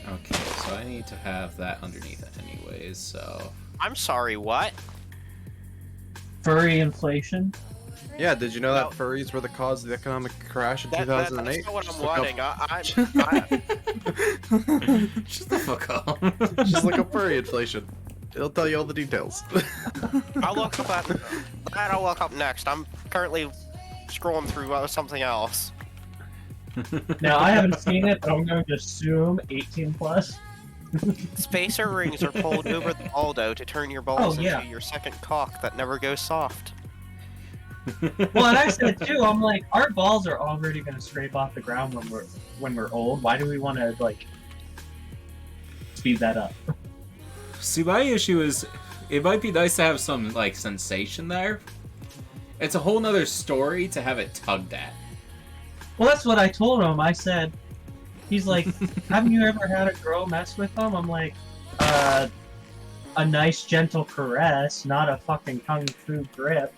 Okay, so I need to have that underneath it anyways, so... I'm sorry, what? Furry inflation? Yeah, did you know No. that furries were the cause of the economic crash in That's 2008? not what I'm Just look up- wanting. Shut the fuck up. Just look up furry inflation. It'll tell you all the details. I'll look up that. I'll look up next. I'm currently scrolling through something else. Now, I haven't seen it, but I'm going to assume 18 plus. Spacer rings are pulled over the Baldo to turn your balls Oh, yeah. into your second cock that never goes soft. Well, and I said too, I'm like, our balls are already going to scrape off the ground when we're old. Why do we want to, like, speed that up? See, my issue is, it might be nice to have some, like, sensation there. It's a whole nother story to have it tugged at. Well, that's what I told him. I said, he's like, haven't you ever had a girl mess with him? I'm like, a nice gentle caress, not a fucking kung fu grip.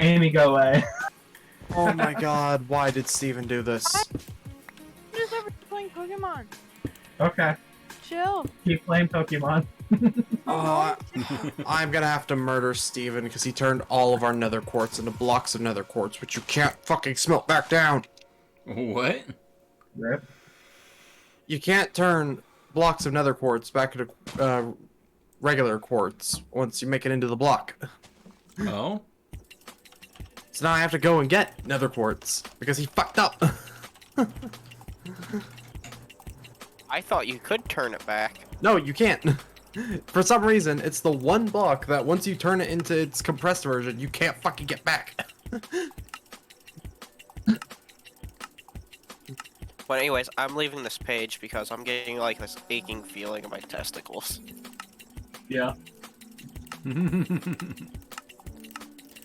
Amy, go away. Oh my god, why did Steven do this? I'm just over playing Pokemon. Okay, Chill. keep playing Pokemon. I'm gonna have to murder Steven because he turned all of our nether quartz into blocks of nether quartz, which you can't fucking smelt back down. What? Rip. You can't turn blocks of nether quartz back into regular quartz once you make it into the block. Oh? So now I have to go and get nether quartz because he fucked up. I thought you could turn it back. No, you can't. For some reason, it's the one block that once you turn it into its compressed version, you can't fucking get back. But anyways, I'm leaving this page because I'm getting like this aching feeling in my testicles. Yeah.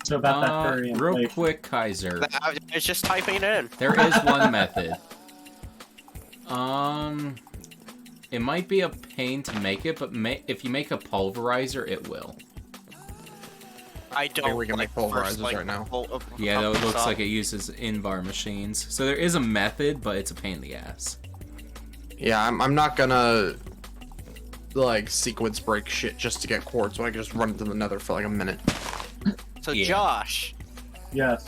So about that furry real inflation. quick, Kaiser. I was just typing it in. There is one method. It might be a pain to make it, but if you make a pulverizer, it will. I don't. we can like make the first, pulverizers like, right now. Yeah, that looks up. like it uses in-bar machines. So there is a method, but it's a pain in the ass. Yeah, I'm not gonna like sequence break shit just to get quartz when I can just run into the nether for like a minute. So Yeah. Josh, Yes.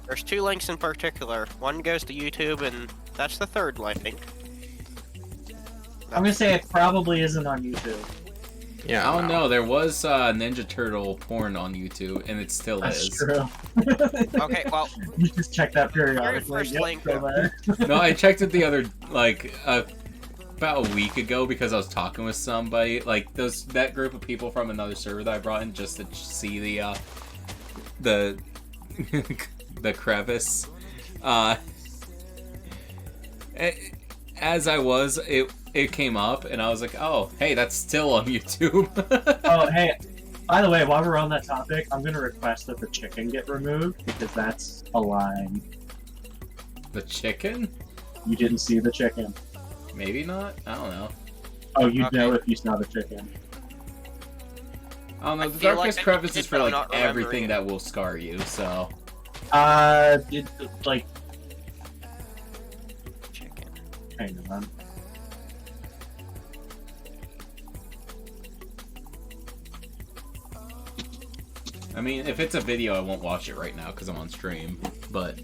there's two links in particular. One goes to YouTube, and that's the third link. I'm gonna say it probably isn't on YouTube. Yeah, I don't know. There was Ninja Turtle porn on YouTube, and it still That's is. true. Okay, well, You just check that periodically. first Yep, link. still there. No, I checked it the other about a week ago because I was talking with somebody, like that group of people from another server that I brought in just to see the the crevice. As I was, it came up, and I was like, oh, hey, that's still on YouTube. Oh, hey. By the way, while we're on that topic, I'm gonna request that the chicken get removed because that's a line. The chicken? You didn't see the chicken. Maybe not. I don't know. Oh, you'd Okay. know if you saw the chicken. I don't know. I The feel like darkest I crevice did, is for but I'm like not remembering everything it. that will scar you. So Like, chicken. hang on. I mean, if it's a video, I won't watch it right now because I'm on stream. But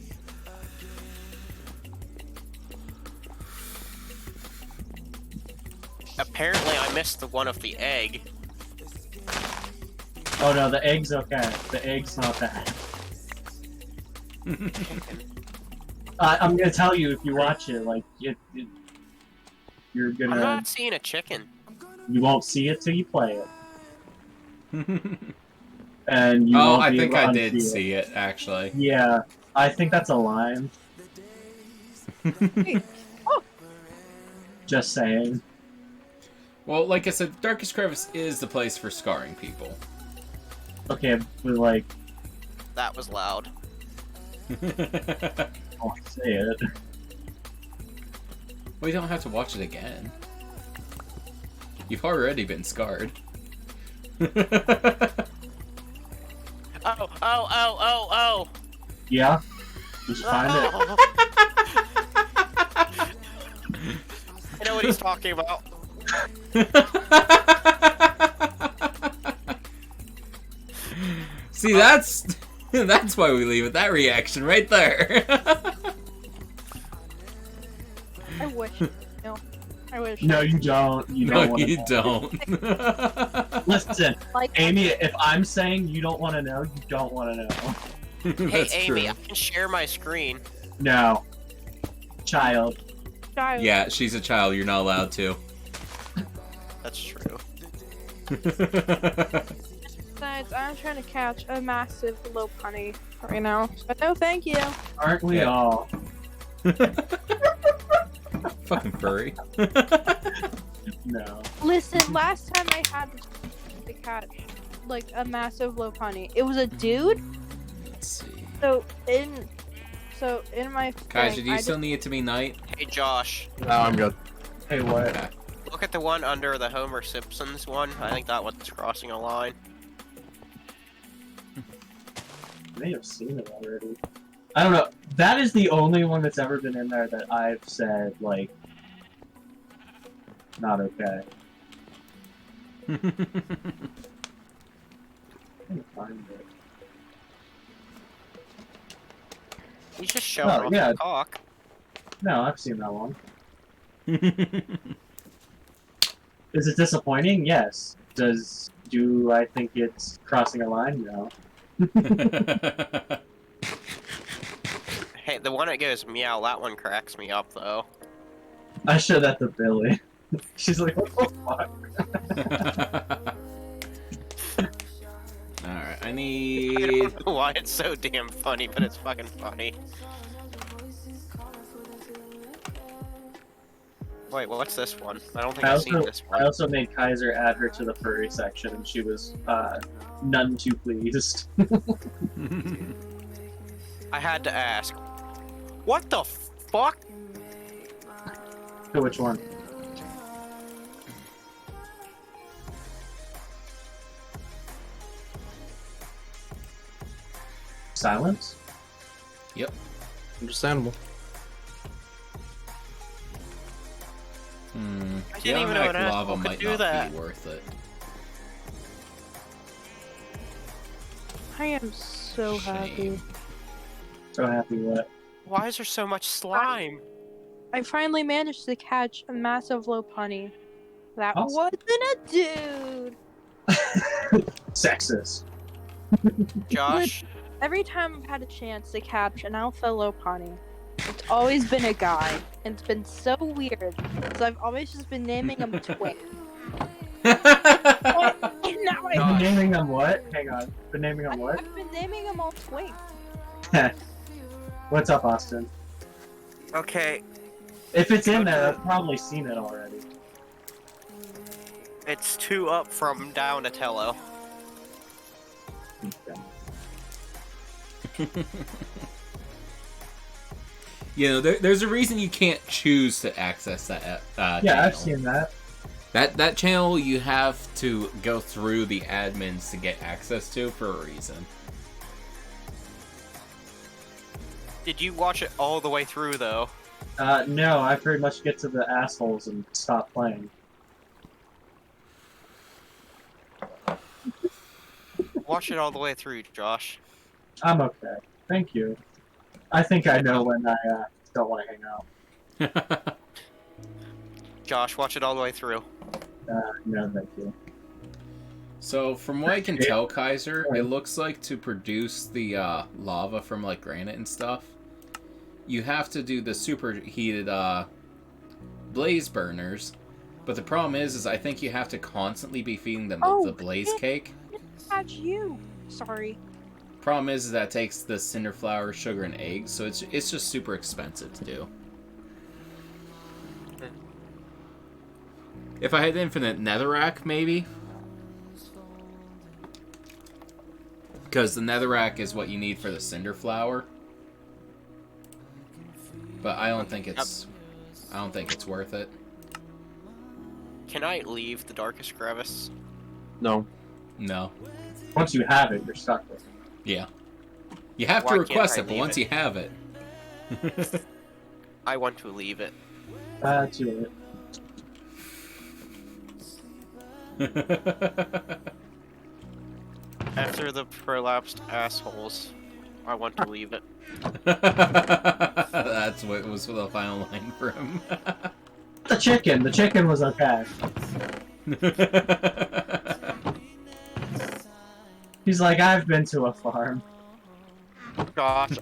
Apparently, I missed the one of the egg. Oh no, the egg's okay. The egg's not bad. I'm gonna tell you if you watch it, like you're I'm gonna not seeing a chicken. you won't see it till you play it, and you oh, won't I be think able to I did unsee see it actually. Yeah, I think that's a line. Just saying. Well, like I said, darkest crevice is the place for scarring people. Okay, but like, That was loud. I'll say it. Well, you don't have to watch it again. You've already been scarred. Oh. Yeah, just find it. I know what he's talking about. See, that's why we leave it. That reaction right there. I wish. No. I wish. No, you don't. You No, don't. wanna you know. don't. Listen, Like, Amy. If I'm saying you don't want to know, you don't want to know. Hey, That's Amy, true. I can share my screen. No, child. child. Yeah, she's a child. You're not allowed to. That's true. Besides, I'm trying to catch a massive lopunny right now. But no, thank you. Aren't we Yeah. all? Fucking furry. No. Listen, last time I had to catch like a massive lopunny, it was a dude. Let's see. So in my Kaiser, thing, do you I still need it to be night? Hey, Josh, No, I'm good. Hey, what? Okay. look at the one under the Homer Simpsons one. I think that one's crossing a line. I may have seen it already. I don't know. That is the only one that's ever been in there that I've said like not okay. Can't find it. He's just showing Oh, off yeah. his cock. No, I've seen that one. Is it disappointing? Yes. Do I think it's crossing a line? No. Hey, the one that goes meow, that one cracks me up though. I showed that to Billy. She's like, what the fuck? Alright, I I need... don't know why it's so damn funny, but it's fucking funny. Wait, well, what's this one? I don't think I've seen this I one. also made Kaiser add her to the furry section, and she was none too pleased. I had to ask. What the fuck? So which one? Silence? Yep. Understandable. I didn't even know an Geomatic lava asshole could might do not that. be worth it. I am so happy. Shame. So happy what? Why is there so much slime? I finally managed to catch a massive Lopunny. That Awesome. wasn't a dude. Sexist. Josh, Every time I've had a chance to catch an alpha Lopunny, it's always been a guy, and it's been so weird. So I've always just been naming him Twink. And now Been Gosh. naming them what? Hang on. Been naming them what? I've been naming him all Twink. What's up, Austin? okay, If it's in there, I've probably seen it already. it's 2 up from Donatello. You know, there's a reason you can't choose to access that Yeah, channel. I've seen that. That channel you have to go through the admins to get access to for a reason. Did you watch it all the way through, though? No, I pretty much get to the assholes and stop playing. Watch it all the way through, Josh. I'm okay. Thank you. I think I know when I don't want to hang out. Josh, watch it all the way through. No, thank you. So, from what I can tell, Kaiser, it looks like to produce the lava from like granite and stuff, you have to do the superheated blaze burners. But the problem is I think you have to constantly be feeding them the blaze cake. Catch you. Sorry. Problem is that takes the cinder flour, sugar, and eggs, so it's just super expensive to do. If I had infinite netherrack, maybe. Because the netherrack is what you need for the cinder flour. But I don't think it's worth it. Can I leave the Darkest Crevice? No. No. Once you have it, you're stuck with it. Yeah. You have Why to can't request I it, but leave once it? you have it. I want to leave it. Too late. After the prolapsed assholes, I want to leave it. That's what was the final line for him. The chicken was okay. He's like, I've been to a farm. Gosh,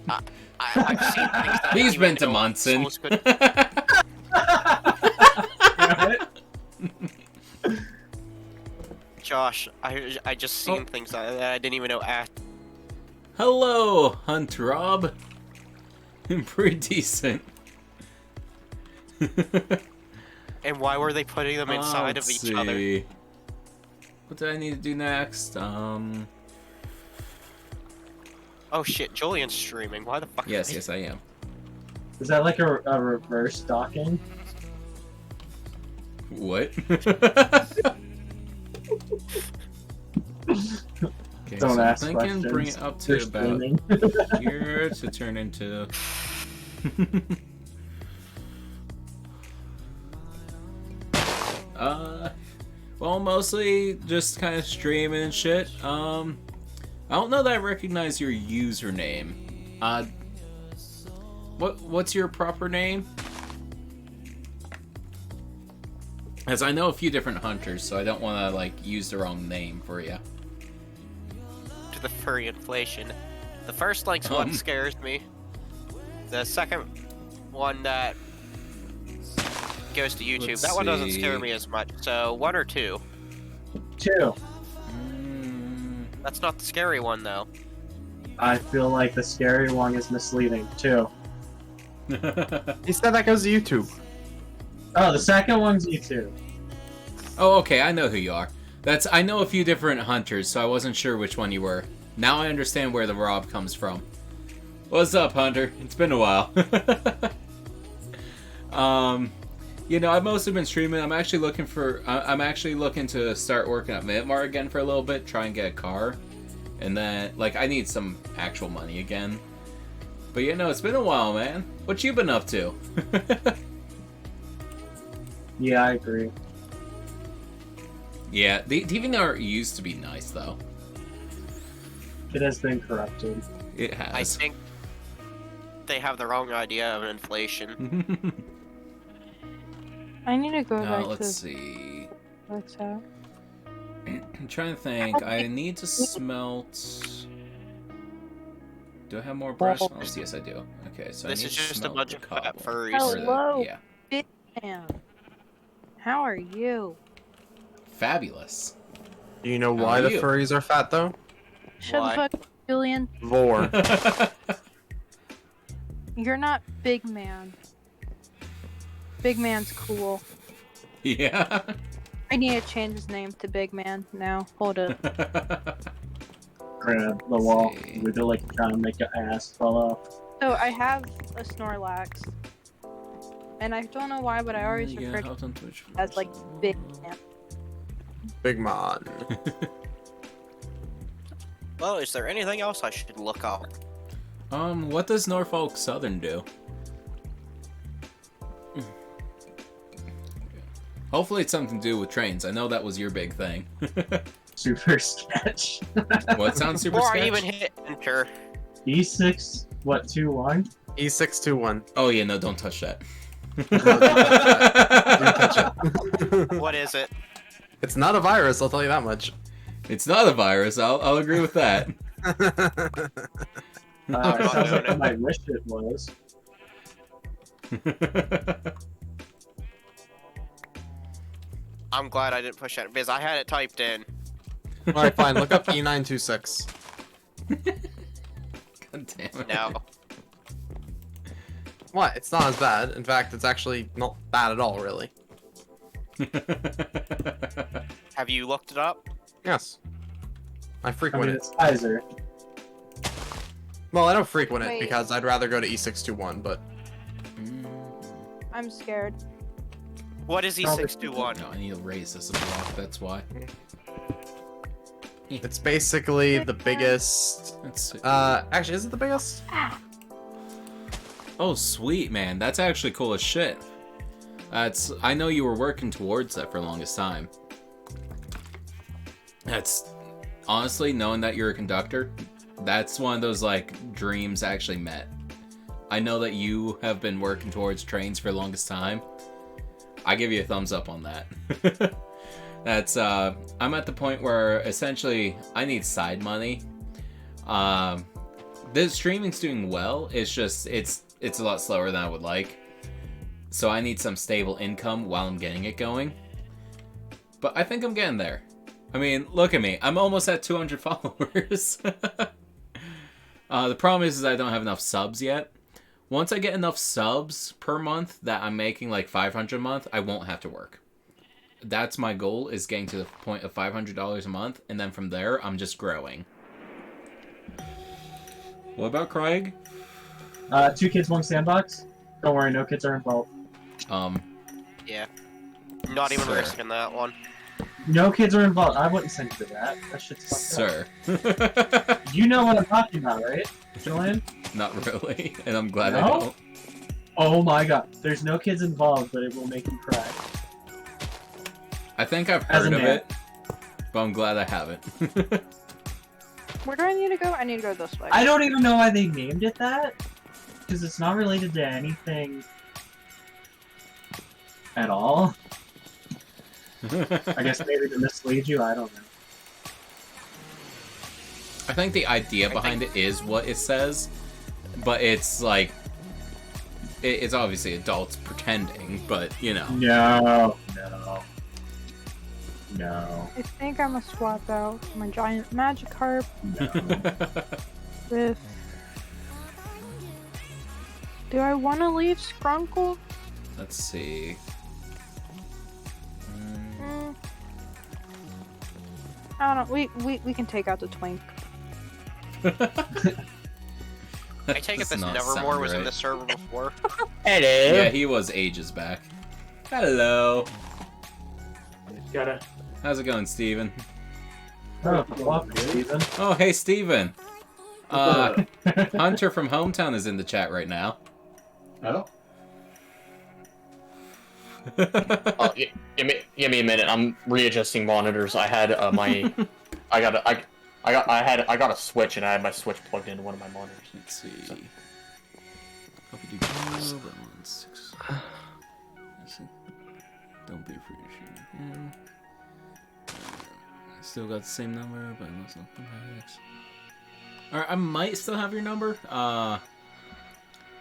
I've seen things that I He's didn't been even to know Munson. assholes could- Josh, I just seen things that I didn't even know. Hello, Hunt Rob. Pretty decent. And why were they putting them inside of Let's each other? see. What do I need to do next? Oh shit, Julian's streaming. Why the fuck? Yes, yes, I am. Is that like a reverse docking? What? Okay, Don't so ask I'm thinking questions. bring it up to They're about streaming. here to turn into. Well, mostly just kind of streaming and shit. I don't know that I recognize your username. What's your proper name? As I know a few different hunters, so I don't want to like use the wrong name for you. To the furry inflation. The first link's what scares me. The second one that goes to YouTube, Let's that one doesn't see. scare me as much. So 1 or 2. 2. That's not the scary one though. I feel like the scary one is misleading. 2. He said that goes to YouTube. Oh, the second one's YouTube. Oh, okay, I know who you are. I know a few different hunters, so I wasn't sure which one you were. Now I understand where the Rob comes from. What's up, Hunter? It's been a while. You know, I've mostly been streaming. I'm actually looking to start working at Myanmar again for a little bit, try and get a car. And then, like, I need some actual money again. But you know, it's been a while, man. What you been up to? Yeah, I agree. Yeah, the DeviantArt used to be nice, though. It has been corrupted. It I has. think they have the wrong idea of inflation. I need to go back Let's to see. what's that? I'm trying to think. I need to smelt. Do I have more brass smelts? Yes, I do. Okay, so This I need is to just a smelt bunch the of fat cobble. furries. Or the- Hello. yeah. Man, how are you? Fabulous. Do you know How why are the you? furries are fat though? Shut Why? the fuck up, Julian. Vor. You're not Big Man. Big Man's cool. Yeah. I need to change his name to Big Man now. Hold it. Grab the wall. see. We're like trying to make an ass fall off. So I have a Snorlax. And I don't know why, but I always Yeah, refer to how's on Twitch? as like Big Man. Big Mon. Well, is there anything else I should look up? What does Norfolk Southern do? Hopefully it's something to do with trains. I know that was your big thing. Super sketch. What sounds super Before I sketch? even hit enter, E6, what, 2-1? E621. Oh yeah, no, don't touch that. Don't touch it. what is it? It's not a virus, I'll tell you that much. It's not a virus. I'll agree with that. It sounds like I might wish it was. I'm glad I didn't push enter because I had it typed in. Alright, fine. Look up E926. God damn it. No. What? It's not as bad. In fact, it's actually not bad at all, really. Have you looked it up? Yes. I I frequent mean, it. it's Kaiser. Well, I don't frequent it Wait. because I'd rather go to E621, but I'm scared. What is E621? No, I need to raise this a block. That's why. it's basically the biggest. Let's see. Actually, is it the biggest? Oh, sweet, man. That's actually cool as shit. I know you were working towards that for the longest time. That's honestly, knowing that you're a conductor, that's one of those like dreams actually met. I know that you have been working towards trains for the longest time. I give you a thumbs up on that. That's I'm at the point where essentially I need side money. The streaming's doing well. It's just it's a lot slower than I would like. So I need some stable income while I'm getting it going. But I think I'm getting there. I mean, look at me. I'm almost at 200 followers. The problem is I don't have enough subs yet. Once I get enough subs per month that I'm making like 500 a month, I won't have to work. That's my goal, is getting to the point of $500 a month, and then from there, I'm just growing. What about Craig? 2 kids, 1 sandbox. Don't worry, no kids are involved. Yeah. Not even Sir. risking that one. No kids are involved. I wouldn't send you to that. That shit's fucked Sir. up. You know what I'm talking about, right, Julian? Not really, and I'm glad I No? don't. Oh my god. There's no kids involved, but it will make you cry. I think I've As heard a of man. it, but I'm glad I haven't. Where do I need to go? I need to go this way. I don't even know why they named it that, because it's not related to anything at all. I guess maybe to mislead you, I don't know. I think the idea behind it is what it says, but it's like it's obviously adults pretending, but you know. No. I think I'm gonna swap out my giant Magikarp No. with. Do I want to leave Skrunkle? Let's see. Mm. I don't know. We can take out the Twink. I take it Does this not Nevermore sound was in right. the server before. Hello. Yeah, he was ages back. Hello. Gotta. How's it going, Steven? Oh, welcome, Steven. Oh, hey, Steven. Hunter from Hometown is in the chat right now. Oh? Give me a minute. I'm readjusting monitors. I had I got a switch and I had my switch plugged into one of my monitors. Let's see. Copy to go. That one's 6. Don't be afraid of shooting. I still got the same number, but I lost something. Alright, I might still have your number. I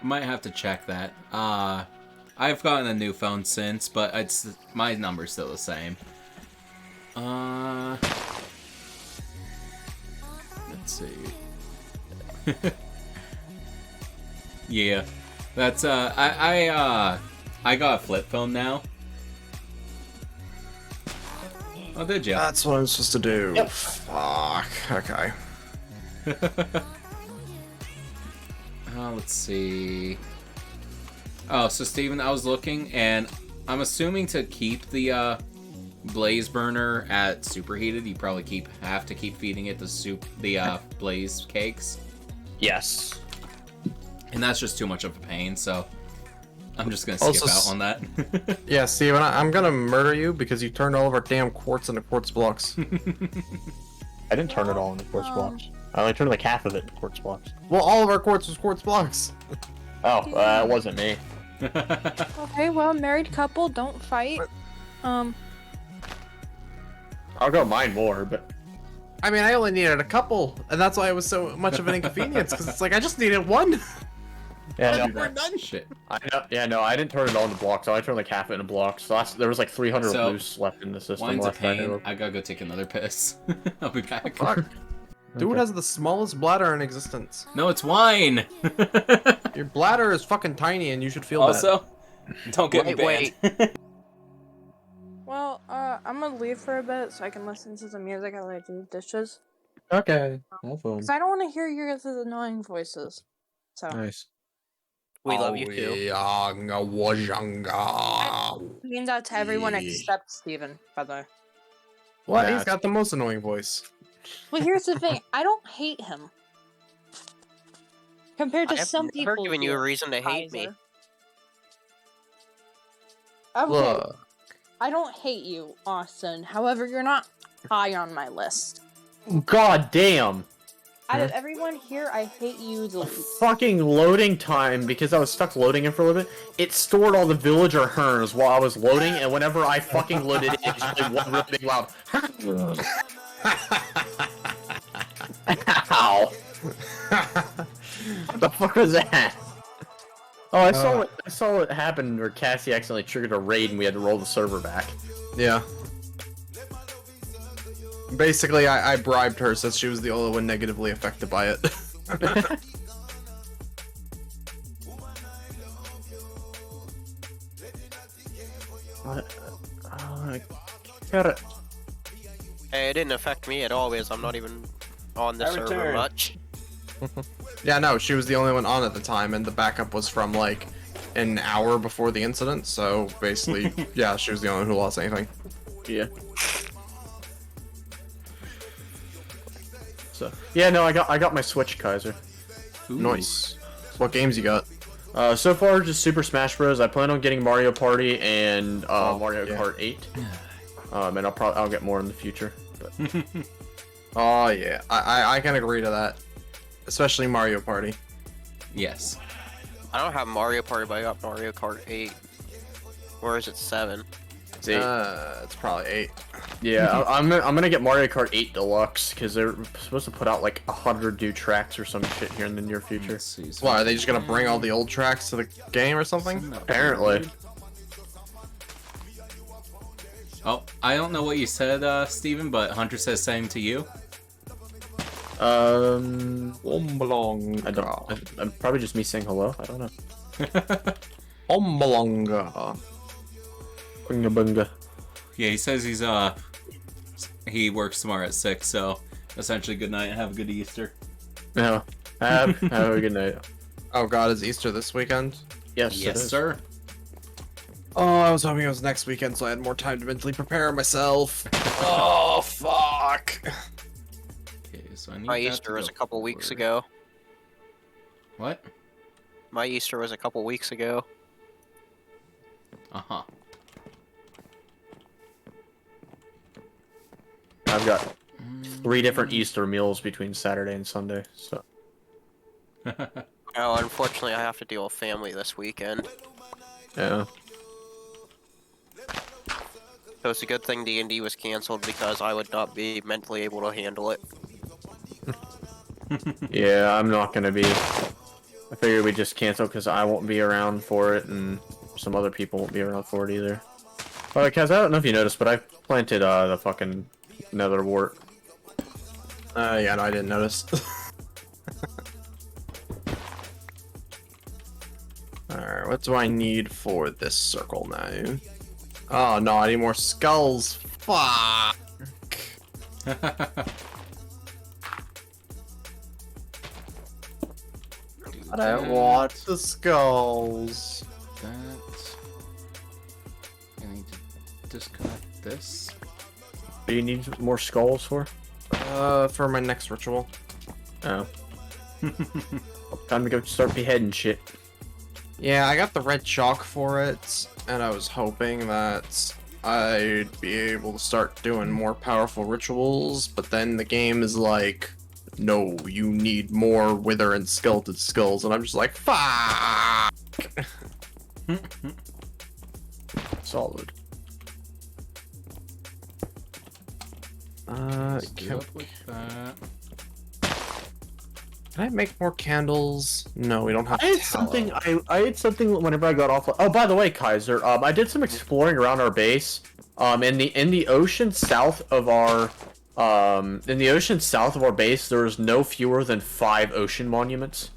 might have to check that. I've gotten a new phone since, but my number's still the same. Let's see. Yeah, that's I got a flip phone now. Oh, did you? That's what I'm supposed to do. Yep. Fuck. Okay. Let's see. Oh, so Steven, I was looking, and I'm assuming to keep the blaze burner at superheated, you probably have to keep feeding it the blaze cakes, Yes. and that's just too much of a pain. So I'm just gonna skip Also out on that. Yeah, Steven, I'm gonna murder you because you turned all of our damn quartz into quartz blocks. I didn't turn it all into quartz blocks. I only turned like half of it into quartz blocks. Well, all of our quartz was quartz blocks. Oh, it wasn't me. Okay, well, married couple, don't fight. I'll go mine more, but I mean, I only needed a couple, and that's why it was so much of an inconvenience, because it's like, I just needed one. yeah, no, We're done. Shit. I didn't turn it all into blocks. I only turned like half of it into blocks. So there was like 300 So, loose left in the system. Wine's a left I knew pain. of. I gotta go take another piss. I'll be back. Fuck. Dude Okay. has the smallest bladder in existence. No, it's wine. Your bladder is fucking tiny, and you should feel Also, don't get me Wait, banned. Well, I'm gonna leave for a bit so I can listen to some music while I do dishes. Okay. Have fun. Because I don't want to hear your guys' annoying voices. So, Nice. We love you too. means out to everyone except Steven, by the way. What? Yeah, He's got the most annoying voice. Well, here's the thing. I don't hate him. Compared to I have some never people. given you a here, reason to hate me. Kaiser. Okay, Look. I don't hate you, Austin. However, you're not high on my list. God damn. Out of everyone here, I hate you the least. Fucking loading time, because I was stuck loading it for a little bit. It stored all the villager herns while I was loading, and whenever I fucking loaded it, it just played one real big loud. Ow. What the fuck was that? Oh, I saw it happen where Cassie accidentally triggered a raid and we had to roll the server back. Yeah. Basically, I bribed her since she was the only one negatively affected by it. Got it. Hey, it didn't affect me at all because I'm not even on the server return. much. Yeah, no, she was the only one on at the time, and the backup was from, like, an hour before the incident, so basically, yeah, she was the only one who lost anything. Yeah. So yeah, no, I got my Switch, Kaiser. Ooh. Nice. What games you got? So far just Super Smash Bros. I plan on getting Mario Party and Mario yeah. Kart 8. and I'll get more in the future. But Oh yeah, I can agree to that. Especially Mario Party. Yes. I don't have Mario Party, but I got Mario Kart 8. Or is it 7? it's 8. It's probably 8. Yeah, I'm gonna get Mario Kart 8 Deluxe because they're supposed to put out like 100 new tracks or some shit here in the near future. Let's see. So Why, are they just gonna bring all the old tracks to the game or something? Apparently. Oh, I don't know what you said, Steven, but Hunter says same to you. Ombalonga. I don't. I'm probably just me saying hello. I don't know. Ombalonga. Bunga bunga. Yeah, he says he works tomorrow at 6, so essentially good night and have a good Easter. No. Have a good night. Oh god, is Easter this weekend? Yes. Yes, sir. Oh, I was hoping it was next weekend so I had more time to mentally prepare myself. Oh, fuck. Okay, so I need My that Easter to was go a couple weeks forward. ago. What? My Easter was a couple weeks ago. Uh-huh. I've got 3 different Easter meals between Saturday and Sunday. So. Oh, unfortunately, I have to deal with family this weekend. Yeah. So it's a good thing D&D was canceled because I would not be mentally able to handle it. Yeah, I'm not gonna be. I figured we just cancel because I won't be around for it, and some other people won't be around for it either. But Kaz, I don't know if you noticed, but I planted the fucking nether wart. Yeah, no, I didn't notice. Alright, what do I need for this circle now? Oh no, I need more skulls. Fuck. I don't want the skulls. That. I need to disconnect this. Do you need more skulls for? For my next ritual. Oh. Time to go start beheading shit. Yeah, I got the red chalk for it, and I was hoping that I'd be able to start doing more powerful rituals, but then the game is like, no, you need more wither and skeleton skulls, and I'm just like, fuck! Solid. Let's do up with that. Can I make more candles? No, we don't have I had tallow. something. I had something whenever I got off. Oh, by the way, Kaiser, I did some exploring around our base. In the ocean south of our base, there's no fewer than 5 ocean monuments.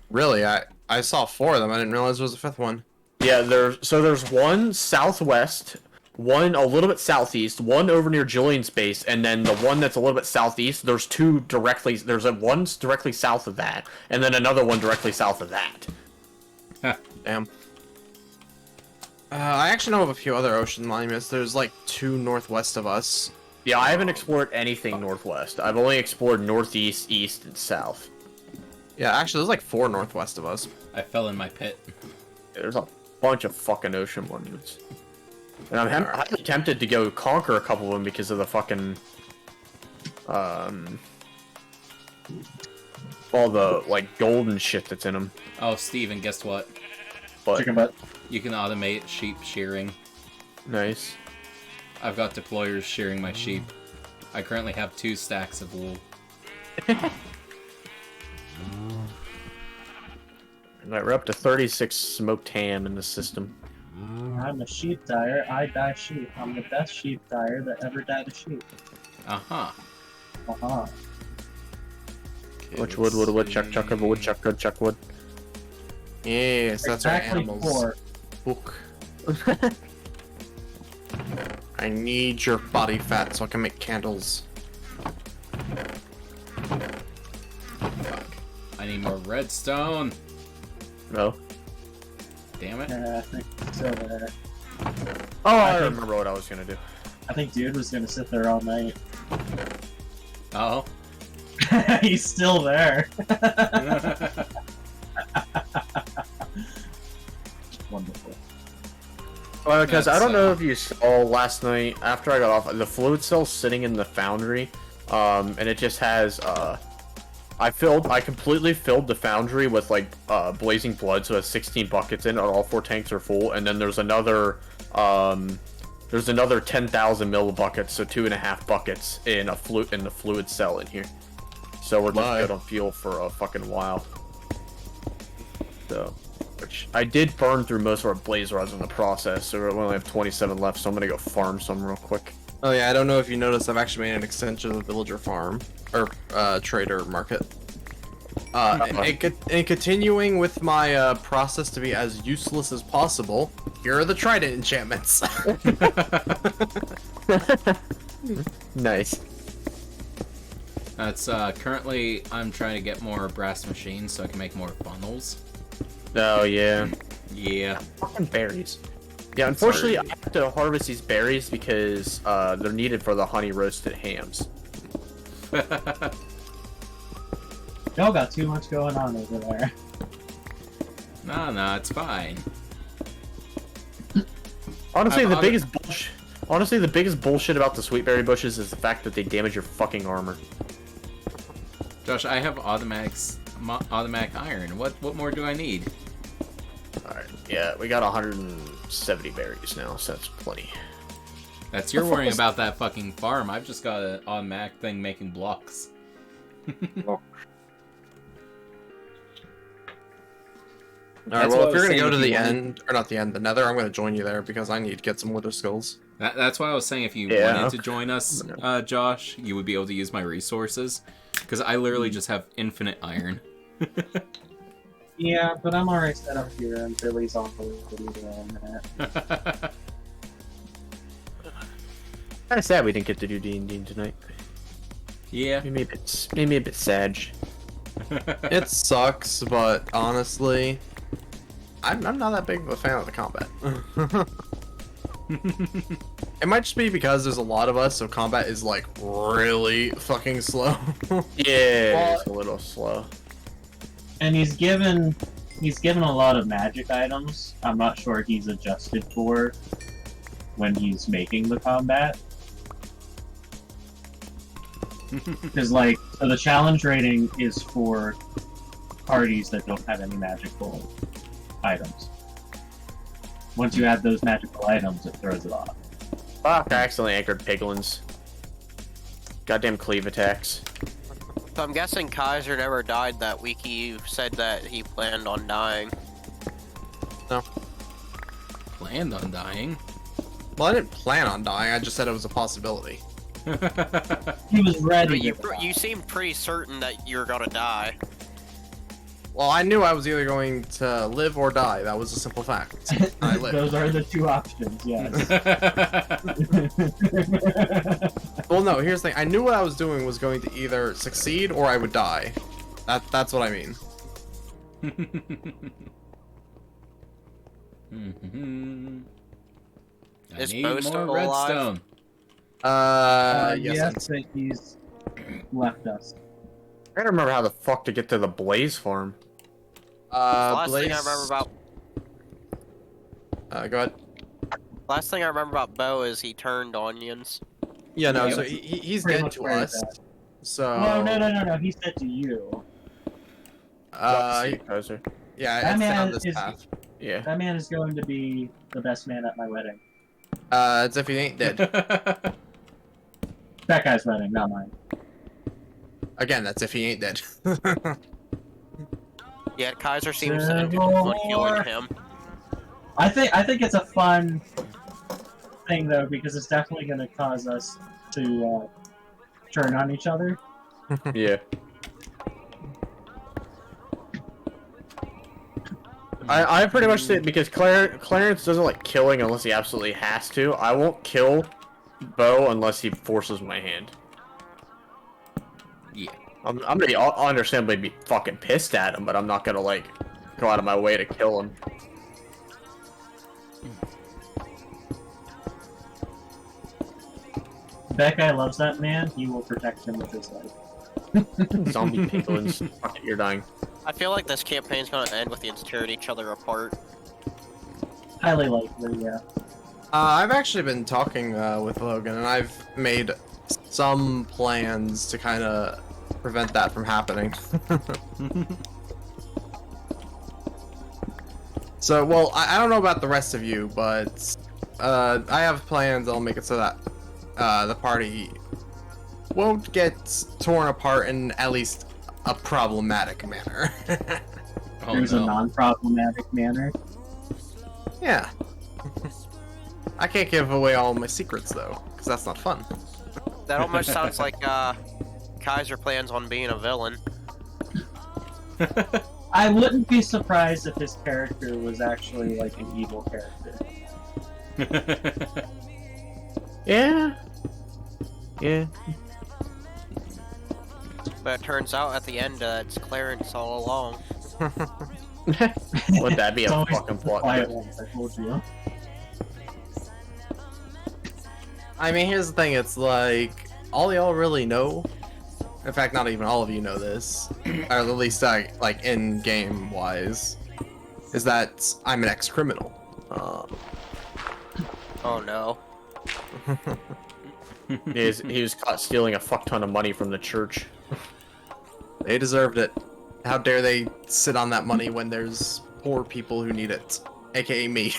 Really? I saw 4 of them. I didn't realize there was a 5th one. Yeah, there's one southwest, one a little bit southeast, one over near Jillian's base, and then the one that's a little bit southeast. There's 2 directly. There's one's directly south of that, and then another one directly south of that. Damn. I actually know of a few other ocean monuments. There's like 2 northwest of us. Yeah, I haven't explored anything northwest. I've only explored northeast, east, and south. Yeah, actually, there's like 4 northwest of us. I fell in my pit. There's a bunch of fucking ocean monuments. And I'm highly tempted to go conquer a couple of them because of the fucking, all the, like, gold and shit that's in them. Oh, Steven, guess what? But, Chicken butt. You can automate sheep shearing. nice. I've got deployers shearing my sheep. I currently have 2 stacks of wool. Right, we're up to 36 smoked ham in the system. I'm a sheep dyer. I dye sheep. I'm the best sheep dyer that ever dyed a sheep. Uh-huh. Uh-huh. Okay, Which let's wood, woodchuck, chuck, see. woodchuck, good chuck, wood. Yes, that's our Exactly animals. 4. Book. I need your body fat so I can make candles. I need more redstone. No. Damn it. I think so there. Oh, I think- remember what I was gonna do. I think dude was gonna sit there all night. Oh. He's still there. Wonderful. Oh, Well, because I That's, don't know if you saw last night after I got off, the fluid cell's sitting in the foundry, and it just has I completely filled the foundry with like blazing blood, so it has 16 buckets in it. All 4 tanks are full, and then there's another 10,000 millibuckets, so 2.5 buckets in the fluid cell in here. So we're just good on fuel for a fucking while. So, which I did burn through most of our blaze rods in the process, so we only have 27 left. So I'm gonna go farm some real quick. Oh yeah, I don't know if you noticed, I've actually made an extension of the villager farm, or trader market. And continuing with my process to be as useless as possible, here are the trident enchantments. Nice. That's currently I'm trying to get more brass machines so I can make more funnels. Oh yeah. Yeah. Fucking berries. Yeah, unfortunately, I have to harvest these berries because they're needed for the honey roasted hams. Y'all got too much going on over there. No, it's fine. Honestly, the biggest bullshit about the sweetberry bushes is the fact that they damage your fucking armor. Josh, I have automatic iron. What more do I need? Alright, yeah, we got 170 berries now, so that's plenty. That's you're worrying about that fucking farm. I've just got an automatic thing making blocks. Alright, well, if you're gonna go to the end, or not the end, the nether, I'm gonna join you there because I need to get some wither skulls. That's why I was saying if you wanted to join us, Josh, you would be able to use my resources. Because I literally just have infinite iron. Yeah, but I'm already set up here and Billy's on that. Kinda sad we didn't get to do D&D tonight. Yeah. Maybe a bit sad. It sucks, but honestly, I'm not that big of a fan of the combat. It might just be because there's a lot of us, so combat is like really fucking slow. Yeah, it's a little slow. And he's given a lot of magic items. I'm not sure he's adjusted for when he's making the combat. Because like, so the challenge rating is for parties that don't have any magical items. Once you add those magical items, it throws it off. Fuck, I accidentally anchored piglins. Goddamn cleave attacks. So I'm guessing Kaiser never died that week. He said that he planned on dying. No. Planned on dying? Well, I didn't plan on dying, I just said it was a possibility. He was ready. You seemed pretty certain that you were gonna die. Well, I knew I was either going to live or die. That was a simple fact. I lived. Those are the two options, yes. Well, no, here's the thing. I knew what I was doing was going to either succeed or I would die. That's what I mean. I need more redstone. Yes, but he's left us. I don't remember how the fuck to get to the Blaze farm. Last Blaze... thing I remember about. Go ahead. Last thing I remember about Bo is he turned onions. Yeah, no, Yeah, so he's pretty dead much to where us. it's at. So. No. He said to you. Kaiser. Yeah, it's down this path. Yeah. That man is going to be the best man at my wedding. It's if he ain't dead. That guy's wedding, not mine. Again, that's if he ain't dead. Yeah, Kaiser seems interested in killing him. I think it's a fun thing though, because it's definitely going to cause us to turn on each other. Yeah. I pretty much say because Clarence doesn't like killing unless he absolutely has to. I won't kill Bo unless he forces my hand. Yeah. I'm gonna understandably be fucking pissed at him, but I'm not gonna like go out of my way to kill him. That guy loves that man. He will protect him with his life. Zombie piglins. Fuck it, you're dying. I feel like this campaign's gonna end with the tearing each other apart. Highly likely, yeah. I've actually been talking with Logan, and I've made some plans to kind of prevent that from happening. So, well, I don't know about the rest of you, but I have plans. I'll make it so that the party won't get torn apart in at least a problematic manner. Oh, There's a non-problematic manner. Yeah. I can't give away all my secrets though, because that's not fun. That almost sounds like Kaiser plans on being a villain. I wouldn't be surprised if his character was actually like an evil character. Yeah. Yeah. But it turns out at the end it's Clarence all along. Would that be It's a always fucking the plot? quiet ones, I told you. I mean, here's the thing, it's like, all y'all really know, in fact, not even all of you know this, or at least, like, in-game wise, is that I'm an ex-criminal. Oh no. He was caught stealing a fuck ton of money from the church. They deserved it. How dare they sit on that money when there's poor people who need it, aka me.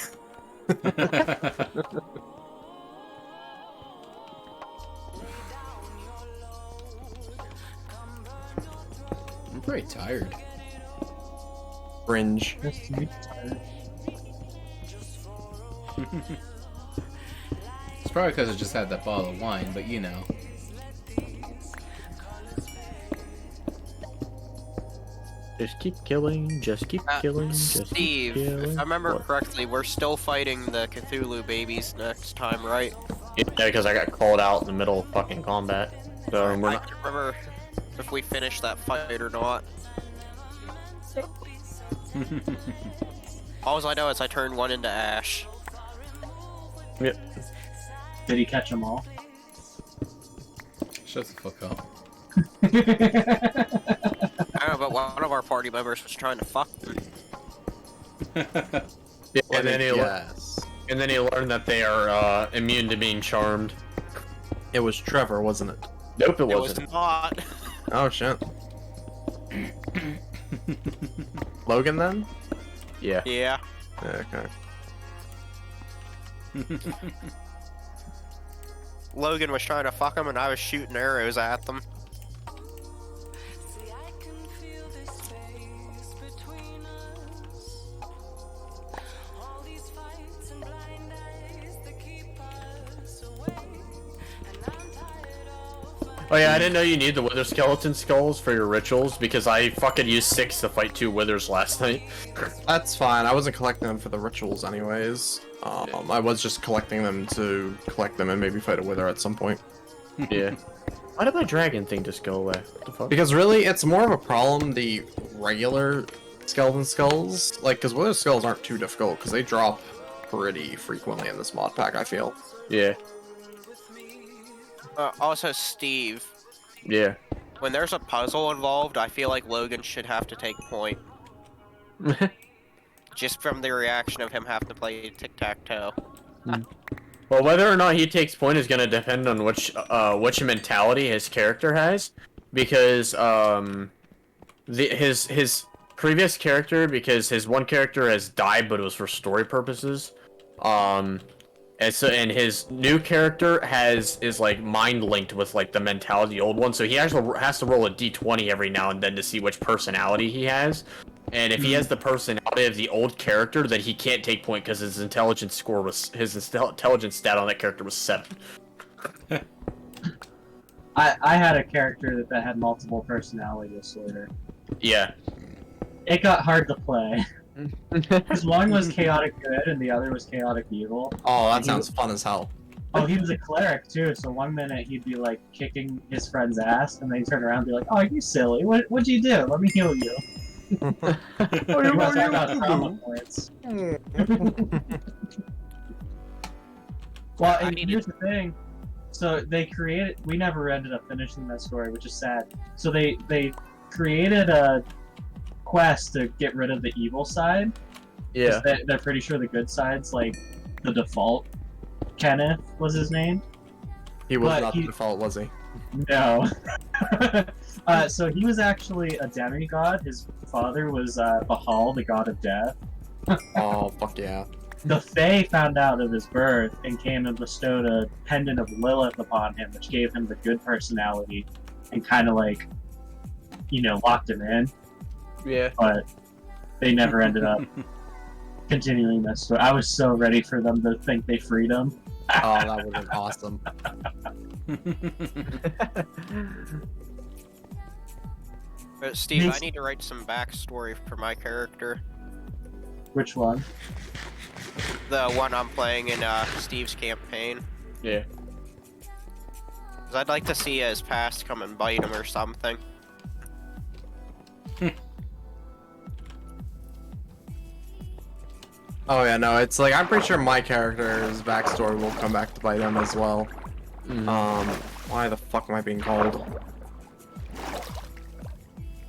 I'm pretty tired. Fringe. Just to be tired. It's probably because I just had that bottle of wine, but you know. Just keep killing, just keep killing, just Steve, keep killing. if I remember What? correctly, we're still fighting the Cthulhu babies next time, right? Yeah, because I got called out in the middle of fucking combat. So we're I not. can't remember if we finished that fight or not. All I know is I turned one into ash. Did he catch them all? Shut the fuck up. I don't know, but one of our party members was trying to fuck them. Yeah, and then Yes. and then he learned that they are immune to being charmed. It was Trevor, wasn't it? Nope, it It was wasn't. not. Oh, shit. Logan, then? Yeah. Yeah. Yeah, okay. Logan was trying to fuck them and I was shooting arrows at them. Oh yeah, I didn't know you need the wither skeleton skulls for your rituals because I fucking used 6 to fight 2 withers last night. That's fine. I wasn't collecting them for the rituals anyways. I was just collecting them to collect them and maybe fight a wither at some point. Yeah. Why did my dragon thing just go away? What the fuck? Because really, it's more of a problem, the regular skeleton skulls. Like, because wither skulls aren't too difficult, because they drop pretty frequently in this mod pack, I feel. Yeah. Also, Steve, Yeah. when there's a puzzle involved, I feel like Logan should have to take point. Just from the reaction of him having to play tic-tac-toe. Well, whether or not he takes point is gonna depend on which mentality his character has, because his previous character, because his one character has died, but it was for story purposes. And his new character is like mind linked with like the mentality of the old one, so he actually has to roll a d20 every now and then to see which personality he has. And if he has the personality of the old character, then he can't take point because his intelligence score was his intelligence stat on that character was 7. I had a character that had multiple personality disorder. Yeah. It got hard to play. Because one was chaotic good and the other was chaotic evil. Oh, that sounds fun as hell. Oh, he was a cleric too, so one minute he'd be like kicking his friend's ass, and then he'd turn around and be like, "Oh, you silly! What'd you do? Let me heal you." Oh, He must have got trauma points. Well, and here's the thing. So they created. We never ended up finishing that story, which is sad. So they created a quest to get rid of the evil side. Yeah. They're pretty sure the good side's like the default. Kenneth was his name. He was But not he- the default, was he? No. So he was actually a demigod. His father was Bahal, the god of death. Oh, fuck yeah. The Fae found out of his birth and came and bestowed a pendant of Lilith upon him, which gave him the good personality and kind of like, locked him in. Yeah. But they never ended up continuing this story. I was so ready for them to think they freed him. Oh, that would have been awesome. But Steve, I Makes- need to write some backstory for my character. Which one? The one I'm playing in Steve's campaign. Yeah. 'Cause I'd like to see his past come and bite him or something. Oh yeah, no, it's like I'm pretty sure my character's backstory will come back to bite him as well. Why the fuck am I being called?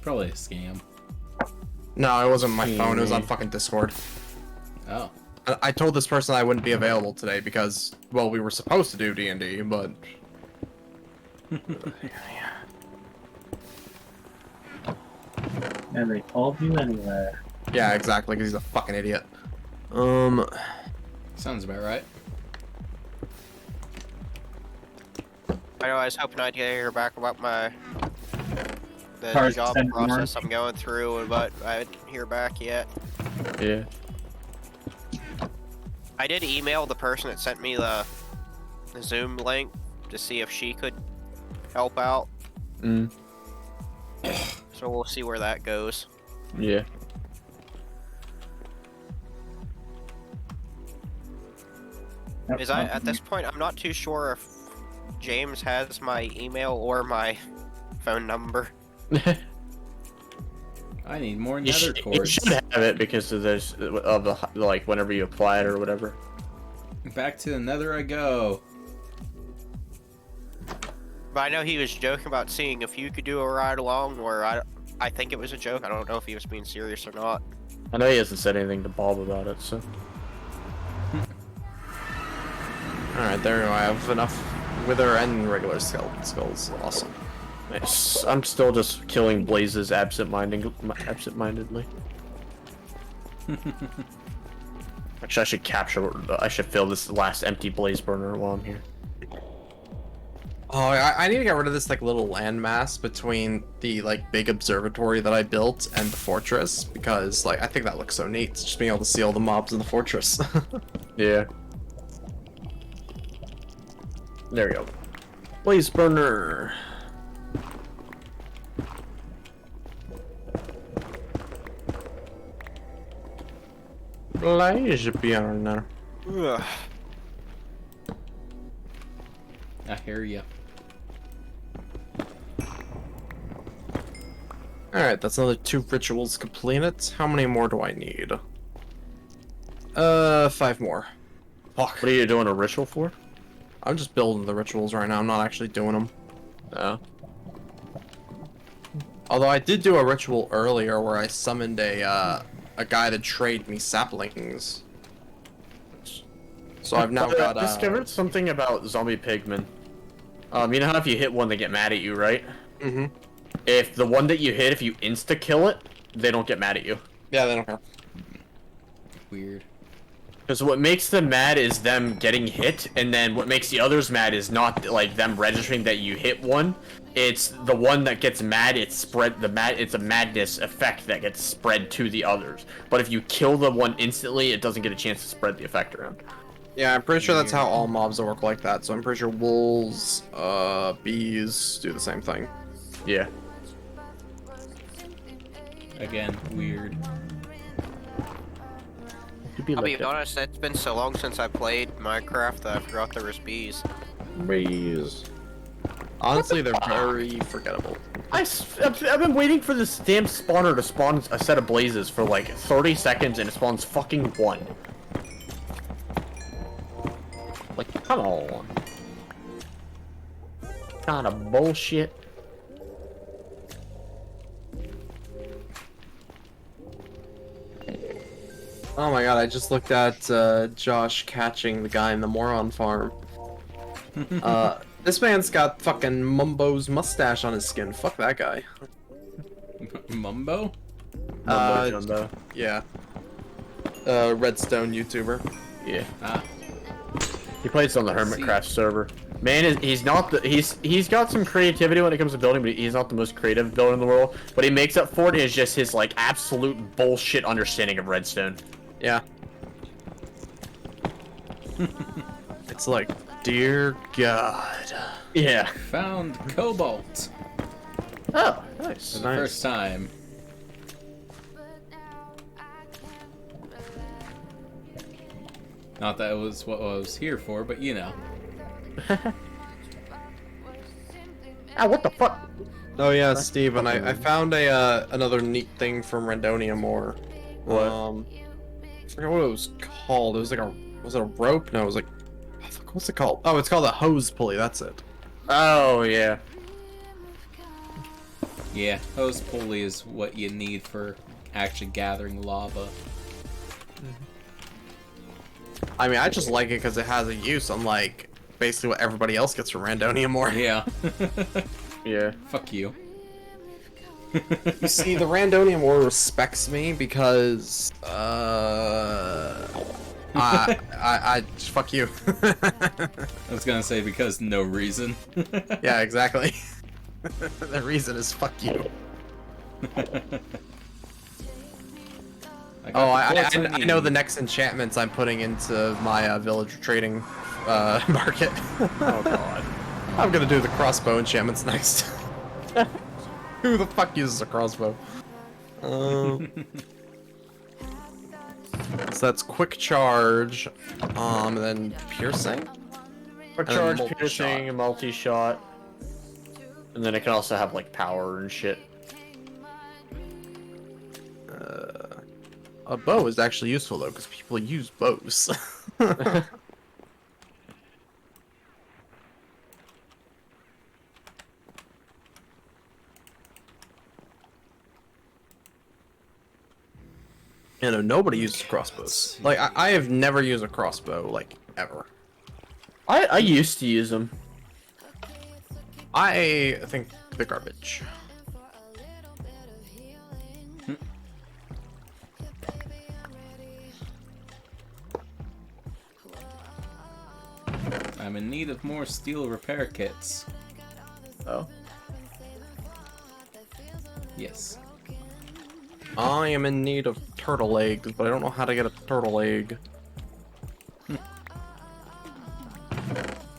Probably a scam. No, it wasn't my phone, it was on fucking Discord. Oh. I told this person I wouldn't be available today because, well, we were supposed to do D&D, but... And they called you anyway. Yeah, exactly, because he's a fucking idiot. Sounds about right. I know I was hoping I'd hear back about the Cars job extended process warranty. I'm going through, but I didn't hear back yet. Yeah. I did email the person that sent me the Zoom link to see if she could help out. Mm. So we'll see where that goes. Yeah. Is I at this point I'm not too sure if James has my email or my phone number. I need more You nether should, you cords. should have it because of this of the like whenever you apply it or whatever. Back to the nether I go. But I know he was joking about seeing if you could do a ride along, or I think it was a joke. I don't know if he was being serious or not. I know he hasn't said anything to Bob about it, so. Alright, there we go. I have enough wither and regular skeleton skulls. Awesome. Nice. I'm still just killing blazes absent-mindedly. Actually, I should I should fill this last empty blaze burner while I'm here. Oh, I need to get rid of this like little landmass between the like big observatory that I built and the fortress because like I think that looks so neat. It's just being able to see all the mobs in the fortress. Yeah. There we go. Blaze burner. Blaze burner. Ugh. I hear ya. Alright, that's another 2 rituals completed. How many more do I need? 5 more. Fuck. What are you doing a ritual for? I'm just building the rituals right now. I'm not actually doing them. Oh. Although I did do a ritual earlier where I summoned a guy to trade me saplings. So I've now got discovered something about zombie pigmen. You know how if you hit one, they get mad at you, right? Mm-hmm. If the one that you hit, if you insta-kill it, they don't get mad at you. Yeah, they don't care. Weird. Because what makes them mad is them getting hit, and then what makes the others mad is not like them registering that you hit one. It's the one that gets mad. It's a madness effect that gets spread to the others. But if you kill the one instantly, it doesn't get a chance to spread the effect around. Yeah, I'm pretty sure that's how all mobs work like that. So I'm pretty sure wolves, bees do the same thing. Yeah. Again, weird. I'll be honest, it's been so long since I played Minecraft that I forgot there was bees. Bees. Honestly, they're very forgettable. I've been waiting for this damn spawner to spawn a set of blazes for like 30 seconds and it spawns fucking 1. Like, come on. Kind of bullshit. Oh my god, I just looked at Josh catching the guy in the moron farm. This man's got fucking Mumbo's mustache on his skin. Fuck that guy. Mumbo? Mumbo Jumbo. Yeah. Redstone YouTuber. Yeah. Ah. He plays on the Hermitcraft server. Man, he's not the he's got some creativity when it comes to building, but he's not the most creative builder in the world. What he makes up for it is just his like absolute bullshit understanding of redstone. Yeah. It's like, dear God. Yeah. Found cobalt Oh, nice. for the first time. Not that it was what I was here for, but you know. Ah, what the fuck? Oh yeah, Steven, I found a another neat thing from Randonia More. What? I forgot what it was called. It was like was it a rope? No, it was like, what's it called? Oh, it's called a hose pulley. That's it. Oh yeah. Yeah, hose pulley is what you need for actually gathering lava. I mean, I just like it because it has a use, unlike basically what everybody else gets from Randonia More. Yeah. Yeah. Fuck you. You see, the Randonia More respects me because I fuck you. I was gonna say because no reason. Yeah, exactly. The reason is fuck you. I know the next enchantments I'm putting into my villager trading market. Oh god. I'm gonna do the crossbow enchantments next. Who the fuck uses a crossbow? So that's quick charge, and then piercing. Quick And charge, multi-shot. piercing, multi-shot. And then it can also have like power and shit. A bow is actually useful though, because people use bows. You know, nobody uses crossbows. Like, I have never used a crossbow, like, ever. I used to use them. I think they're garbage. I'm in need of more steel repair kits. Oh. Yes. I am in need of turtle eggs, but I don't know how to get a turtle egg.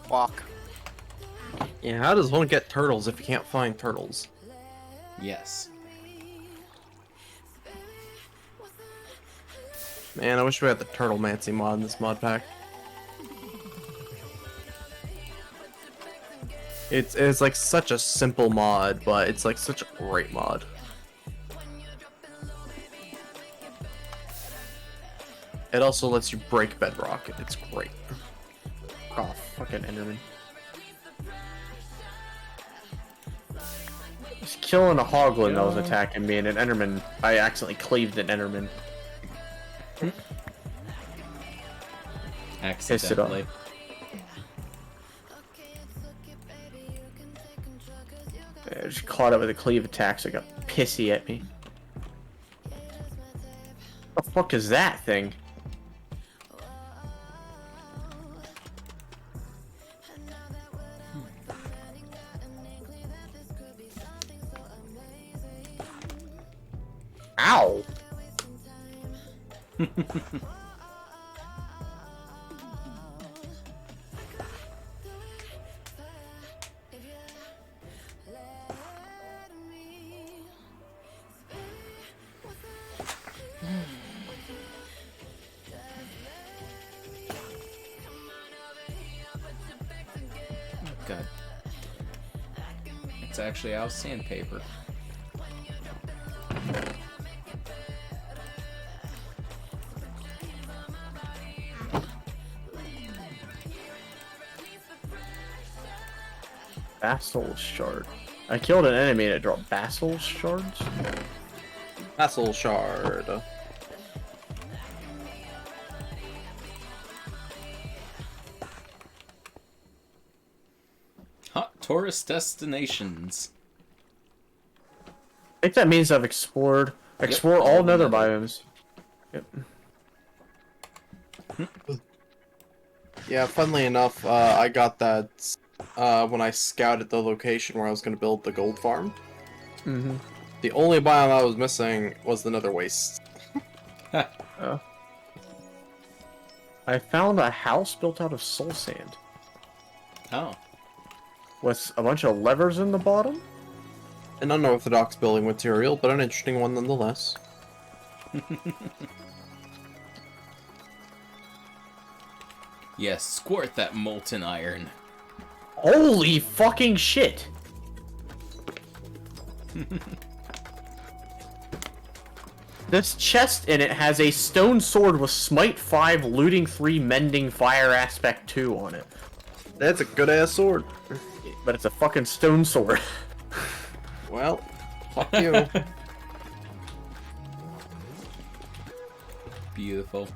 Walk. Yeah, how does one get turtles if you can't find turtles? Yes. Man, I wish we had the Turtlemancy mod in this mod pack. It's like such a simple mod, but it's like such a great mod. It also lets you break bedrock. It's great. Oh, fucking Enderman. I was killing a hoglin that was attacking me, and an Enderman. I accidentally cleaved an Enderman. Accidentally. I just caught it with a cleave attack, so it got pissy at me. What the fuck is that thing? Ow! God. It's actually out of sandpaper. Basalt shard. I killed an enemy and it dropped basalt shards? Basalt shard. Hot tourist destinations. I think that means I've explored Yep, all the nether nether. biomes. Yep. Yeah, funnily enough, I got that when I scouted the location where I was going to build the gold farm. Mm-hmm. The only biome I was missing was the nether waste. I found a house built out of soul sand Oh. with a bunch of levers in the bottom. An unorthodox building material, but an interesting one nonetheless. Yes, squirt that molten iron. Holy fucking shit! This chest in it has a stone sword with smite 5, looting 3, mending fire aspect 2 on it. That's a good ass sword. But it's a fucking stone sword. Well, fuck you. Beautiful.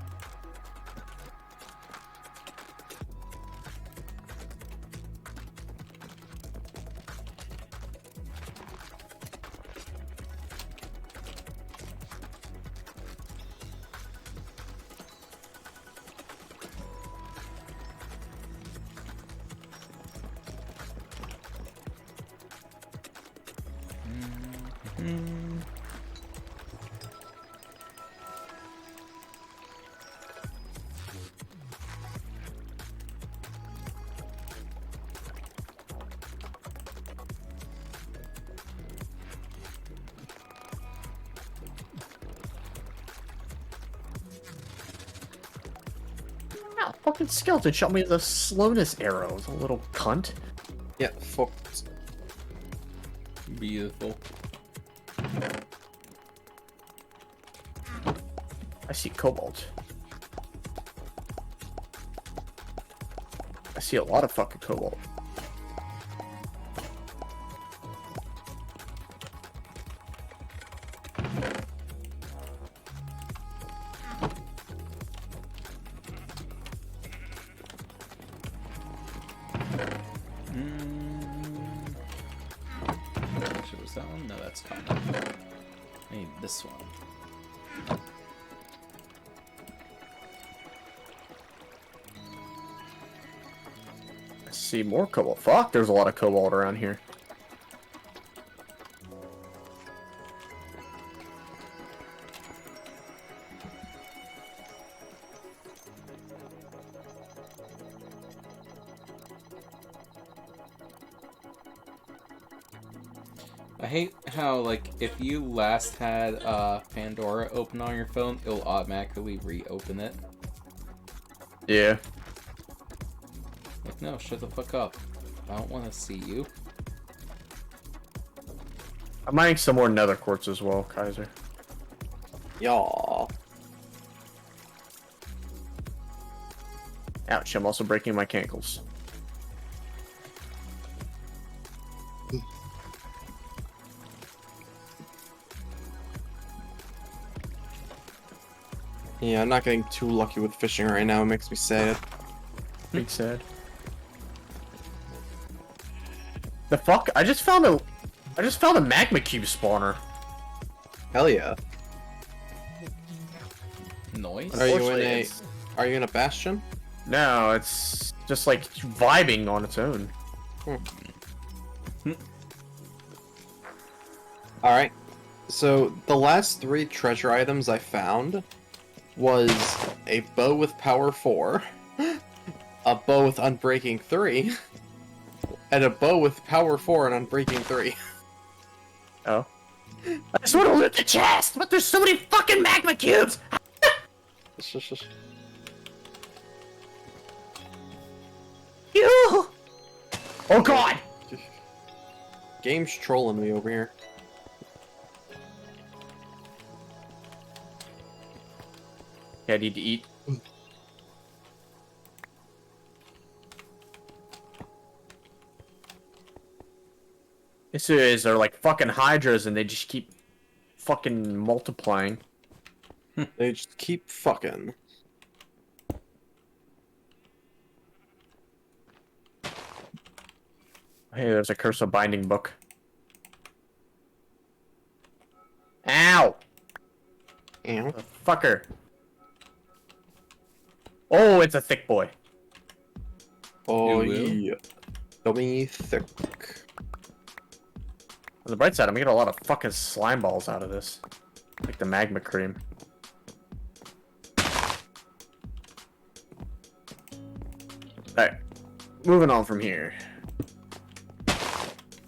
Ow, fucking skeleton shot me with a slowness arrow, the little cunt. Yeah, fucked. Beautiful. I see cobalt. I see a lot of fucking cobalt. Actually, was that one? No, that's common. I need this one. I see more cobalt. Fuck, there's a lot of cobalt around here. I hate how, like, if you last had Pandora open on your phone, it'll automatically reopen it. Yeah. Like, no, shut the fuck up. I don't want to see you. I'm mining some more nether quartz as well, Kaiser. Yaw. Ouch, I'm also breaking my cankles. Yeah, I'm not getting too lucky with fishing right now. It makes me sad. Big sad. The fuck? I just found a magma cube spawner. Hell yeah. Noise? Are you in Unfortunately, a it's- Are you in a bastion? No, it's just like vibing on its own. Alright. So the last 3 treasure items I found was a bow with power 4, a bow with unbreaking 3, and a bow with power 4 and unbreaking 3. Oh. I just want to loot the chest, but there's so many fucking magma cubes! You! Oh god! Game's trolling me over here. Yeah, I need to eat. This is, they're like fucking hydras and they just keep fucking multiplying. They just keep fucking. Hey, there's a Curse of Binding book. Ow! Ow. The fucker. Oh, it's a thick boy. Oh, You will? yeah. Dummy thick. On the bright side, I'm gonna get a lot of fucking slime balls out of this. Like the magma cream. Alright. Moving on from here.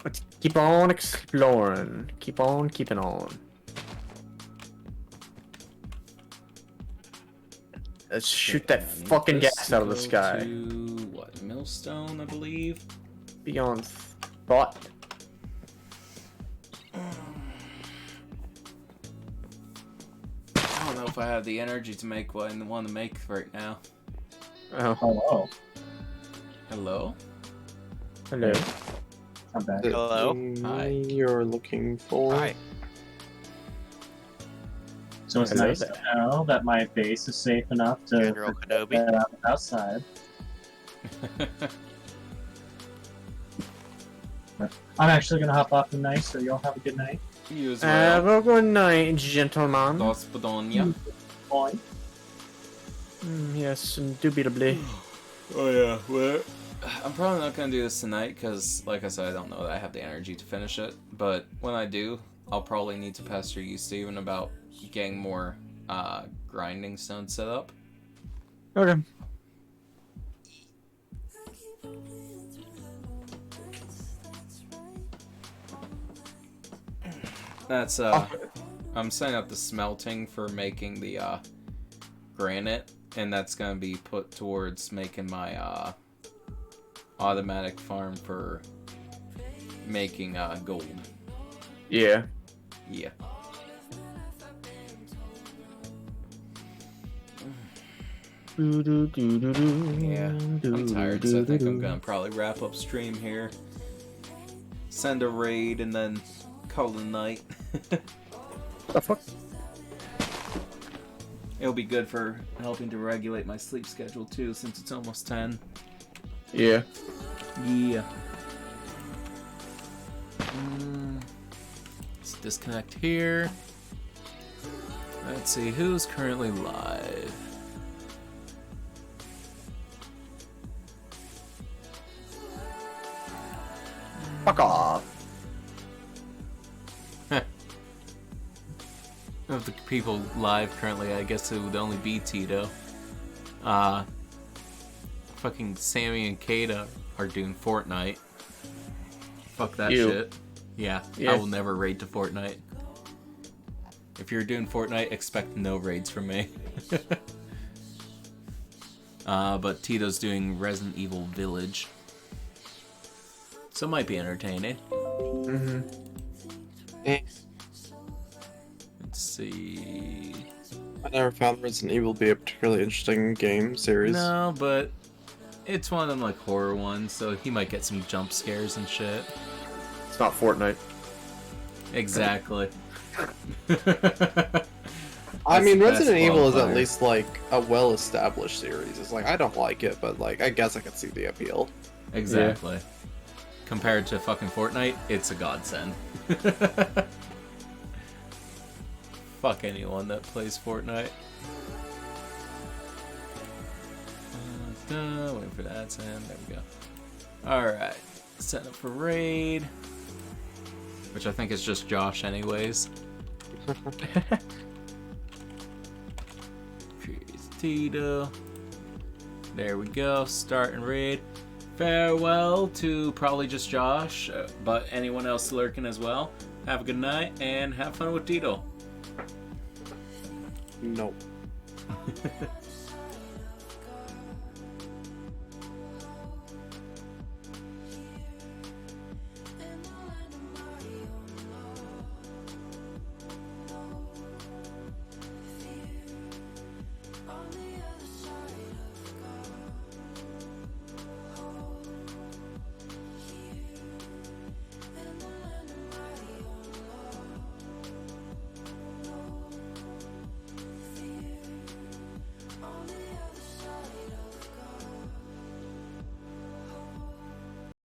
Let's keep on exploring. Keep on keeping on. Let's shoot that And fucking this gas out of the go sky. To, what, Millstone, I believe? Beyond thought. I don't know if I have the energy to make what I want to make right now. Oh, Hello. Hello? hello. I'm back. Hello? Hi. You're looking for. Hi. So it's Hello nice there. to know that my base is safe enough to General Kenobi. get out outside. I'm actually gonna hop off tonight, so y'all have a good night. You as Have well. a good night, gentlemen. Do Spodonia. Bye. Yes, indubitably. Oh yeah, well, I'm probably not gonna do this tonight because, like I said, I don't know that I have the energy to finish it. But when I do, I'll probably need to pester you, Steven, about getting more grinding stone set up. Okay. That's I'm setting up the smelting for making the granite, and that's gonna be put towards making my automatic farm for making gold. Yeah. Yeah. Yeah, I'm tired, so I think I'm gonna probably wrap up stream here. Send a raid and then call it a night. The fuck? It'll be good for helping to regulate my sleep schedule too, since it's almost 10. Yeah. Yeah. Let's disconnect here. Let's see who's currently live. Fuck off. Of the people live currently, I guess it would only be Tito. Fucking Sammy and Kata are doing Fortnite. Fuck that Ew. shit. Yeah, Yeah. I will never raid to Fortnite. If you're doing Fortnite, expect no raids from me. But Tito's doing Resident Evil Village. So it might be entertaining. Mm-hmm. Let's see. I never found Resident Evil to be a particularly interesting game series. No, but it's one of them like horror ones, so he might get some jump scares and shit. It's not Fortnite. Exactly. I mean, That's Resident Evil is qualifier. at least like a well-established series. It's like I don't like it, but like I guess I could see the appeal. Exactly. Compared to fucking Fortnite, it's a godsend. Fuck anyone that plays Fortnite. Waiting for that to end. There we go. Alright. Set up for raid. Which I think is just Josh anyways. Here's Tito. There we go. Starting raid. Farewell to probably just Josh, but anyone else lurking as well. Have a good night and have fun with Tito. Nope.